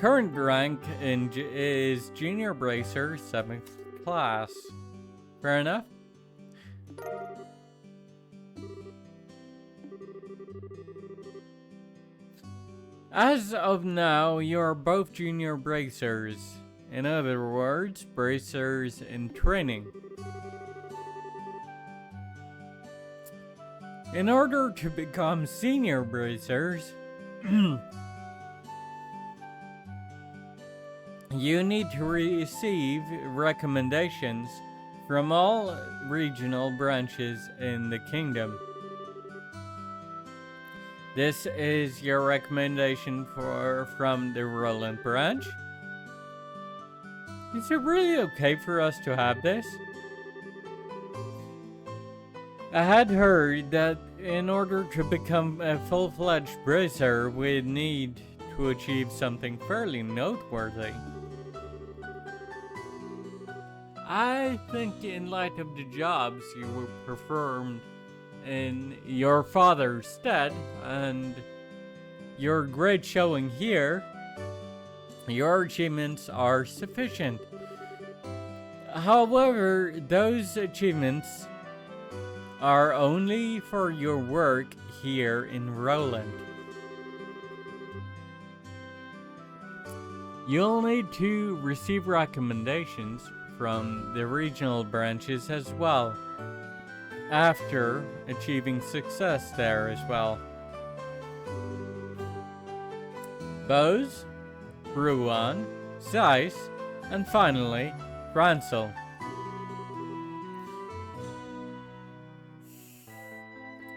Current rank is Junior Bracer, 7th class. Fair enough. As of now, you're both Junior Bracers. In other words, Bracers in training. In order to become Senior Bracers, you need to receive recommendations from all regional branches in the kingdom. This is your recommendation from the Roland branch. Is it really okay for us to have this? I had heard that in order to become a full-fledged bracer, we'd need to achieve something fairly noteworthy. I think in light of the jobs you performed in your father's stead and your great showing here, your achievements are sufficient. However, those achievements are only for your work here in Roland. You'll need to receive recommendations from the regional branches as well, after achieving success there as well. Bose, Ruan, Zeiss, and finally, Ransel.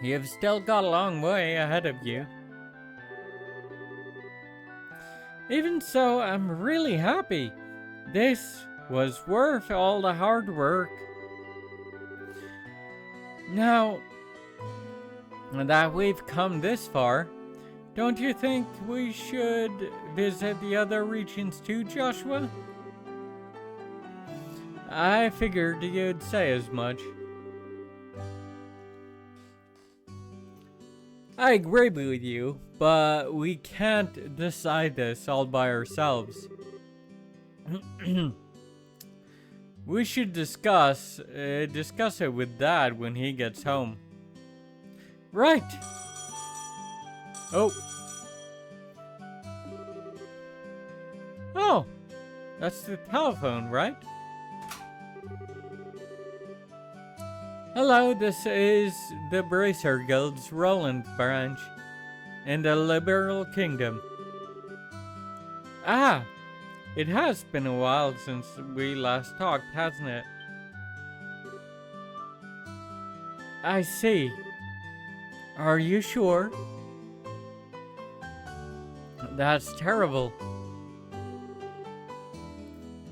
You've still got a long way ahead of you. Even so, I'm really happy. This was worth all the hard work. Now that we've come this far, don't you think we should visit the other regions too, Joshua? I figured you'd say as much. I agree with you, but we can't decide this all by ourselves. We should discuss it with Dad when he gets home. Right. Oh. Oh. That's the telephone, right? Hello, this is the Bracer Guild's Roland branch in the Liberal Kingdom. Ah, it has been a while since we last talked, hasn't it? I see. Are you sure? That's terrible.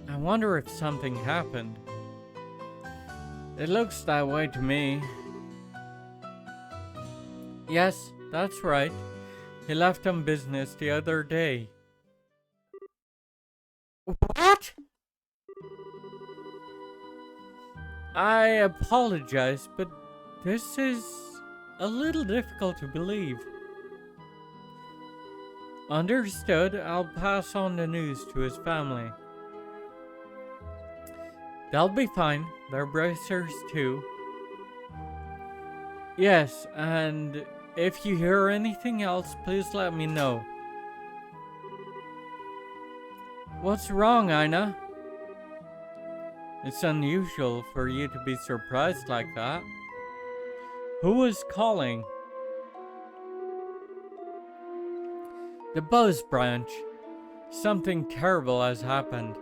I wonder if something happened. It looks that way to me. Yes, that's right. He left on business the other day. What? I apologize, but this is a little difficult to believe. Understood. I'll pass on the news to his family. They'll be fine. They're bracers too. Yes, and if you hear anything else, please let me know. What's wrong, Aina? It's unusual for you to be surprised like that. Who is calling? The Bose branch. Something terrible has happened.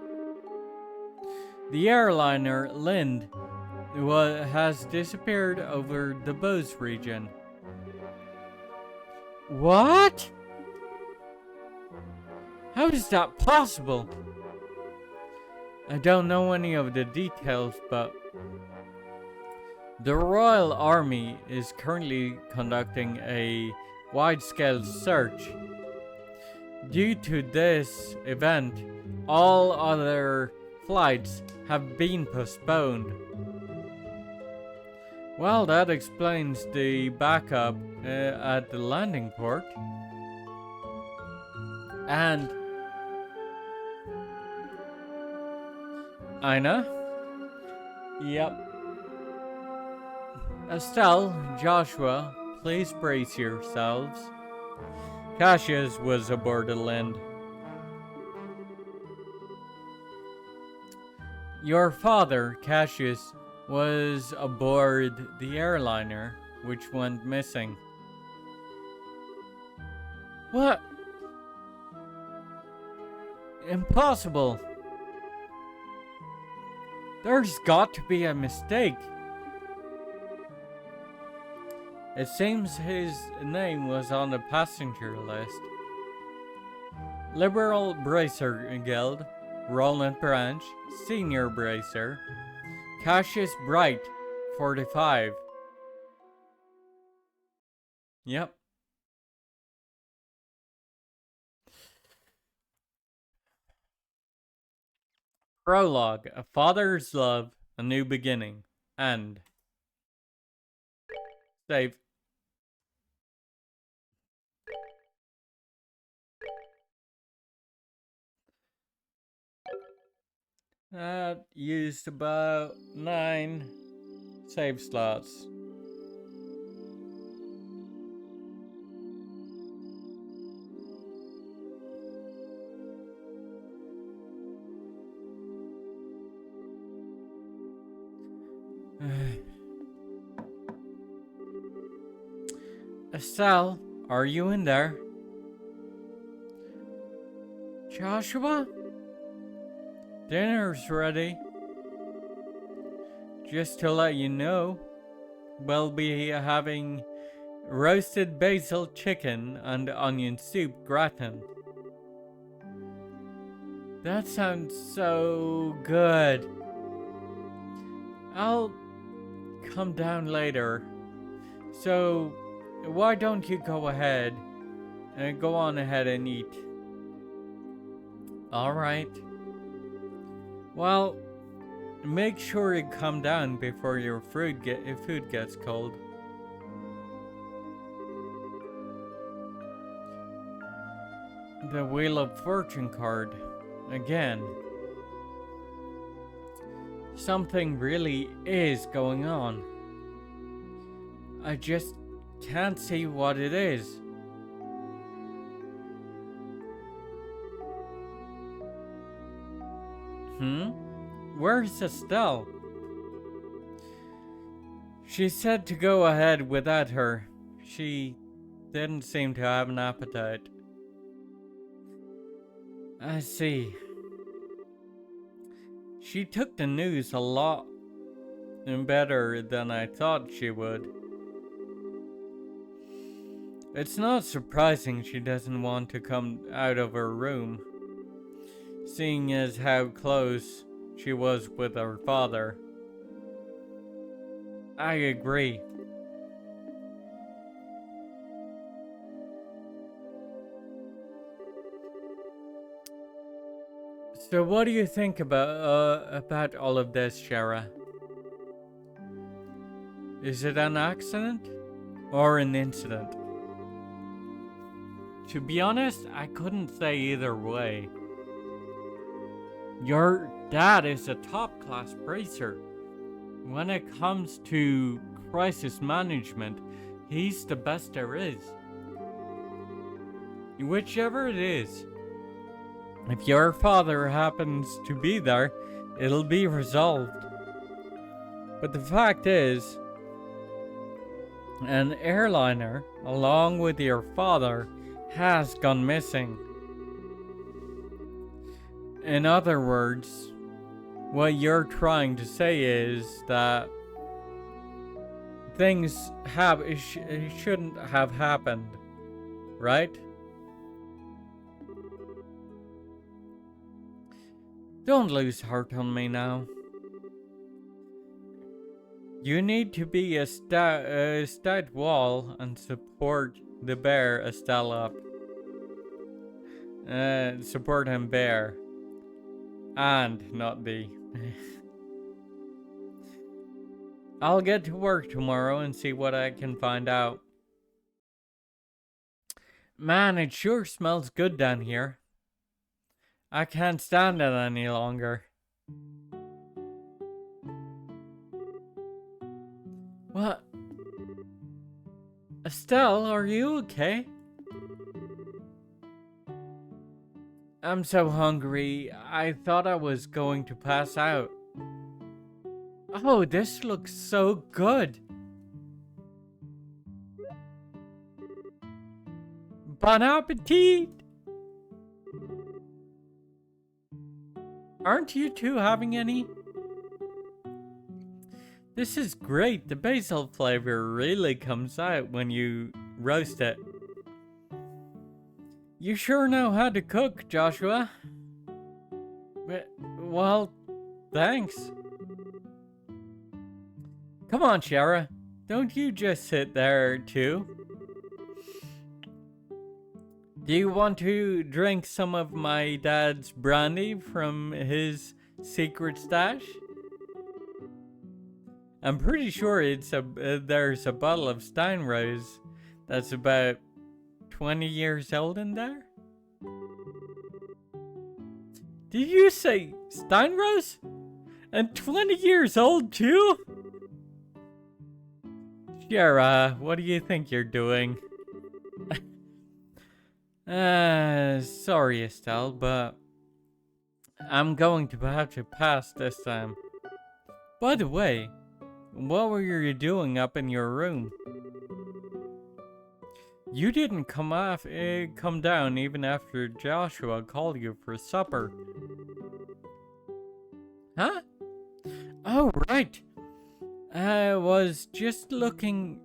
The airliner Lind has disappeared over the Bose region. What? How is that possible? I don't know any of the details, but the Royal Army is currently conducting a wide-scale search. Due to this event, all other flights have been postponed. Well, that explains the backup at the landing port. And Aina? Yep. Estelle, Joshua, please brace yourselves. Cassius was aboard the Lind. Your father, Cassius, was aboard the airliner, which went missing. What? Impossible. There's got to be a mistake. It seems his name was on the passenger list. Liberal Bracer Guild, Roland Branch, Senior Bracer, Cassius Bright, 45. Yep. Prologue, A Father's Love, A New Beginning, and save. That used about 9 save slots. Estelle, are you in there? Joshua? Dinner's ready. Just to let you know, we'll be having roasted basil chicken and onion soup gratin. That sounds so good. I'll come down later. So, why don't you go ahead and go on ahead and eat? Alright. Well, make sure you come down before your food gets cold. The Wheel of Fortune card. Again. Something really is going on. I just can't see what it is. Where's Estelle? She said to go ahead without her. She didn't seem to have an appetite. I see. She took the news a lot better than I thought she would. It's not surprising she doesn't want to come out of her room, seeing as how close she was with her father. I agree. So what do you think about all of this, Shara? Is it an accident or an incident? To be honest, I couldn't say either way. Your dad is a top-class bracer. When it comes to crisis management, he's the best there is. Whichever it is, if your father happens to be there, it'll be resolved. But the fact is, an airliner, along with your father, has gone missing. In other words, what you're trying to say is that things shouldn't have happened, right? Don't lose heart on me now. You need to be a stout wall and support the bear Estelle up. Support him bear. And not the. I'll get to work tomorrow and see what I can find out. Man, it sure smells good down here. I can't stand it any longer. What? Estelle, are you okay? I'm so hungry, I thought I was going to pass out. Oh, this looks so good. Bon appetit! Aren't you two having any? This is great. The basil flavor really comes out when you roast it. You sure know how to cook, Joshua. Well, thanks. Come on, Shara. Don't you just sit there, too. Do you want to drink some of my dad's brandy from his secret stash? I'm pretty sure there's a bottle of Steinrose that's about 20 years old in there? Did you say Steinrose? And 20 years old too? Shara, what do you think you're doing? Sorry Estelle, but I'm going to have to pass this time. By the way, what were you doing up in your room? You didn't come down even after Joshua called you for supper. Huh? Oh, right. I was just looking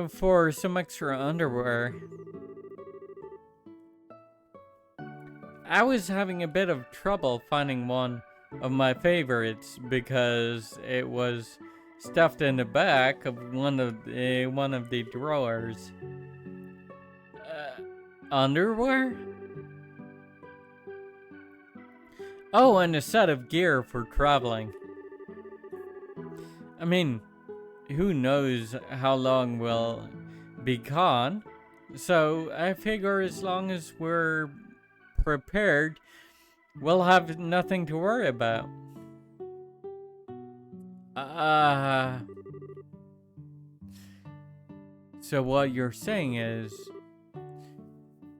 for some extra underwear. I was having a bit of trouble finding one of my favorites because it was stuffed in the back of one of the drawers. Underwear? Oh, and a set of gear for traveling. I mean, who knows how long we'll be gone, so I figure as long as we're prepared, we'll have nothing to worry about. Uh... So what you're saying is,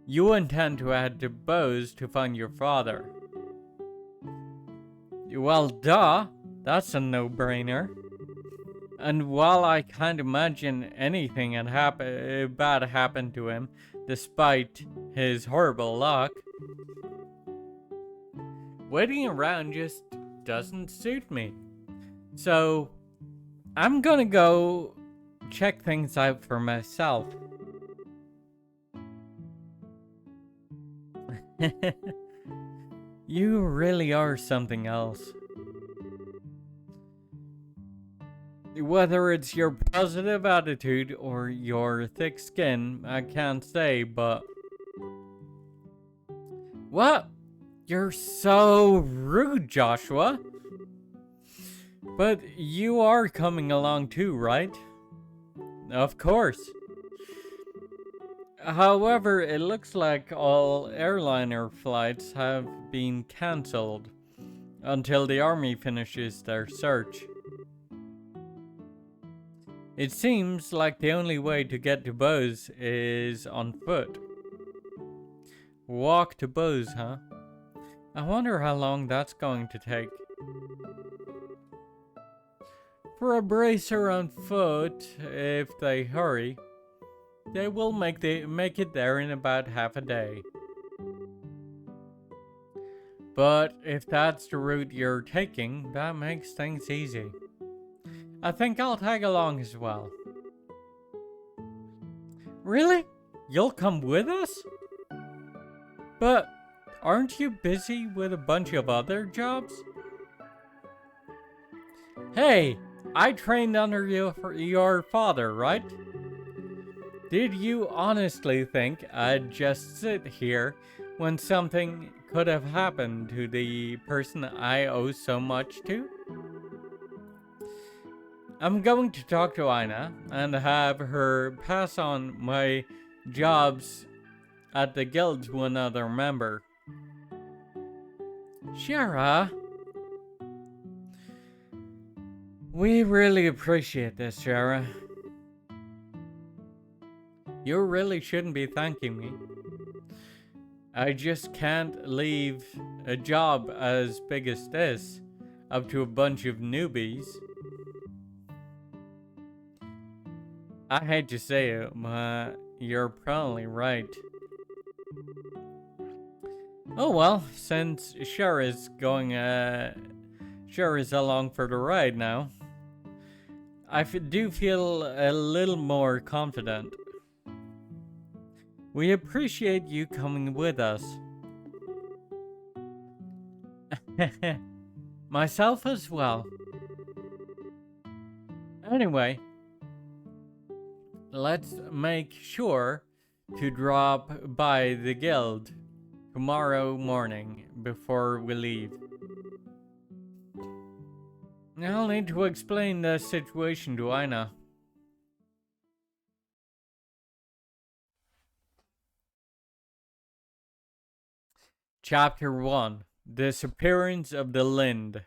you intend to head to Bose to find your father. Well, duh. That's a no-brainer. And while I can't imagine anything bad happened to him, despite his horrible luck, waiting around just doesn't suit me. So, I'm gonna go check things out for myself. You really are something else. Whether it's your positive attitude or your thick skin, I can't say, but... What? You're so rude, Joshua. But you are coming along too, right? Of course. However, it looks like all airliner flights have been cancelled until the army finishes their search. It seems like the only way to get to Bose is on foot. Walk to Bose, huh? I wonder how long that's going to take. For a bracer on foot, if they hurry, they will make it there in about half a day. But if that's the route you're taking, that makes things easy. I think I'll tag along as well. Really? You'll come with us? But aren't you busy with a bunch of other jobs? Hey, I trained under your father, right? Did you honestly think I'd just sit here when something could have happened to the person I owe so much to? I'm going to talk to Aina and have her pass on my jobs at the guild to another member. Shara, we really appreciate this, Shara. You really shouldn't be thanking me. I just can't leave a job as big as this up to a bunch of newbies. I hate to say it, but you're probably right. Oh well, since Shara's along for the ride now, I do feel a little more confident. We appreciate you coming with us. Myself as well. Anyway, let's make sure to drop by the guild tomorrow morning before we leave. I'll need to explain the situation to Aina. Chapter 1: Disappearance of the Lind.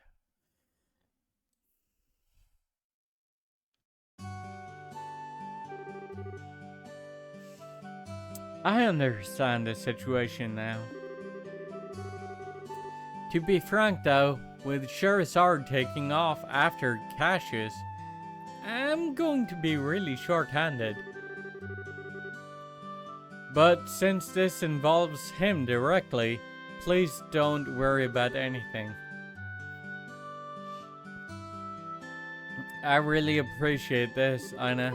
I understand the situation now. To be frank though, with Sherazard taking off after Cassius, I'm going to be really short-handed. But since this involves him directly, please don't worry about anything. I really appreciate this, Aina.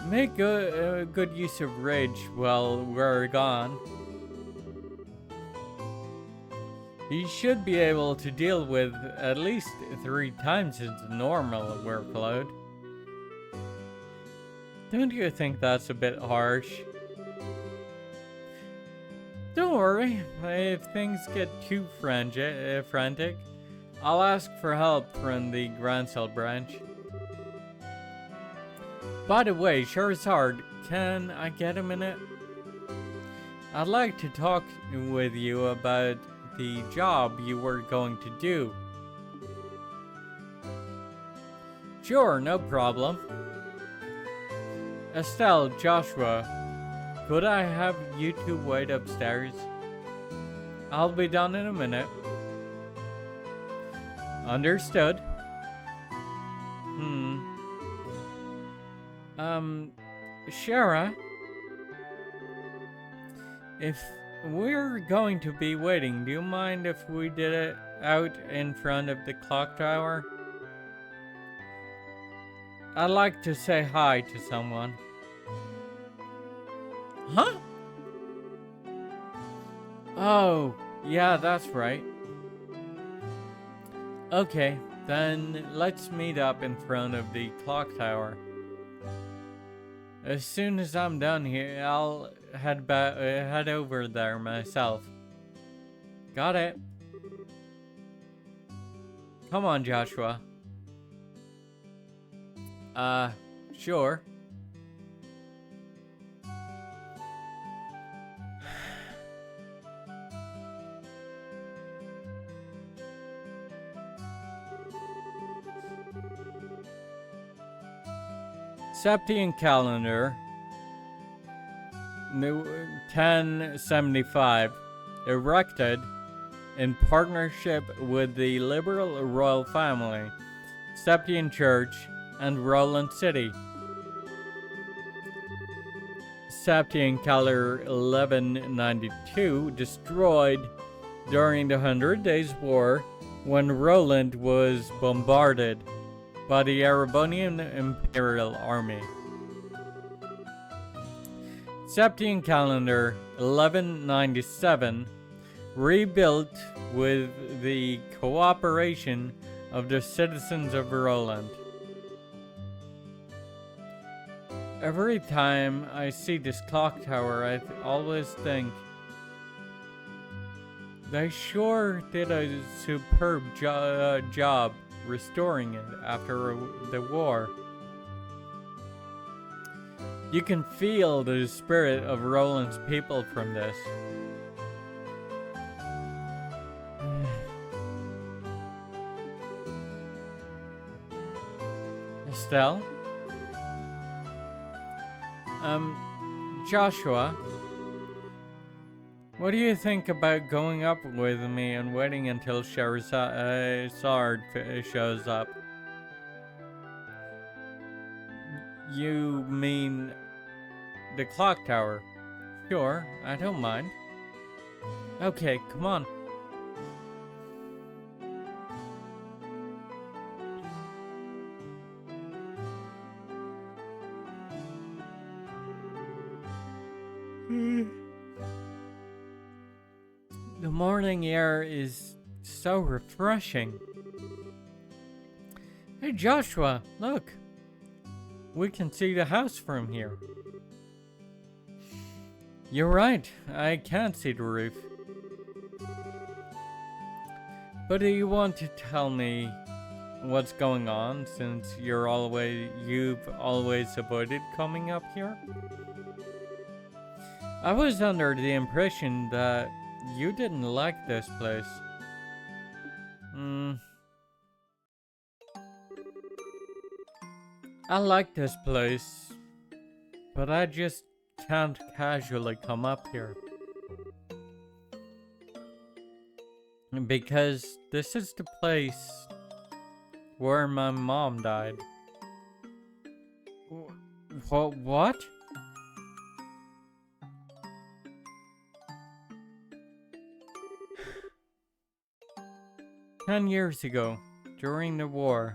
Make good use of rage while we're gone. You should be able to deal with at least 3 times its normal workload. Don't you think that's a bit harsh? Don't worry, if things get too frantic, I'll ask for help from the Grancel branch. By the way, Sherazard, can I get a minute? I'd like to talk with you about the job you were going to do. Sure, no problem. Estelle, Joshua, could I have you two wait upstairs? I'll be done in a minute. Understood. Shara, if we're going to be waiting, do you mind if we did it out in front of the clock tower? I'd like to say hi to someone. Huh? Oh, yeah, that's right. Okay, then let's meet up in front of the clock tower. As soon as I'm done here, I'll head over there myself. Got it. Come on, Joshua. Sure. Septian calendar, 1075, erected in partnership with the liberal royal family, Septian Church, and Roland City. Septian calendar 1192, destroyed during the 100 Days War when Roland was bombarded by the Erebonian Imperial Army. Septian calendar 1197, rebuilt with the cooperation of the citizens of Roland. Every time I see this clock tower, I always think they sure did a superb job restoring it after the war. You can feel the spirit of Roland's people from this. Estelle? Joshua? What do you think about going up with me and waiting until Scheherazade shows up? You mean the clock tower? Sure, I don't mind. Okay, come on. The morning air is so refreshing. Hey Joshua, look. We can see the house from here. You're right, I can't see the roof. But do you want to tell me what's going on since you've always avoided coming up here? I was under the impression that you didn't like this place. I like this place, but I just can't casually come up here. Because this is the place where my mom died. What? "10 years ago, during the war,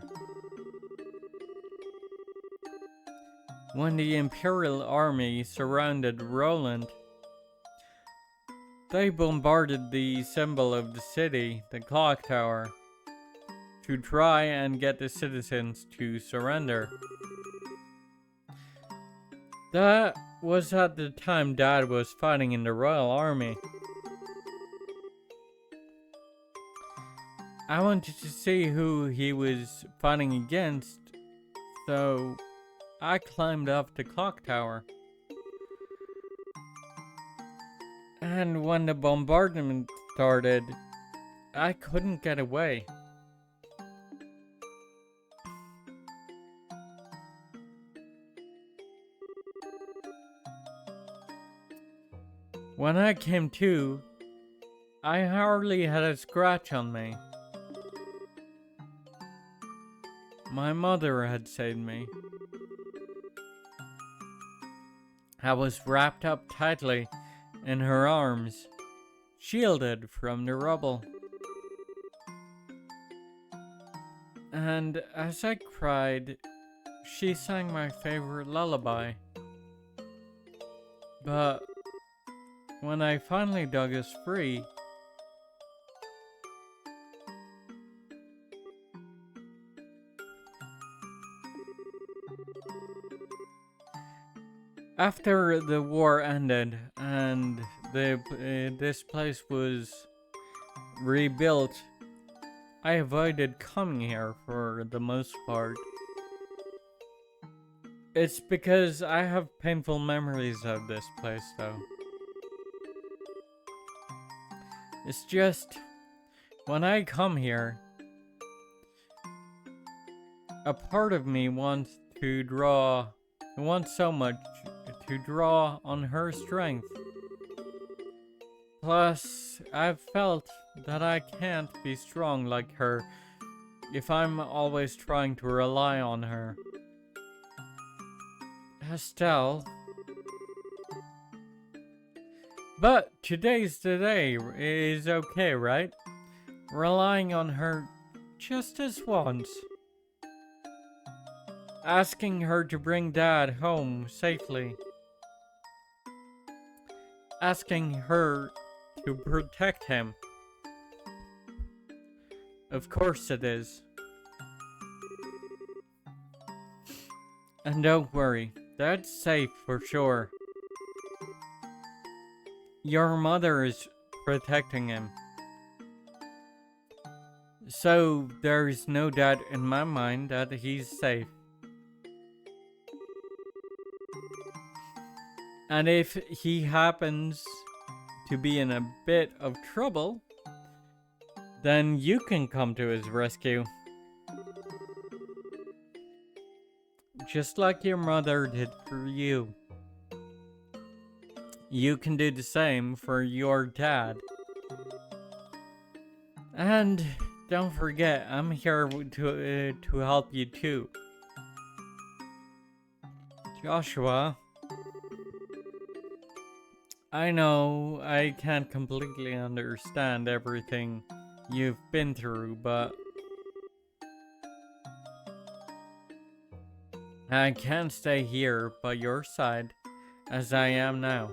when the Imperial Army surrounded Roland, they bombarded the symbol of the city, the clock tower, to try and get the citizens to surrender. That was at the time Dad was fighting in the Royal Army. I wanted to see who he was fighting against, so I climbed up the clock tower. And when the bombardment started, I couldn't get away. When I came to, I hardly had a scratch on me. My mother had saved me. I was wrapped up tightly in her arms, shielded from the rubble. And as I cried, she sang my favorite lullaby. But when I finally dug us free, after the war ended and this place was rebuilt, I avoided coming here for the most part. It's because I have painful memories of this place, though. It's just, when I come here, a part of me wants so much to draw on her strength. Plus, I've felt that I can't be strong like her if I'm always trying to rely on her. Estelle. But today's the day is okay, right? Relying on her just as once. Asking her to bring Dad home safely. Asking her to protect him. Of course it is. And don't worry, Dad's safe for sure. Your mother is protecting him. So there's no doubt in my mind that he's safe. And if he happens to be in a bit of trouble, then you can come to his rescue. Just like your mother did for you. You can do the same for your dad. And don't forget, I'm here to help you too. Joshua, I know I can't completely understand everything you've been through, but I can't stay here by your side as I am now.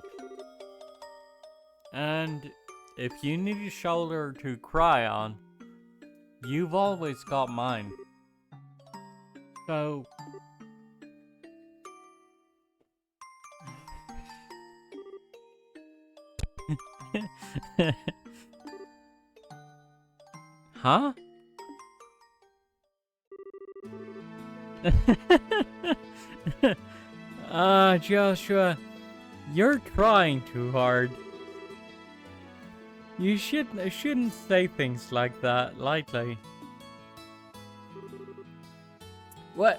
And if you need a shoulder to cry on, you've always got mine. So huh? Joshua, you're trying too hard. You shouldn't say things like that lightly. What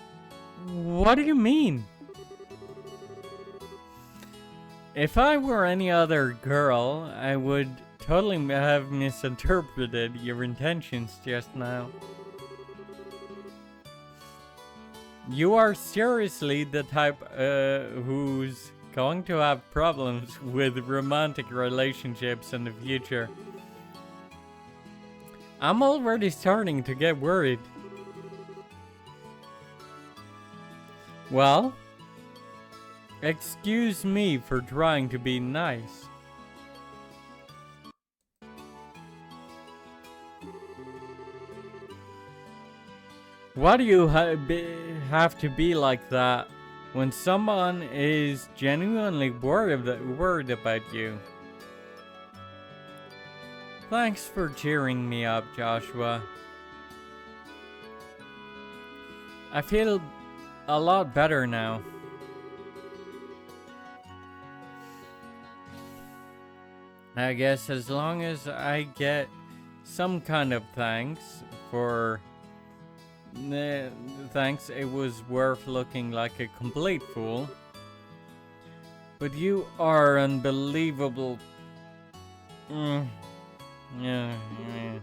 do you mean? If I were any other girl, I would totally have misinterpreted your intentions just now. You are seriously the type who's going to have problems with romantic relationships in the future. I'm already starting to get worried. Well, excuse me for trying to be nice. Why do you have to be like that when someone is genuinely worried about you? Thanks for cheering me up, Joshua. I feel a lot better now. I guess as long as I get some kind of thanks for... thanks, it was worth looking like a complete fool. But you are unbelievable Mm. Yeah, yeah.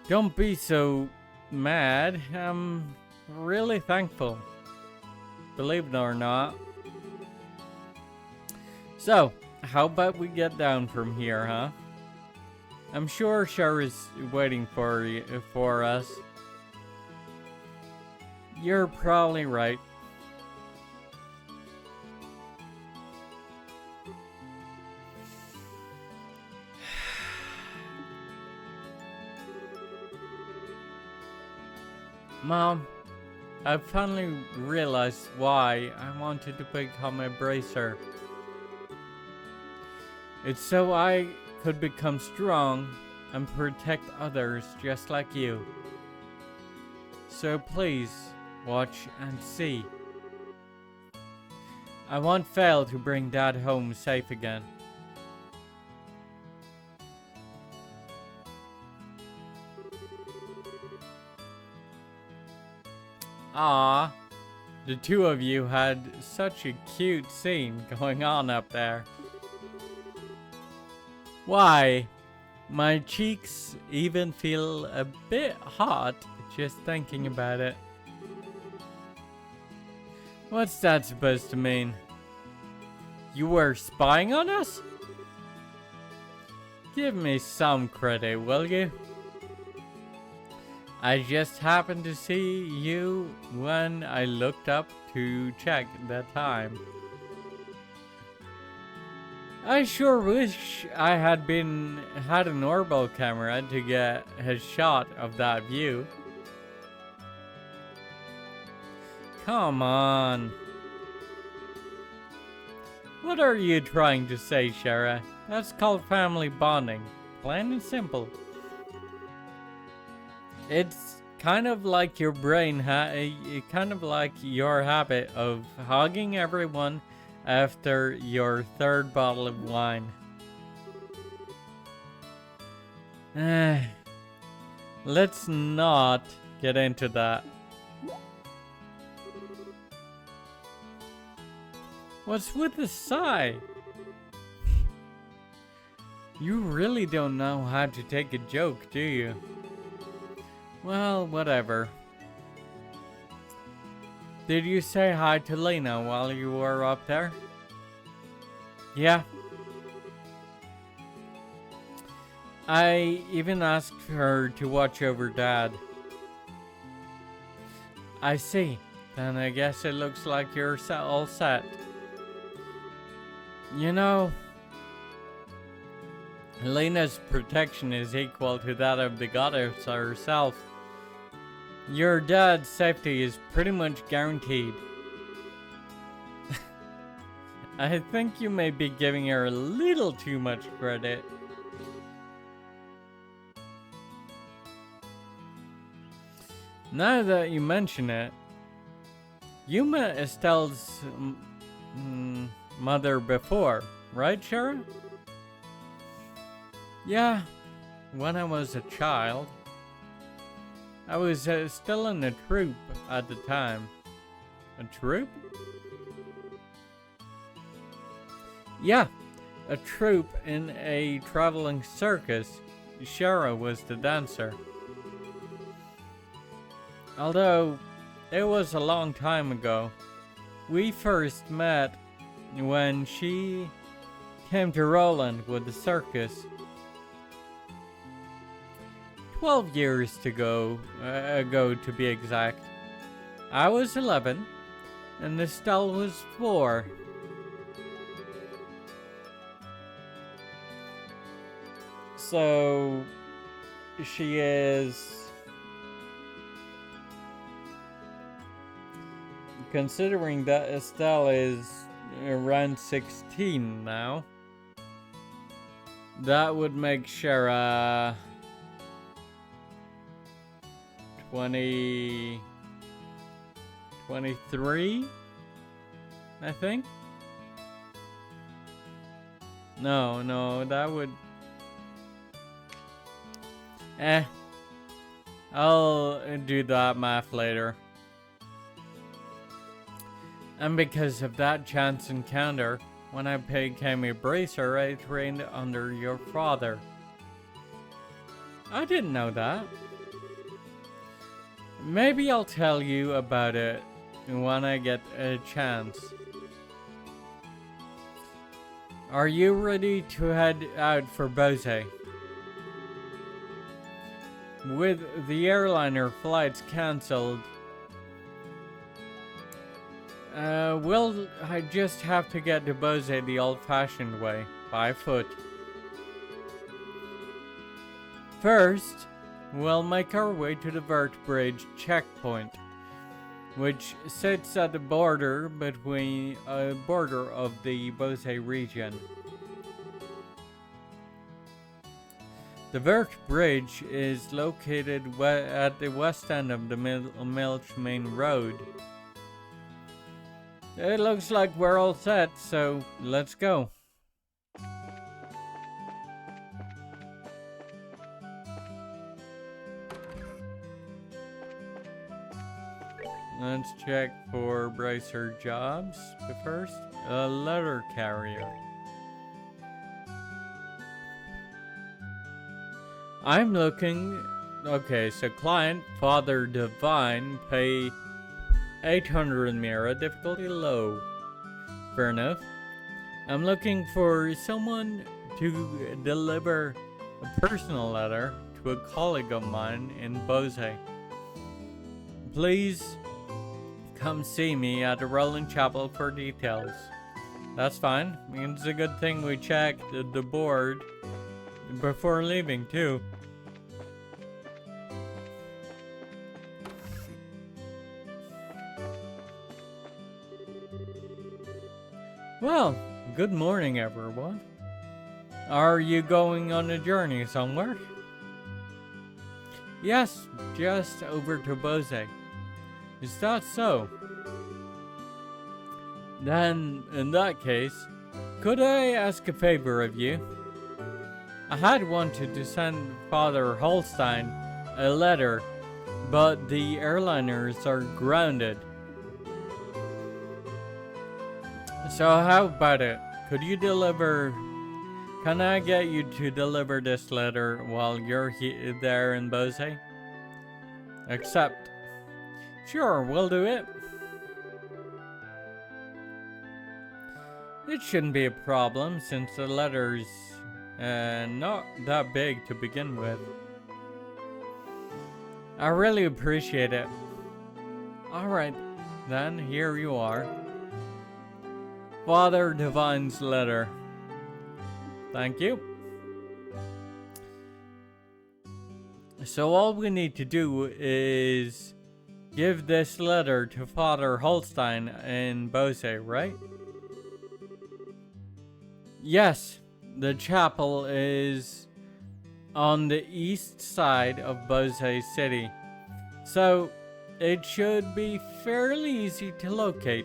Don't be so mad. I'm really thankful. Believe it or not. So, how about we get down from here, huh? I'm sure Cher is waiting for us. You're probably right. Mom, I finally realized why I wanted to become a bracer. It's so I could become strong and protect others just like you. So please, watch and see. I want Fail to bring Dad home safe again. Ah, the two of you had such a cute scene going on up there. Why, my cheeks even feel a bit hot just thinking about it. What's that supposed to mean? You were spying on us? Give me some credit, will you? I just happened to see you when I looked up to check the time. I sure wish I had an orbital camera to get a shot of that view. Come on. What are you trying to say, Shara? That's called family bonding. Plain and simple. It's kind of like your brain, kind of like your habit of hugging everyone after your third bottle of wine. Let's not get into that. What's with the sigh? You really don't know how to take a joke, do you? Well, whatever. Did you say hi to Lena while you were up there? Yeah. I even asked her to watch over Dad. I see. Then I guess it looks like you're all set. You know, Lena's protection is equal to that of the goddess herself. Your dad's safety is pretty much guaranteed. I think you may be giving her a little too much credit. Now that you mention it, you met Estelle's mother before, right, Sharon? Yeah, when I was a child. I was still in a troupe at the time. A troupe? Yeah, a troupe in a traveling circus. Shara was the dancer. Although, it was a long time ago. We first met when she came to Roland with the circus. 12 years ago to be exact. I was 11, and Estelle was 4. So, she is... Considering that Estelle is around 16 now, that would make Shara 23, I think. No, that would... I'll do that math later. And because of that chance encounter, When I became a bracer, I trained under your father. I didn't know that. Maybe I'll tell you about it when I get a chance. Are you ready to head out for Bose? With the airliner flights cancelled, I just have to get to Bose the old-fashioned way, by foot. First, we'll make our way to the Vert Bridge checkpoint, which sits at the border between border of the Bose region. The Vert Bridge is located at the west end of the Milch Main Road. It looks like we're all set, so let's go. Let's check for bracer jobs first. A letter carrier. I'm looking. Okay, so client Father Divine, pay 800 Mira, difficulty low. Fair enough. I'm looking for someone to deliver a personal letter to a colleague of mine in Bose. Please come see me at the Rolling Chapel for details. That's fine. It's a good thing we checked the board before leaving too. Well, good morning everyone. Are you going on a journey somewhere? Yes, just over to Bose. Is that so? Then, in that case, could I ask a favor of you? I had wanted to send Father Holstein a letter, but the airliners are grounded. So how about it? Could you deliver... Can I get you to deliver this letter while you're there in Bose? Accept. Sure, we'll do it. It shouldn't be a problem since the letter's not that big to begin with. I really appreciate it. Alright, then here you are. Father Divine's letter. Thank you. So all we need to do is give this letter to Father Holstein in Bose, right? Yes, the chapel is on the east side of Bose City, so it should be fairly easy to locate.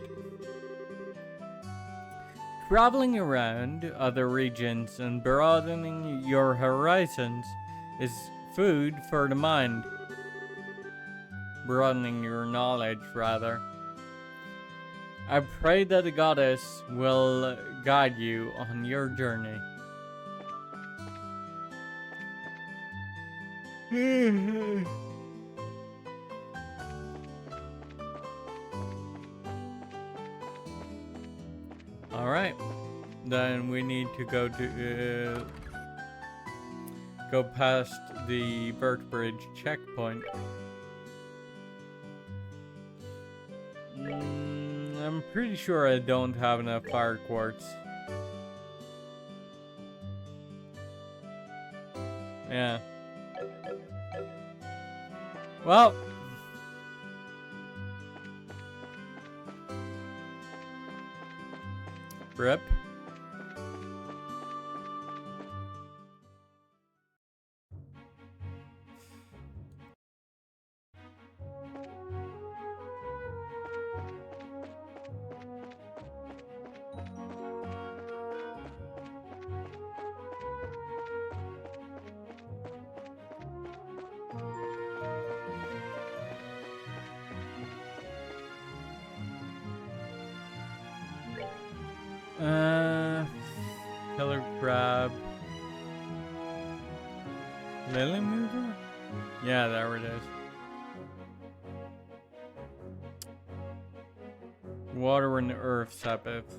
Traveling around other regions and broadening your horizons is food for the mind. Broadening your knowledge, rather. I pray that the goddess will guide you on your journey. Alright, then we need to go to go past the Vert Bridge checkpoint. I'm pretty sure I don't have enough fire quartz. Yeah. Well. Rip. Crab. Lily mover? Yeah, there it is. Water and earth Sabbath.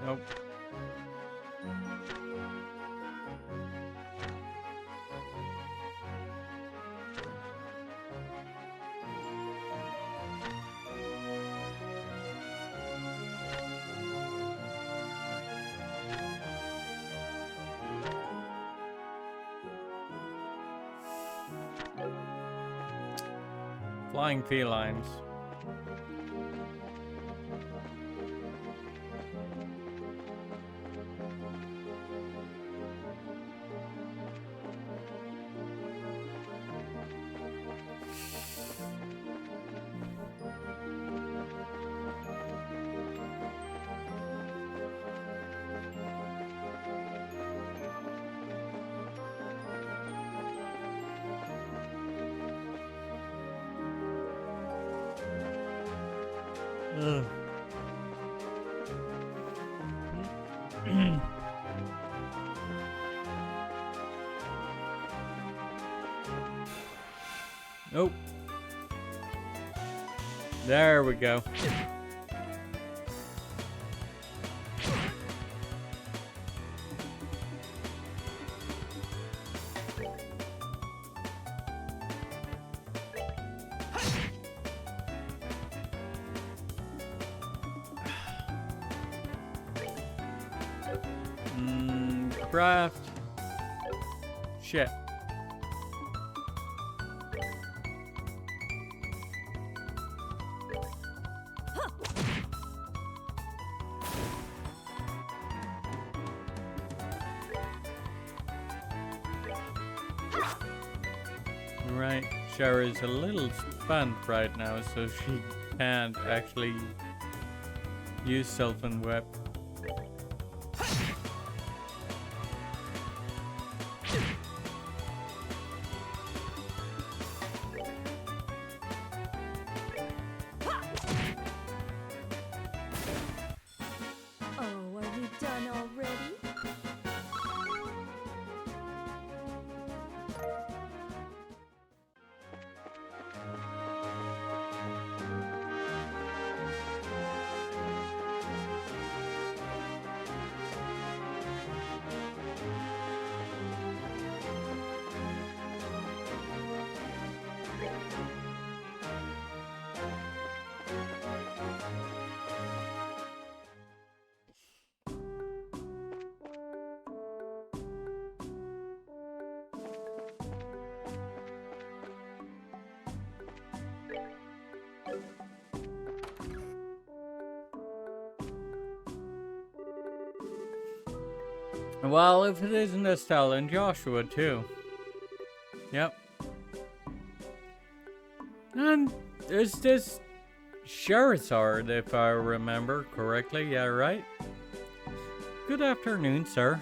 Nope. Flying felines. Ugh. Nope. There we go. Craft. Shit. Right, Shara's a little spent right now, so she can't actually use Sylvan Whip. Oh, are we done already? Well, if it isn't Estelle and Joshua too. Yep. And there's this Charizard, if I remember correctly. Yeah, right? Good afternoon, sir.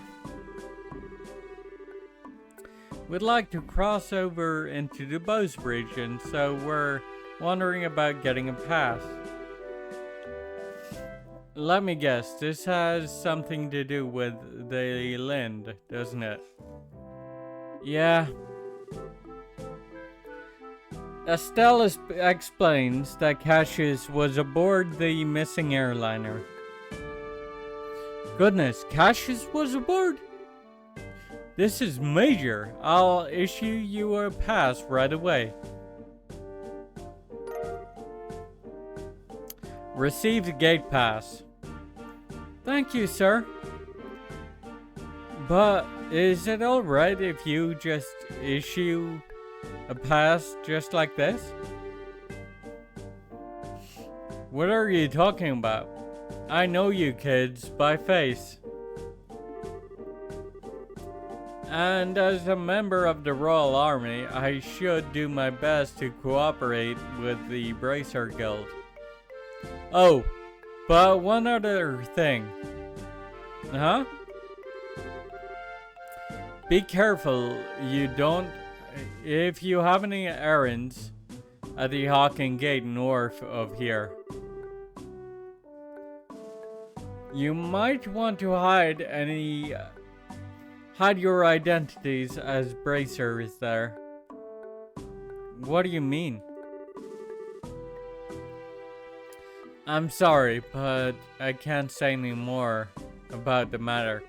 We'd like to cross over into the Bose Bridge, and so we're wondering about getting a pass. Let me guess, this has something to do with the Lind, doesn't it? Yeah. Estelle explains that Cassius was aboard the missing airliner. Goodness, Cassius was aboard? This is major. I'll issue you a pass right away. Receive the gate pass. Thank you, sir. But is it alright if you just issue a pass just like this? What are you talking about? I know you kids by face. And as a member of the Royal Army, I should do my best to cooperate with the Bracer Guild. Oh, but one other thing. Huh? Be careful you don't... If you have any errands at the Hawking Gate north of here. You might want to hide your identities as Bracer is there. What do you mean? I'm sorry, but I can't say any more about the matter.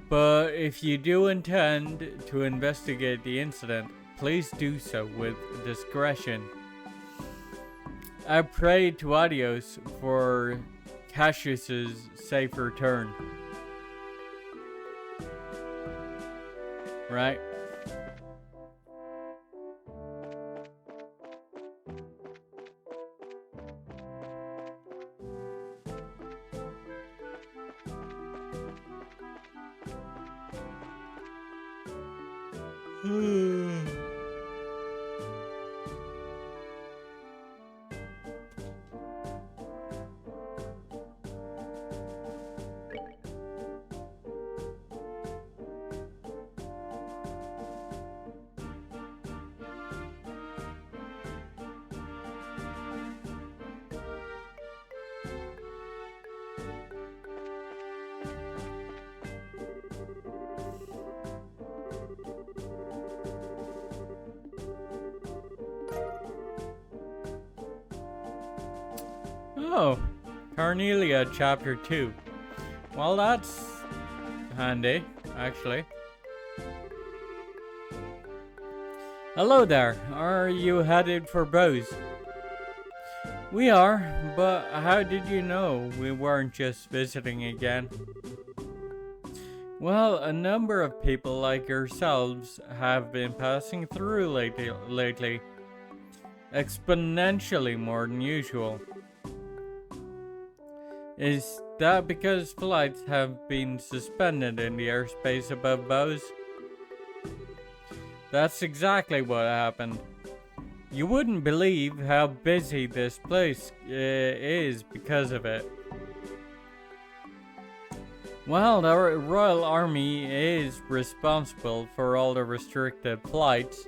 But if you do intend to investigate the incident, please do so with discretion. I pray to Adios for Cassius's safe return. Right? Oh, Carnelia Chapter 2. Well, that's handy, actually. Hello there, are you headed for Bose? We are, but how did you know we weren't just visiting again? Well, a number of people like yourselves have been passing through lately. Exponentially more than usual. Is that because flights have been suspended in the airspace above Bose? That's exactly what happened. You wouldn't believe how busy this place is because of it. Well, the Royal Army is responsible for all the restricted flights.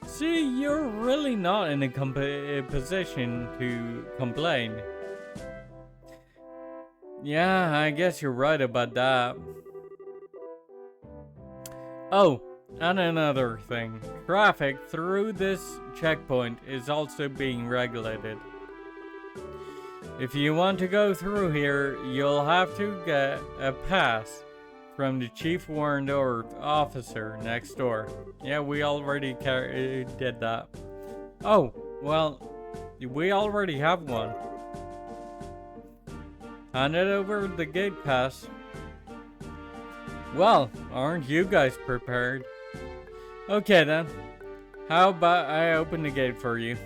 See, you're really not in a position to complain. Yeah, I guess you're right about that. Oh, and another thing. Traffic through this checkpoint is also being regulated. If you want to go through here, you'll have to get a pass from the Chief Warrant or officer next door. Yeah, we already did that. Oh, well, we already have one. Hand it over the gate pass. Well, aren't you guys prepared? Okay then. How about I open the gate for you?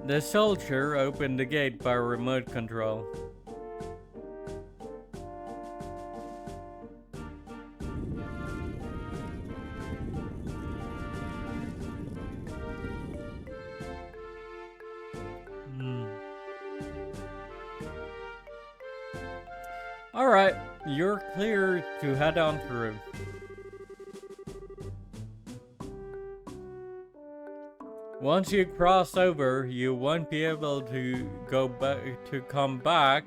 The soldier opened the gate by remote control. Alright, you're clear to head on through. Once you cross over, you won't be able to come back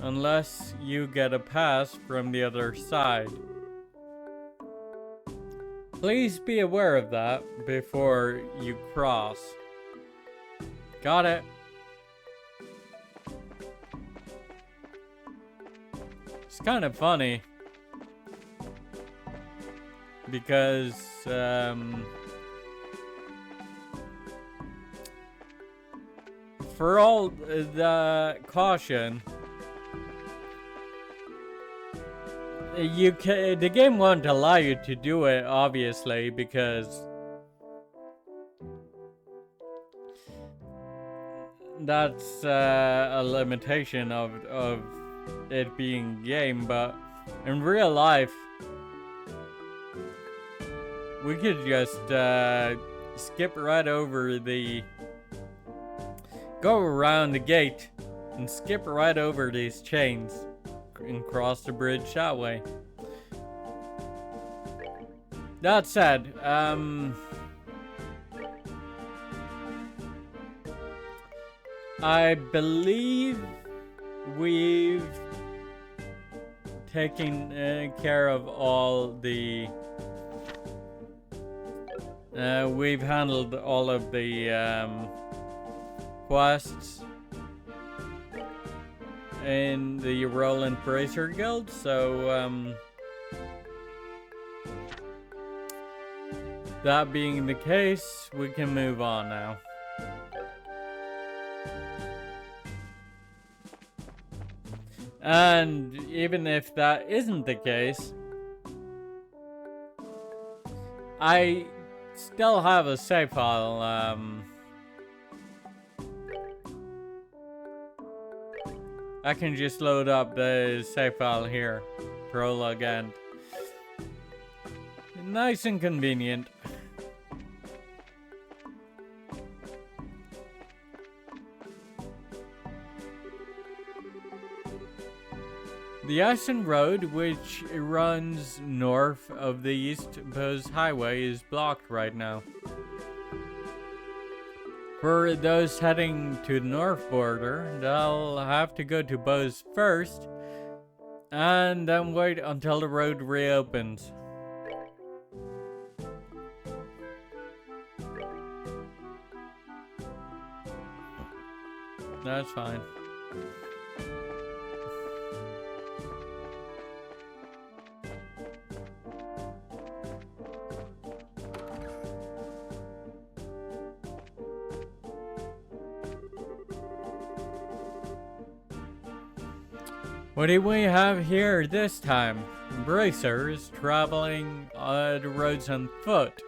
unless you get a pass from the other side. Please be aware of that before you cross. Got it? It's kind of funny because for all the caution, the game won't allow you to do it, obviously, because that's a limitation of it being game. But in real life, we could just skip right over go around the gate and skip right over these chains and cross the bridge that way. That said, I believe we've taken care of all the... we've handled all of the quests in the Roland Bracer Guild, so that being the case, we can move on now. And even if that isn't the case, I still have a save file. I can just load up the save file here, prologue end. Nice and convenient. The Ashen Road, which runs north of the East Buzz Highway, is blocked right now. For those heading to the north border, they'll have to go to Buzz first, and then wait until the road reopens. That's fine. What do we have here this time? Bracers traveling the roads on foot.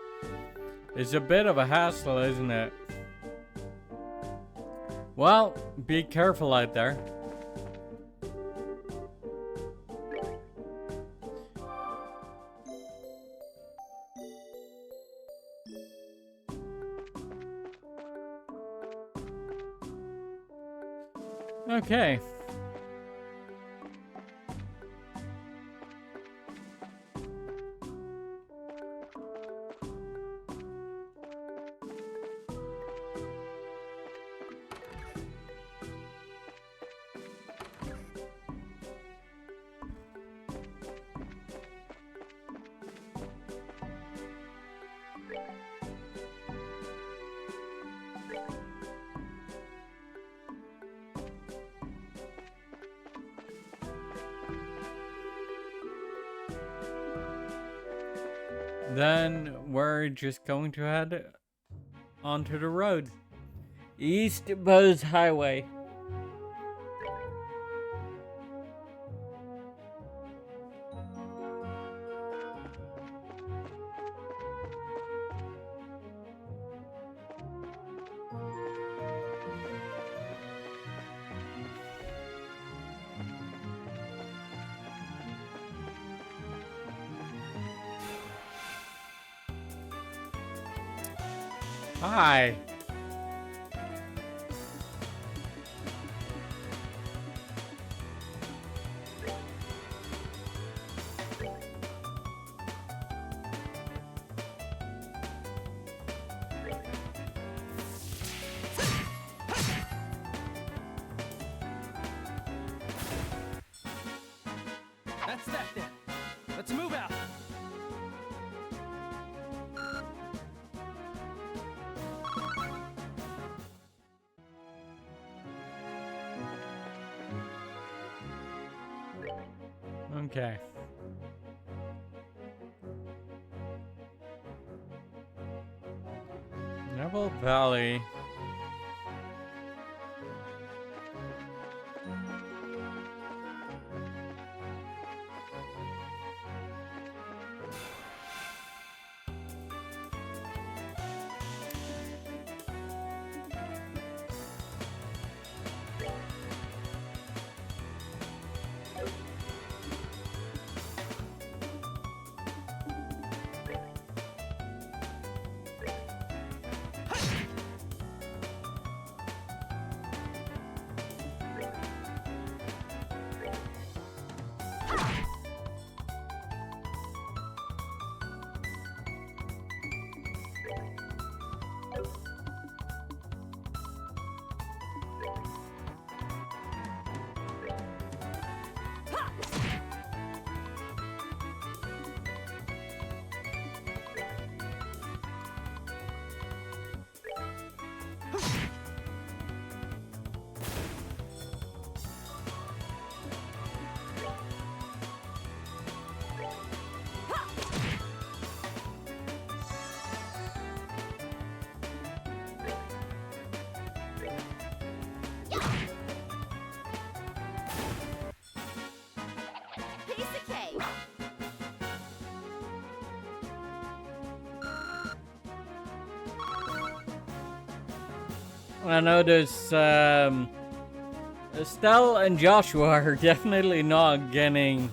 It's a bit of a hassle, isn't it? Well, be careful out there. Okay. Then we're just going to head onto the road. East Buzz Highway. Hi. That's that then. Let's move out. Okay. Neville Valley. I notice Estelle and Joshua are definitely not getting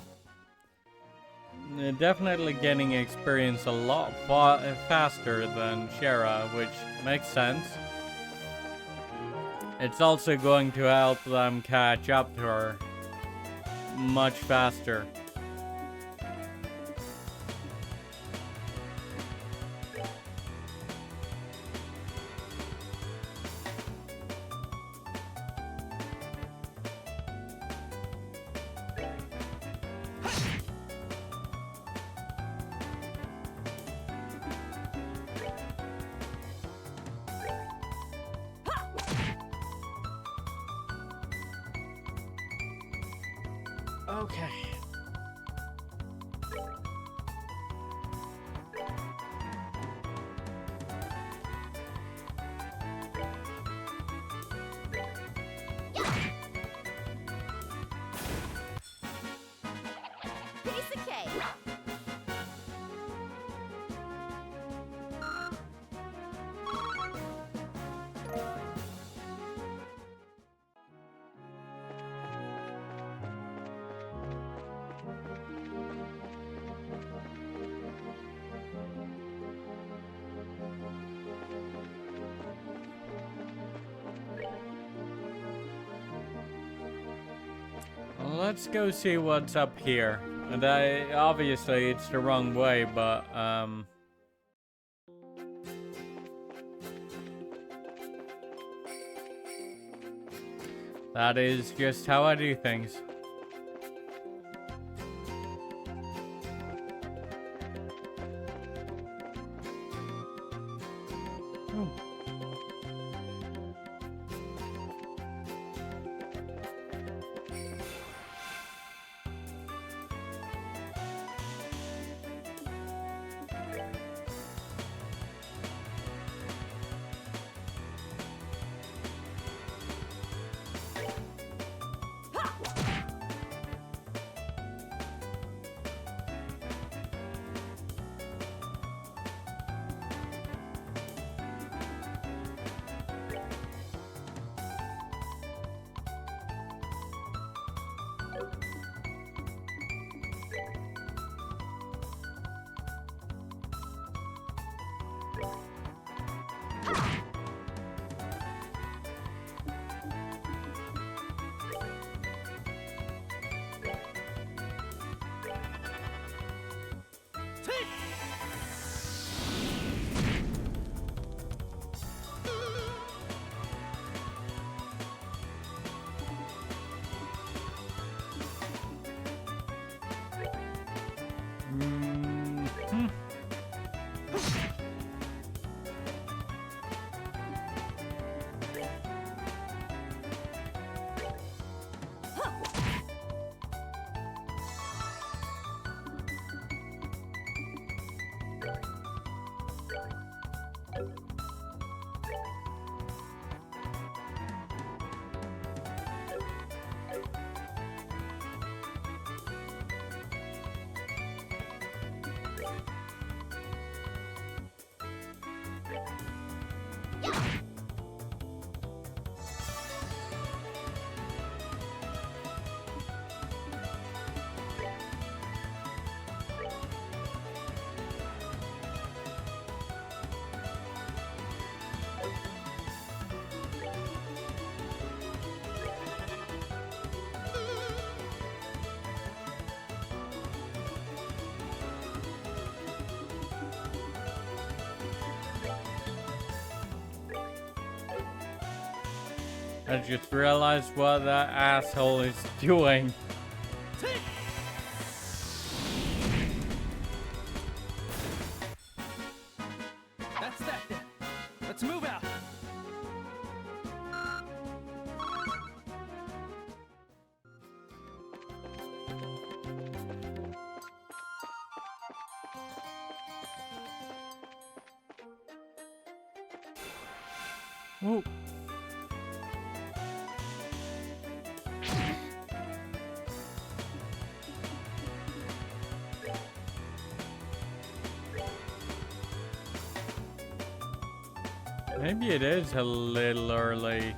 experience a lot faster than Shara, which makes sense. It's also going to help them catch up to her much faster. Okay. Piece of cake. Well, let's go see what's up here. And obviously it's the wrong way, but that is just how I do things. Oh. Mhm. I just realized what that asshole is doing. That's that then. Let's move out. Oh. Maybe it is a little early.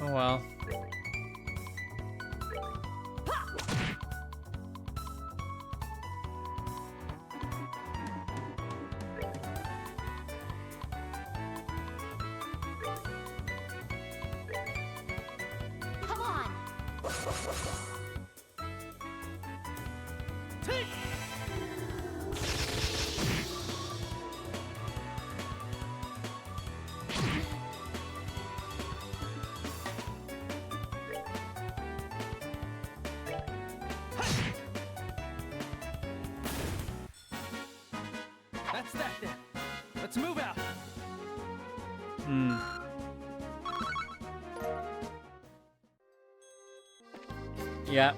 Oh well. Come on. Take. That's that then. Let's move out. Hmm. Yeah.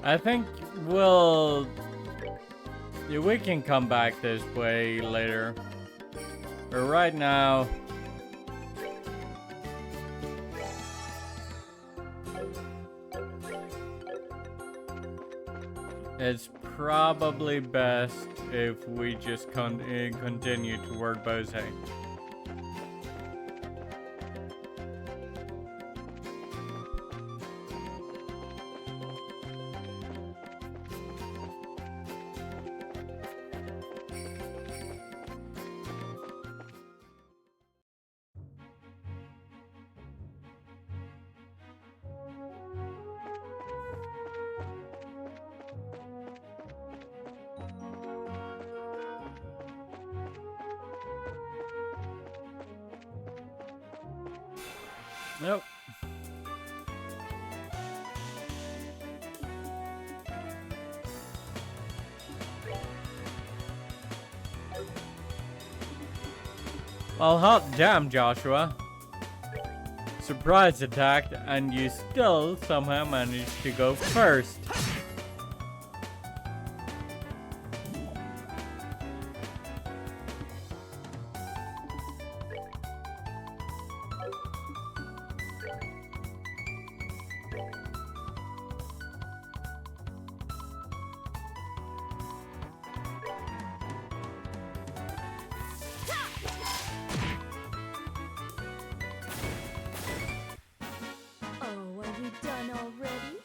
I think we can come back this way later. But right now, it's probably best if we just continue toward Bose. Nope. Well, hot damn, Joshua. Surprise attack, and you still somehow managed to go first. Oh, are we done already?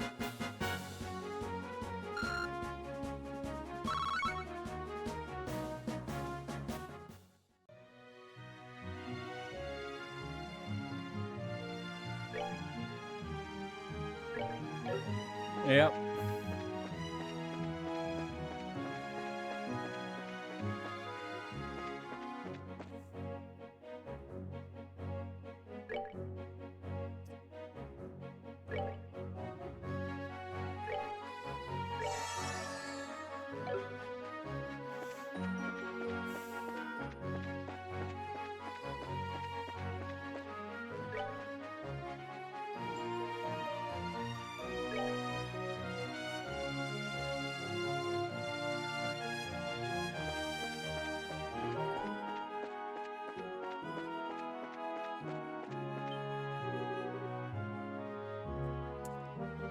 Yep.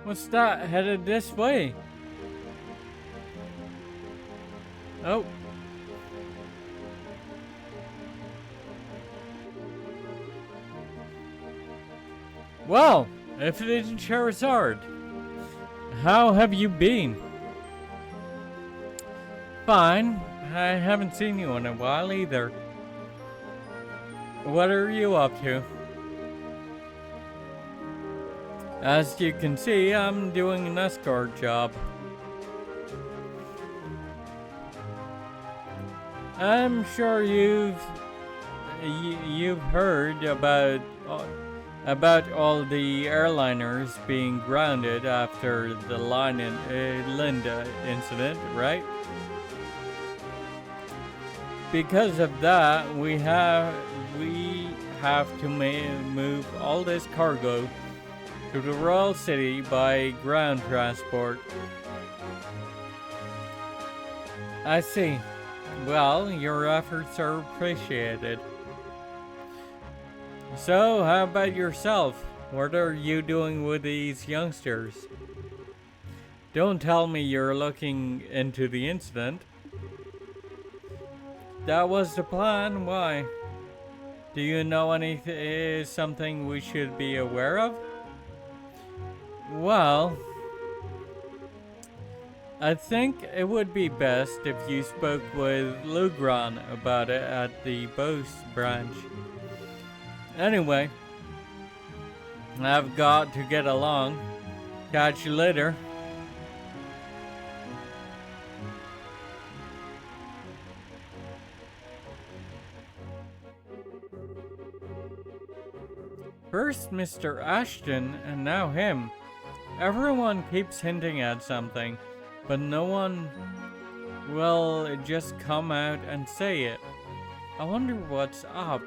What's that? Headed this way. Oh. Well, if it isn't Charizard, how have you been? Fine. I haven't seen you in a while either. What are you up to? As you can see, I'm doing an escort job. I'm sure you've heard about all the airliners being grounded after the Linda incident, right? Because of that, we have to move all this cargo to the Royal City by ground transport. I see. Well, your efforts are appreciated. So, how about yourself? What are you doing with these youngsters? Don't tell me you're looking into the incident. That was the plan, why? Do you know anything, something we should be aware of? Well, I think it would be best if you spoke with Lugran about it at the Bose branch. Anyway, I've got to get along. Catch you later. First Mr. Ashton, and now him. Everyone keeps hinting at something, but no one will just come out and say it. I wonder what's up.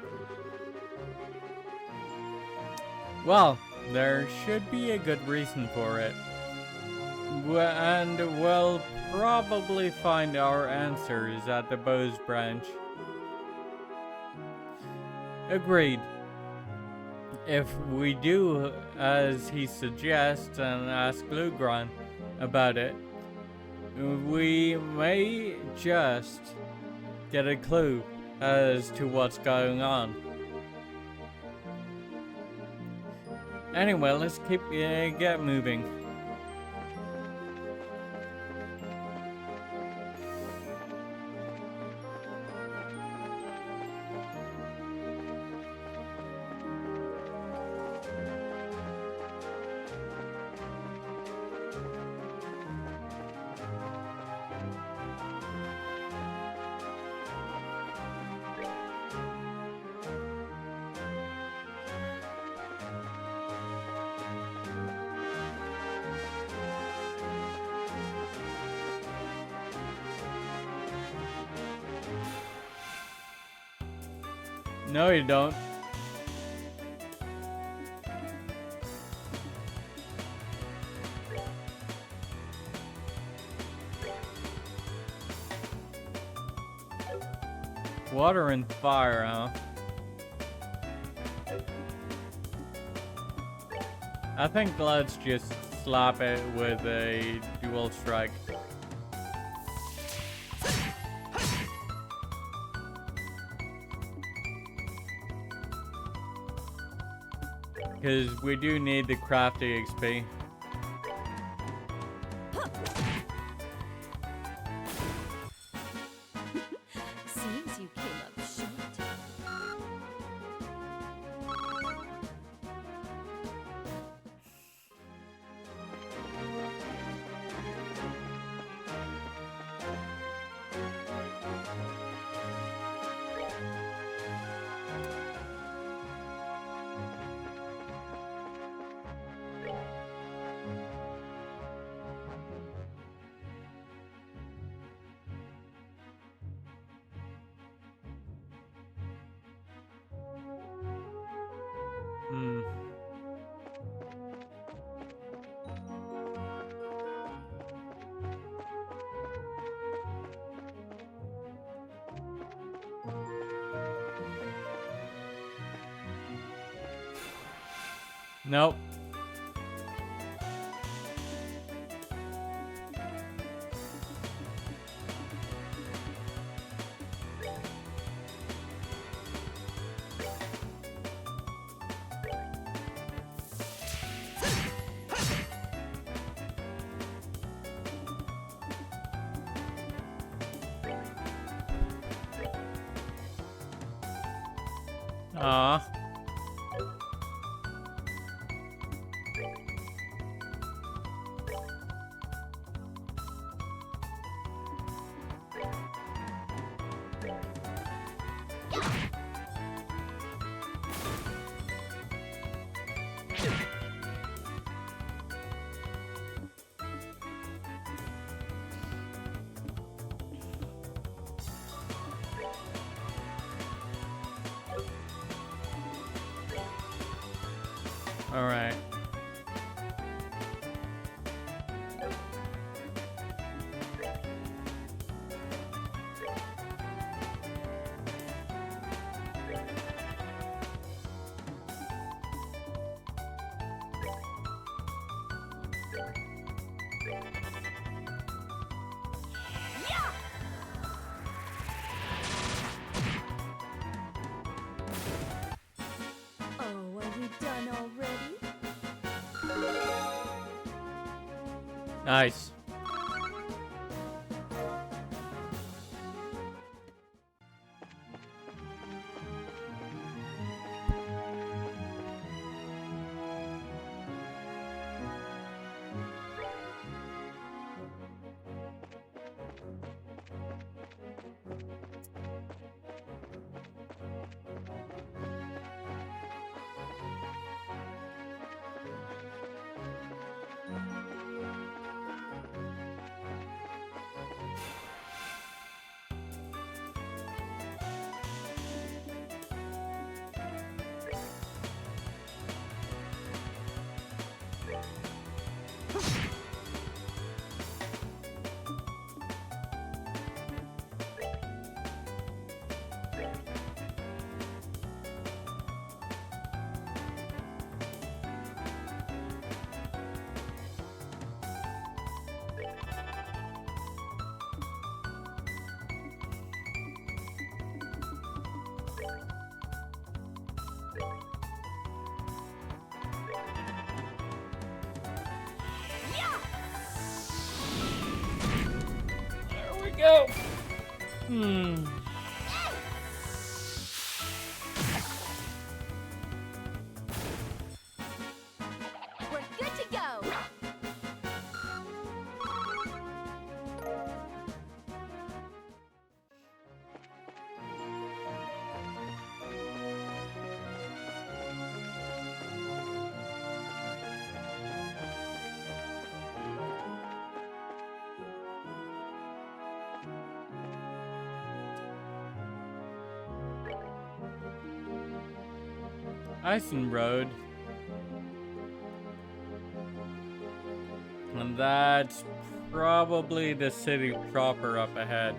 Well, there should be a good reason for it. And we'll probably find our answers at the Bose branch. Agreed. If we do as he suggests and ask Lugran about it, we may just get a clue as to what's going on. Anyway, let's get moving. No, you don't. Water and fire, huh? I think let's just slap it with a dual strike. Because we do need the crafty XP. Seems you came up short. Hmm. Nope. Aw. All right. Yeah! Oh, are we done already? Nice. There we go. We're good to go! Ison Road. And that's probably the city proper up ahead.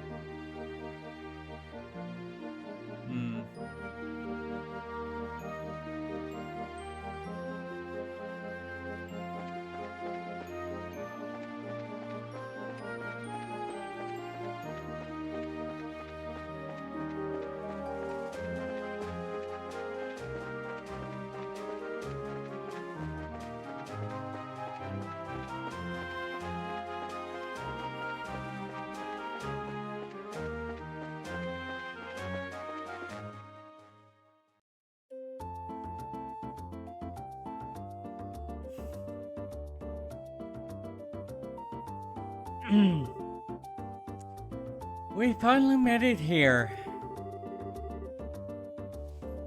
We finally made it here.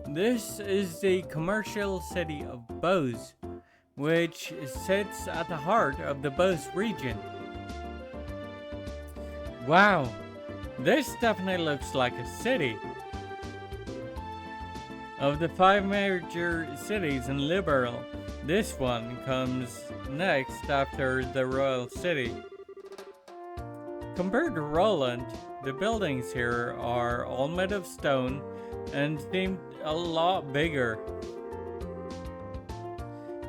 This is the commercial city of Bose, which sits at the heart of the Bose region. Wow, this definitely looks like a city. Of the 5 major cities in Liberal, this one comes next after the Royal City. Compared to Roland, the buildings here are all made of stone and seem a lot bigger.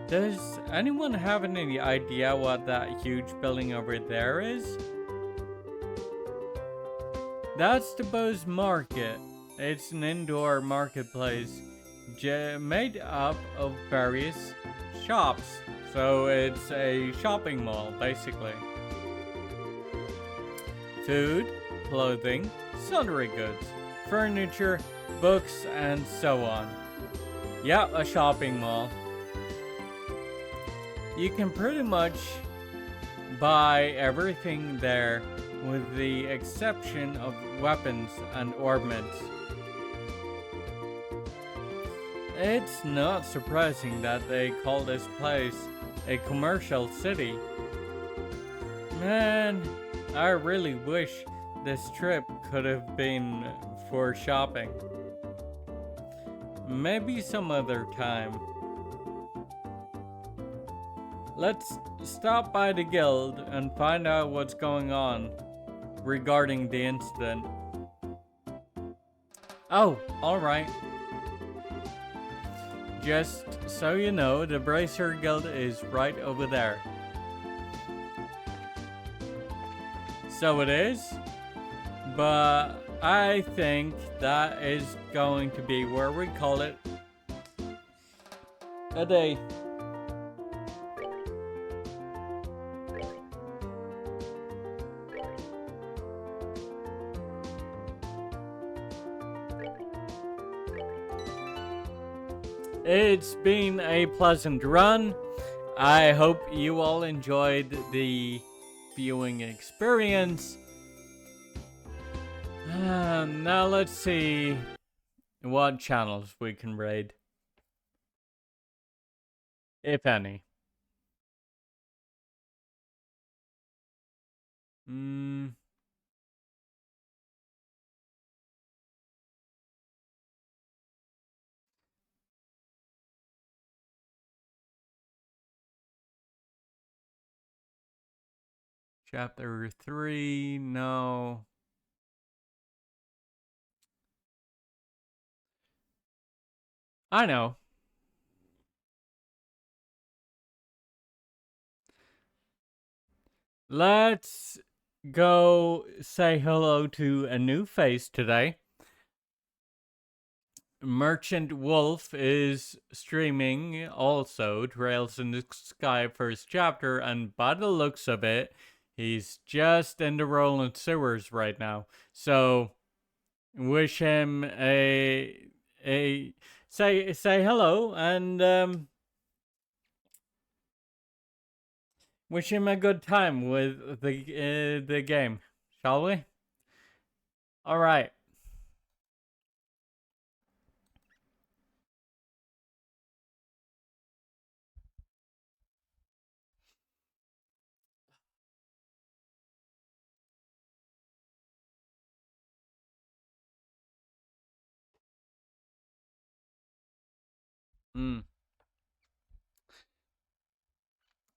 Does anyone have any idea what that huge building over there is? That's the Bose Market. It's an indoor marketplace made up of various shops. So it's a shopping mall, basically. Food, clothing, sundry goods, furniture, books, and so on. Yeah, a shopping mall. You can pretty much buy everything there with the exception of weapons and ornaments. It's not surprising that they call this place a commercial city. Man, I really wish this trip could have been for shopping. Maybe some other time. Let's stop by the guild and find out what's going on regarding the incident. Oh, alright. Just so you know, the Bracer Guild is right over there. so it is. But I think that is going to be where we call it a day. It's been a pleasant run. I hope you all enjoyed the viewing experience. Now let's see what channels we can raid, if any. Chapter 3, no. I know. Let's go say hello to a new face today. Merchant Wolf is streaming also Trails in the Sky first chapter, and by the looks of it, he's just in the rolling sewers right now. So wish him a say hello and wish him a good time with the game, shall we? All right.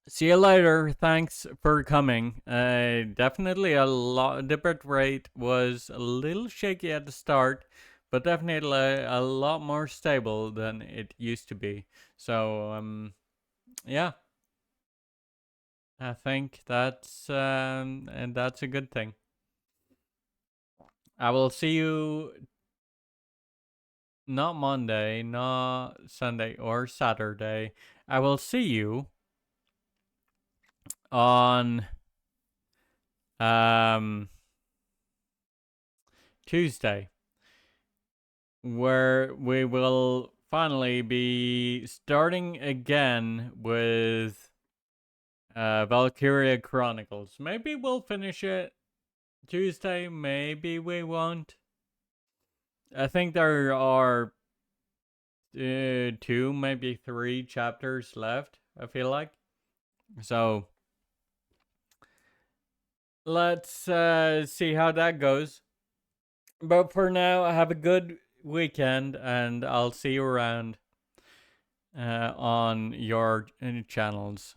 See you later. Thanks for coming. Definitely the bit rate was a little shaky at the start, but definitely a lot more stable than it used to be. So yeah, I think that's and that's a good thing. I will see you not Monday, not Sunday or Saturday. I will see you on Tuesday, where we will finally be starting again with Valkyria Chronicles. Maybe we'll finish it Tuesday, maybe we won't. I think there are 2, maybe 3 chapters left, I feel like. So let's see how that goes. But for now, have a good weekend, and I'll see you around on your channels.